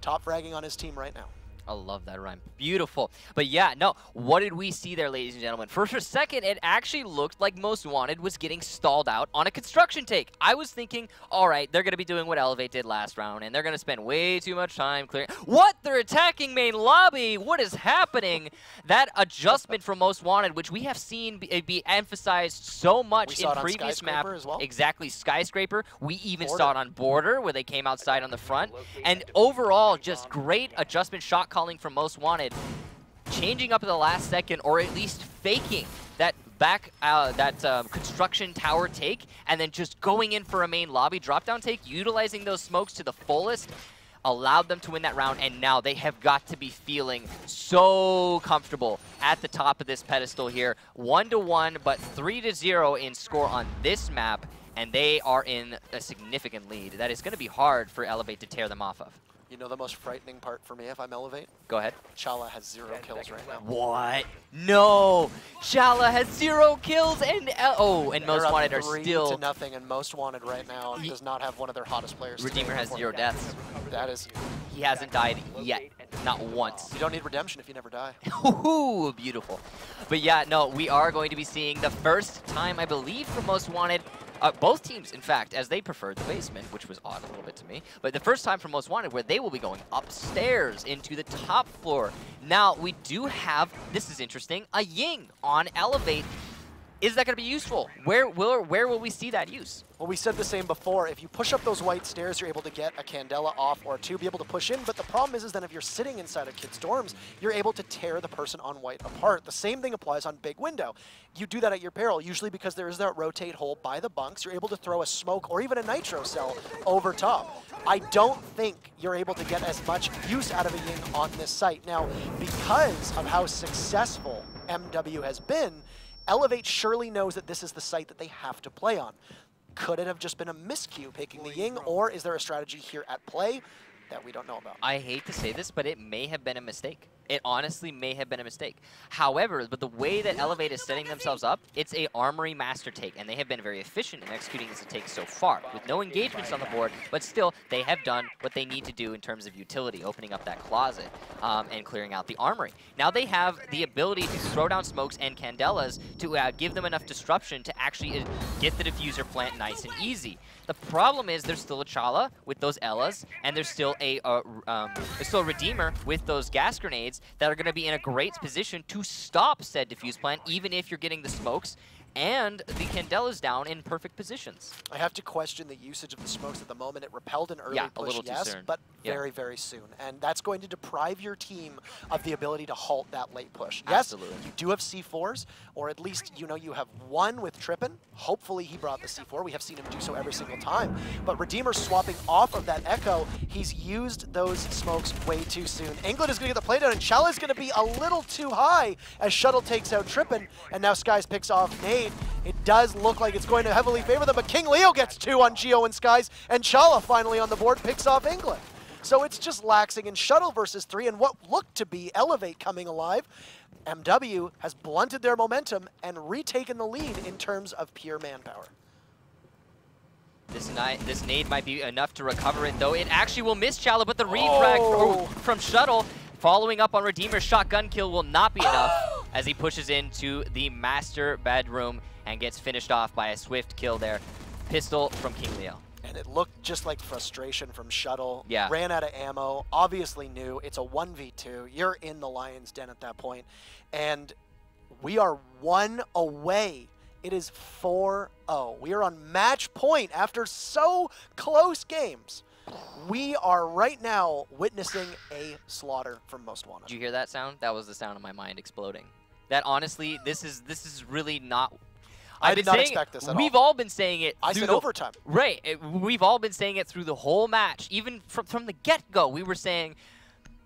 top fragging on his team right now. I love that rhyme. Beautiful. But yeah, no, what did we see there, ladies and gentlemen? For a second, it actually looked like Most Wanted was getting stalled out on a construction take. I was thinking, all right, they're going to be doing what Elevate did last round, and they're going to spend way too much time clearing. What? They're attacking main lobby? What is happening? That adjustment from Most Wanted, which we have seen be emphasized so much in previous maps. As well. Exactly, Skyscraper. We even saw it on Border, where they came outside on the front. And overall, just great adjustment shot calling from Most Wanted, changing up at the last second, or at least faking that construction tower take, and then just going in for a main lobby drop down take, utilizing those smokes to the fullest, allowed them to win that round. And now they have got to be feeling so comfortable at the top of this pedestal here. 1-1, but 3-0 in score on this map, and they are in a significant lead. That is going to be hard for Elevate to tear them off of. You know the most frightening part for me if I'm Elevate? Go ahead. Chala has 0 kills right now. What? No! Chala has 0 kills, and Most Wanted are still... 3-0, and Most Wanted right now does not have one of their hottest players. Redeemer has 0 deaths. That is... He hasn't died yet. Not once. You don't need redemption if you never die. Ooh, beautiful. But yeah, no, we are going to be seeing the first time, I believe, for Most Wanted, both teams, in fact, as they preferred the basement, which was odd a little bit to me, but the first time for Most Wanted where they will be going upstairs into the top floor. Now, we do have, this is interesting, a Ying on Elevate. Is that going to be useful? Where will we see that use? Well, we said the same before. If you push up those white stairs, you're able to get a Candela off or two, be able to push in. But the problem is then if you're sitting inside of Kid's dorms, you're able to tear the person on white apart. The same thing applies on Big Window. You do that at your peril, usually because there is that rotate hole by the bunks. You're able to throw a smoke or even a nitro cell over top. I don't think you're able to get as much use out of a Ying on this site. Now, because of how successful MW has been, Elevate surely knows that this is the site that they have to play on. Could it have just been a miscue picking the Ying, or is there a strategy here at play that we don't know about? I hate to say this, but it may have been a mistake. It honestly may have been a mistake. However, but the way that Elevate is setting themselves up, it's a Armory master take, and they have been very efficient in executing this take so far, with no engagements on the board, but still, they have done what they need to do in terms of utility, opening up that closet and clearing out the Armory. Now they have the ability to throw down smokes and Candelas to give them enough disruption to actually get the diffuser plant nice and easy. The problem is there's still a Chala with those Ellas, and there's still a Redeemer with those gas grenades that are going to be in a great position to stop said diffuse plant, even if you're getting the smokes and the Candela's down in perfect positions. I have to question the usage of the smokes at the moment. It repelled an early push, a little yes, too soon. but very, very soon. And that's going to deprive your team of the ability to halt that late push. Absolutely. Yes, you do have C4s, or at least you have one with Trippin. Hopefully he brought the C4. We have seen him do so every single time. But Redeemer swapping off of that Echo, he's used those smokes way too soon. England is going to get the play down, and Chala is going to be a little too high as Shuttle takes out Trippin, and now Skies picks off Nade. It does look like it's going to heavily favor them, but King Leo gets 2 on Geo and Skies, and Chala finally on the board picks off England. So it's just laxing in Shuttle versus 3, and what looked to be Elevate coming alive. MW has blunted their momentum and retaken the lead in terms of pure manpower. This nade might be enough to recover it, though. It actually will miss Chala, but the refrag from Shuttle, following up on Redeemer's shotgun kill, will not be enough as he pushes into the master bedroom and gets finished off by a swift kill there. Pistol from King Leo. And it looked just like frustration from Shuttle. Yeah. Ran out of ammo, obviously knew it's a 1v2. You're in the Lion's Den at that point. And we are 1 away. It is 4-0. We are on match point after so close games. We are right now witnessing a slaughter from Most Wanted. Did you hear that sound? That was the sound of my mind exploding. That honestly, this is really not... I did not expect this at all. We've all been saying it. I said overtime. Right. We've all been saying it through the whole match. Even from the get-go, we were saying,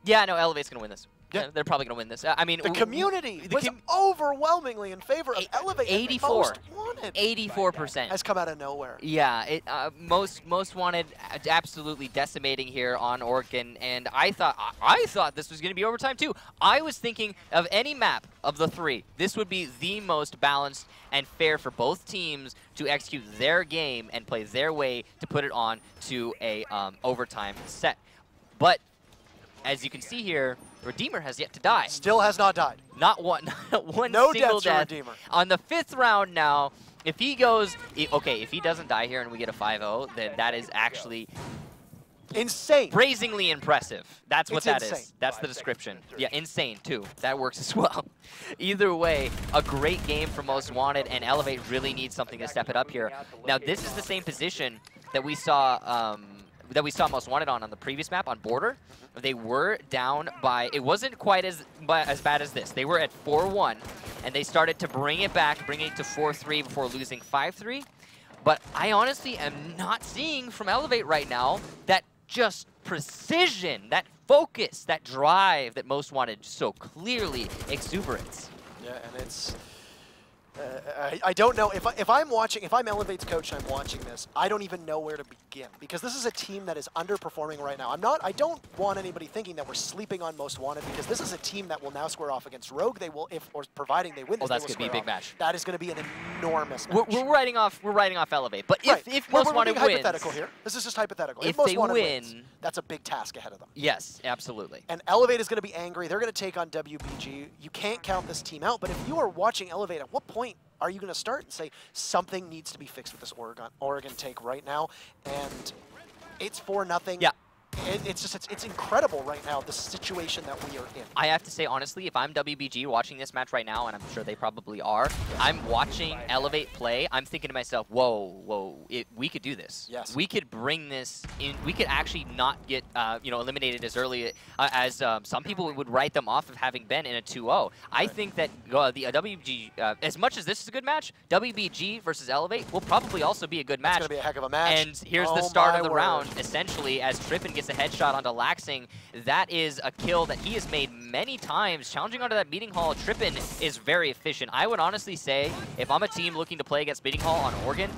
yeah, no, Elevate's going to win this. Yeah. They're probably going to win this. I mean, the community was overwhelmingly in favor of Elevate. 84. 84% 84% has come out of nowhere. Yeah, most Wanted absolutely decimating here on Orkin, and I thought this was going to be overtime too. I was thinking of any map of the 3, this would be the most balanced and fair for both teams to execute their game and play their way to put it on to a overtime set. But as you can see here, Redeemer has yet to die. Still has not died. Not one, one No single deaths for death. Redeemer. On the 5th round now, if he goes, okay, if he doesn't die here and we get a 5-0, then that is actually insane. brazenly impressive. That's what that insane. is. That's the description. Yeah, insane too. That works as well. Either way, a great game for Most Wanted, and Elevate really needs something to step it up here. Now, this is the same position that we saw Most Wanted on the previous map on Border. They were down by, it wasn't quite as bad as this. They were at 4-1, and they started to bring it back, bringing it to 4-3 before losing 5-3. But I honestly am not seeing from Elevate right now that just precision, that focus, that drive that Most Wanted so clearly exuberance. Yeah, and it's... I don't know if I'm Elevate's coach and I'm watching this, I don't even know where to begin, because this is a team that is underperforming right now. I don't want anybody thinking that we're sleeping on Most Wanted, because this is a team that will now square off against Rogue. They will, or providing they win this, that's going to be a big match. That is going to be an enormous match. We're writing off Elevate, but if Most Wanted wins, hypothetical here. This is just hypothetical. If Most they Wanted win, wins, that's a big task ahead of them. Yes, absolutely. And Elevate is going to be angry. They're going to take on WBG. You can't count this team out, but if you are watching Elevate, at what point are you going to start and say something needs to be fixed with this Oregon take right now? And it's 4-0. Yeah. It's incredible right now, the situation that we are in. I have to say, honestly, if I'm WBG watching this match right now, and I'm sure they probably are, I'm watching Elevate play, I'm thinking to myself, whoa, we could do this. Yes. We could bring this in. We could actually not get eliminated as early as some people would write them off of having been in a 2-0. I think that the WBG, as much as this is a good match, WBG versus Elevate will probably also be a good match. It's going to be a heck of a match. And here's the start of the round, essentially, as Trippin gets a headshot onto Laxing. That is a kill that he has made many times. Challenging onto that Meeting Hall, Trippin is very efficient. I would honestly say, if I'm a team looking to play against Meeting Hall on Oregon,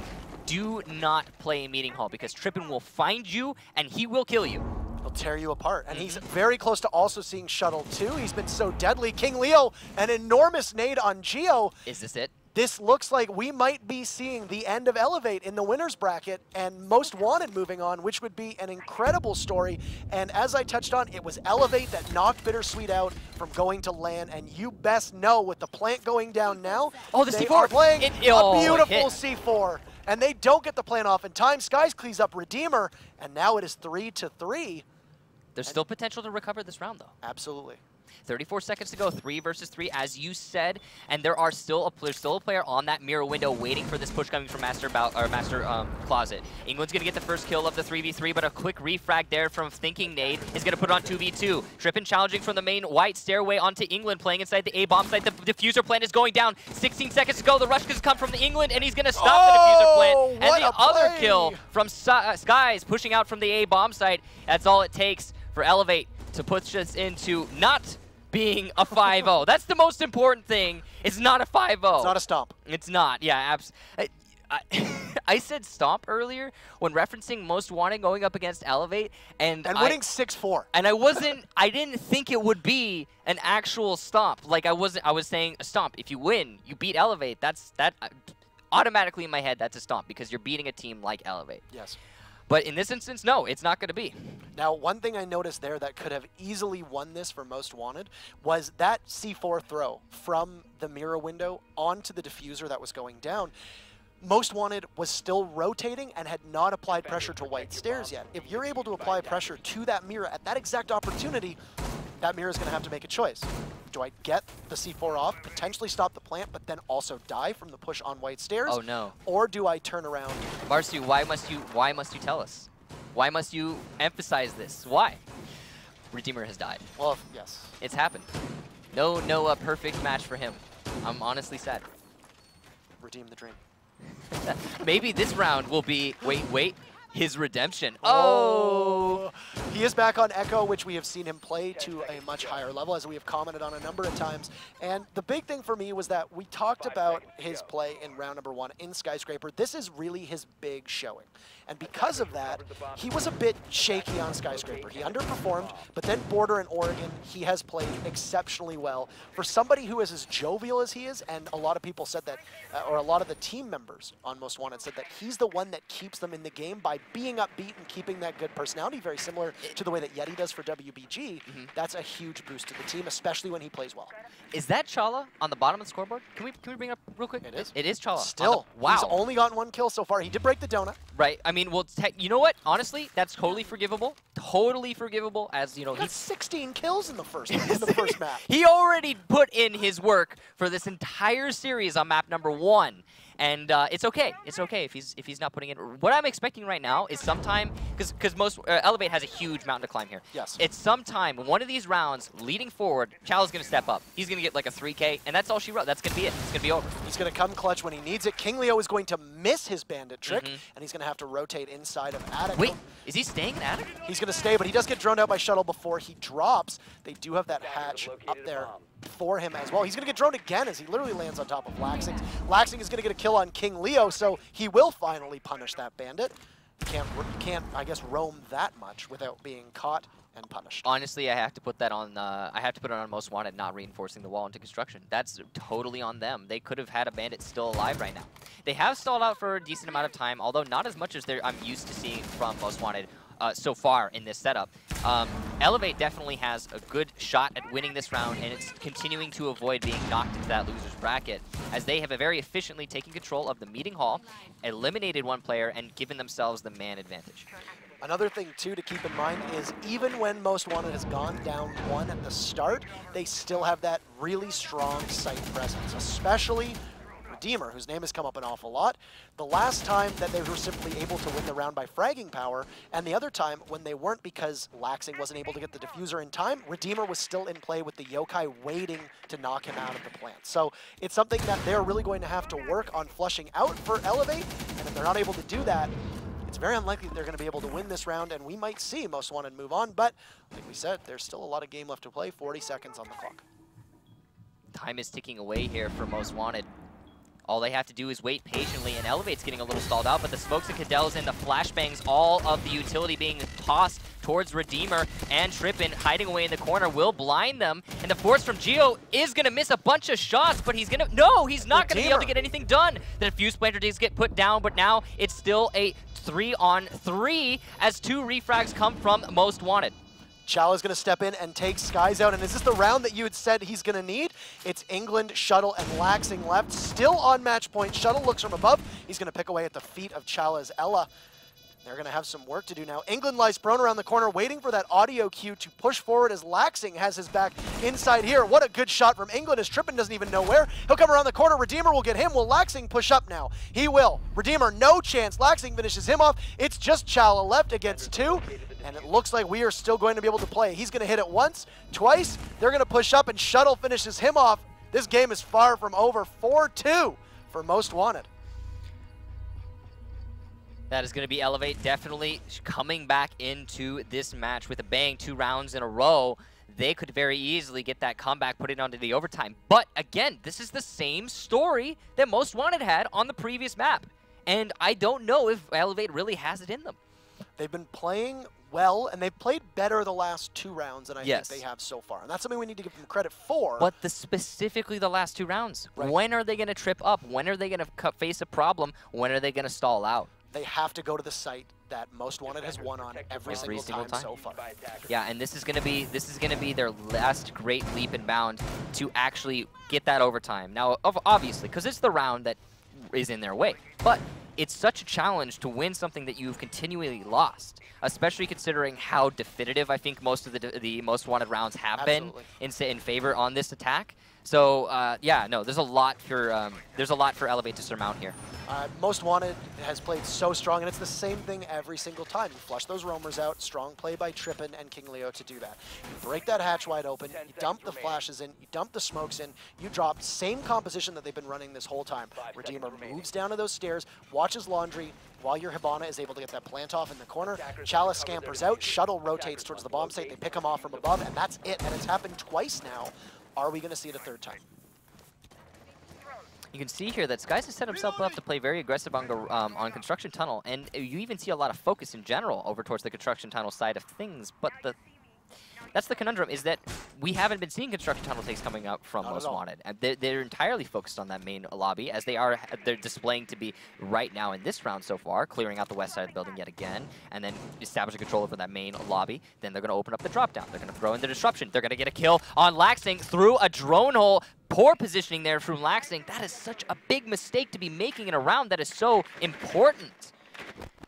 do not play Meeting Hall, because Trippin will find you and he will kill you. He'll tear you apart. And he's very close to also seeing Shuttle too. He's been so deadly. King Leo, an enormous nade on Geo. Is this it? This looks like we might be seeing the end of Elevate in the winner's bracket and Most Wanted moving on, which would be an incredible story. And as I touched on, it was Elevate that knocked Bittersweet out from going to LAN. And you best know, with the plant going down now, the they C4 are playing a beautiful hit. C4. And they don't get the plant off in time. Skies cleans up Redeemer, and now it is 3-3. There's still potential to recover this round, though. Absolutely. 34 seconds to go, 3 versus 3, as you said, and there's still a player on that mirror window waiting for this push coming from Master Closet. England's gonna get the first kill of the 3v3, but a quick refrag there from Thinking Nade is gonna put on 2v2. Trippin challenging from the main white stairway onto England, playing inside the A bomb site. The diffuser plant is going down. 16 seconds to go. The rush has come from the England, and he's gonna stop the diffuser plant. And the other kill from Skies pushing out from the A bomb site. That's all it takes for Elevate to push us into not being a 5-0. That's the most important thing. It's not a 5-0. It's not a stomp. It's not. Yeah, I said stomp earlier when referencing Most Wanted going up against Elevate, and winning 6-4. And I didn't think it would be an actual stomp. Like I was saying a stomp. If you win, you beat Elevate. That automatically in my head, that's a stomp, because you're beating a team like Elevate. Yes. But in this instance, no, it's not going to be. Now, one thing I noticed there that could have easily won this for Most Wanted was that C4 throw from the mirror window onto the diffuser that was going down. Most Wanted was still rotating and had not applied pressure to white stairs yet. If you're able to apply pressure to that mirror at that exact opportunity, that mirror is going to have to make a choice. Do I get the C4 off, potentially stop the plant, but then also die from the push on white stairs? Oh no. Or do I turn around? Marcy, why must you tell us? Why must you emphasize this? Why? Redeemer has died. Well, yes. It's happened. No perfect match for him. I'm honestly sad. Redeem the dream. Maybe this round will be, wait, his redemption. Oh! He is back on Echo, which we have seen him play to a much higher level, as we have commented on a number of times. And the big thing for me was that we talked about his play in round number 1 in Skyscraper. This is really his big showing. And because of that, he was a bit shaky on Skyscraper. He underperformed, but then Border and Oregon, he has played exceptionally well. For somebody who is as jovial as he is, and a lot of people said that, or a lot of the team members on Most Wanted said that he's the one that keeps them in the game by being upbeat and keeping that good personality, very similar to the way that Yeti does for WBG, that's a huge boost to the team, especially when he plays well. Is that Chala on the bottom of the scoreboard? Can we bring it up real quick? It is. It is Chala. Still, wow. He's only gotten 1 kill so far. He did break the donut. Right. I mean, well, you know what? Honestly, that's totally forgivable. Totally forgivable. As you know, He's 16 kills in the first map. He already put in his work for this entire series on map number 1. And it's okay. It's okay if he's not putting in. What I'm expecting right now is sometime, because most Elevate has a huge mountain to climb here. Yes. It's sometime one of these rounds leading forward. Chala's gonna step up. He's gonna get like a 3K, and that's all she wrote. That's gonna be it. It's gonna be over. He's gonna come clutch when he needs it. King Leo is going to miss his bandit trick, and he's gonna have to rotate inside of Attic. Wait, is he staying in Attic? He's gonna stay, but he does get droned out by Shuttle before he drops. They do have that hatch up there for him as well. He's gonna get droned again as he literally lands on top of Laxing. Laxing is gonna get a kill on King Leo, so he will finally punish that bandit. Can't I guess, roam that much without being caught and punished. Honestly, I have to put that on. I have to put it on Most Wanted, not reinforcing the wall into construction. That's totally on them. They could have had a bandit still alive right now. They have stalled out for a decent amount of time, although not as much as I'm used to seeing from Most Wanted so far in this setup. Elevate definitely has a good shot at winning this round, and it's continuing to avoid being knocked into that loser's bracket, as they have very efficiently taken control of the meeting hall, eliminated 1 player, and given themselves the man advantage. Another thing, too, to keep in mind is even when Most Wanted has gone down 1 at the start, they still have that really strong site presence, especially Redeemer, whose name has come up an awful lot. The last time that they were simply able to win the round by fragging power, and the other time when they weren't because Laxing wasn't able to get the diffuser in time, Redeemer was still in play with the yokai waiting to knock him out of the plant. So it's something that they're really going to have to work on flushing out for Elevate, and if they're not able to do that, it's very unlikely that they're going to be able to win this round, and we might see Most Wanted move on, but like we said, there's still a lot of game left to play, 40 seconds on the clock. Time is ticking away here for Most Wanted. All they have to do is wait patiently, and Elevate's getting a little stalled out, but the smokes and Cadell's and the flashbangs, all of the utility being tossed towards Redeemer, and Trippin hiding away in the corner will blind them, and the force from Geo is going to miss a bunch of shots, but he's going to, no, he's not going to be able to get anything done. The defuse planter does get put down, but now it's still a 3-on-3 as 2 refrags come from Most Wanted. Chala's going to step in and take Skies out, and is this the round that you had said he's going to need? It's England, Shuttle, and Laxing left. Still on match point. Shuttle looks from above. He's going to pick away at the feet of Chala's Ella. They're going to have some work to do now. England lies prone around the corner, waiting for that audio cue to push forward as Laxing has his back inside here. What a good shot from England as Trippin doesn't even know where. He'll come around the corner. Redeemer will get him. Will Laxing push up now? He will. Redeemer, no chance. Laxing finishes him off. It's just Chala left against 2. And it looks like we are still going to be able to play. He's going to hit it once, twice. They're going to push up, and Shuttle finishes him off. This game is far from over. 4-2 for Most Wanted. That is going to be Elevate definitely coming back into this match with a bang. 2 rounds in a row. They could very easily get that comeback, put it onto the overtime. But again, this is the same story that Most Wanted had on the previous map. And I don't know if Elevate really has it in them. They've been playing well, and they've played better the last 2 rounds than I Yes. think they have so far. And that's something we need to give them credit for. But specifically the last 2 rounds. Right. When are they going to trip up? When are they going to face a problem? When are they going to stall out? They have to go to the site that Most Wanted has won on every single time so far. Yeah, and this is going to be their last great leap and bound to actually get that overtime. Now, obviously, because it's the round that is in their way. But it's such a challenge to win something that you've continually lost, especially considering how definitive I think most of the Most Wanted rounds have been in favor on this attack. So yeah, no, there's a lot for Elevate to surmount here. Most Wanted has played so strong, and it's the same thing every single time. You flush those roamers out, strong play by Trippin and King Leo to do that. You break that hatch wide open, you dump the flashes in, you dump the smokes in, you drop same composition that they've been running this whole time. Redeemer moves down to those stairs, watches Laundry, while your Hibana is able to get that plant off in the corner. Chalice scampers out, Shuttle rotates towards the bomb site, they pick him off from above, and that's it, and it's happened twice now. Are we going to see it a 3rd time? You can see here that Skies has set himself up to play very aggressive on Construction Tunnel, and you even see a lot of focus in general over towards the Construction Tunnel side of things, but the that's the conundrum, is that we haven't been seeing construction tunnel takes coming up from Most Wanted. And they're entirely focused on that main lobby, as they're displaying to be right now in this round so far, clearing out the west side of the building yet again, and then establishing control over that main lobby. Then they're going to open up the drop down. They're going to throw in the disruption. They're going to get a kill on Laxing through a drone hole. Poor positioning there from Laxing. That is such a big mistake to be making in a round that is so important.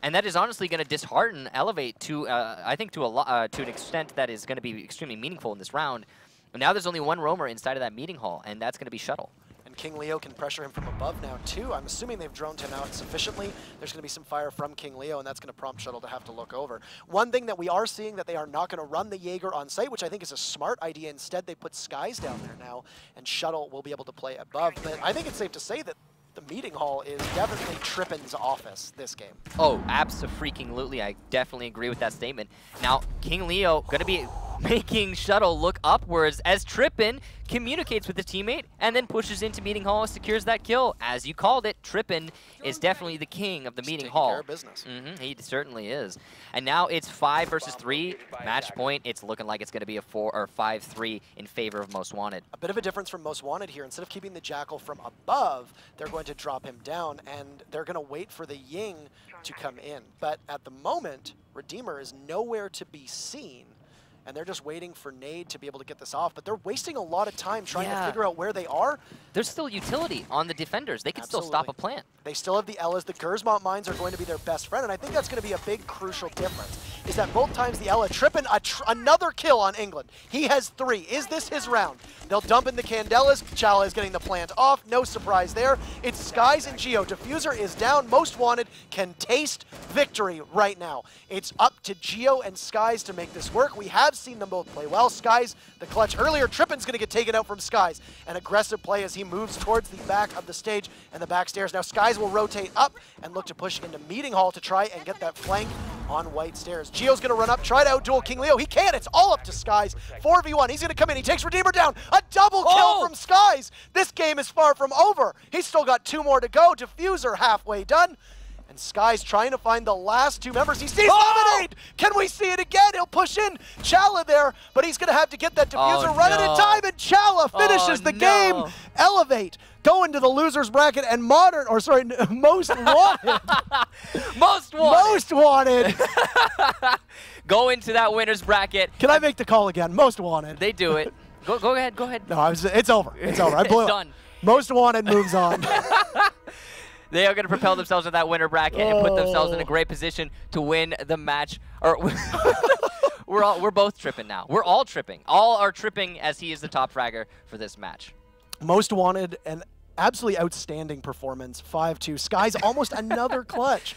And that is honestly going to dishearten Elevate to, I think, to an extent that is going to be extremely meaningful in this round. But now there's only one roamer inside of that meeting hall, and that's going to be Shuttle. And King Leo can pressure him from above now, too. I'm assuming they've droned him out sufficiently. There's going to be some fire from King Leo, and that's going to prompt Shuttle to have to look over. One thing that we are seeing, that they are not going to run the Jaeger on site, which I think is a smart idea. Instead, they put Skies down there now, and Shuttle will be able to play above. But I think it's safe to say that the meeting hall is definitely Trippin's office this game. Oh, abso-freaking-lutely. I definitely agree with that statement. Now, King Leo going to be making Shuttle look upwards as Trippin communicates with his teammate and then pushes into meeting hall, secures that kill. As you called it, Trippin is definitely the king of the meeting hall. Care of business. He certainly is. And now it's 5 versus 3 match point. It's looking like it's going to be a 4 or 5-3 in favor of Most Wanted. A bit of a difference from Most Wanted here. Instead of keeping the Jackal from above, they're going to drop him down, and they're going to wait for the Ying to come in. But at the moment, Redeemer is nowhere to be seen, and they're just waiting for Nade to be able to get this off. But they're wasting a lot of time trying to figure out where they are. There's still utility on the defenders. They can still stop a plant. They still have the Ellas. The Gersmont mines are going to be their best friend, and I think that's going to be a big, crucial difference, is that both times the Ella tripping another kill on England. He has 3. Is this his round? They'll dump in the Candelas. Chala is getting the plant off. No surprise there. It's Skies and Geo. Diffuser is down. Most Wanted can taste victory right now. It's up to Geo and Skies to make this work. We have seen them both play well. Skies, the clutch earlier. Trippin's going to get taken out from Skies. An aggressive play as he moves towards the back of the stage and the back stairs. Now Skies will rotate up and look to push into Meeting Hall to try and get that flank on white stairs. Geo's going to run up, try to outduel King Leo. He can. It's all up to Skies. 4v1. He's going to come in. He takes Redeemer down. A double kill from Skies. This game is far from over. He's still got 2 more to go. Diffuser halfway done. And Skies trying to find the last 2 members. He sees Lemonade! Can we see it again? He'll push in Chala there, but he's going to have to get that Diffuser running in time, and Chala finishes the game. Elevate, go into the losers bracket, and Most Wanted. Most Wanted. Most Wanted. Go into that winner's bracket. Can I make the call again? Most Wanted. They do it. Go ahead, go ahead. No, it's over. It's over. I blew it's done. Most Wanted moves on. They are going to propel themselves in that winner bracket and put themselves in a great position to win the match. Or we're both tripping now. We're all tripping. All are tripping as he is the top fragger for this match. Most Wanted, an absolutely outstanding performance. 5-2. Skies almost another clutch.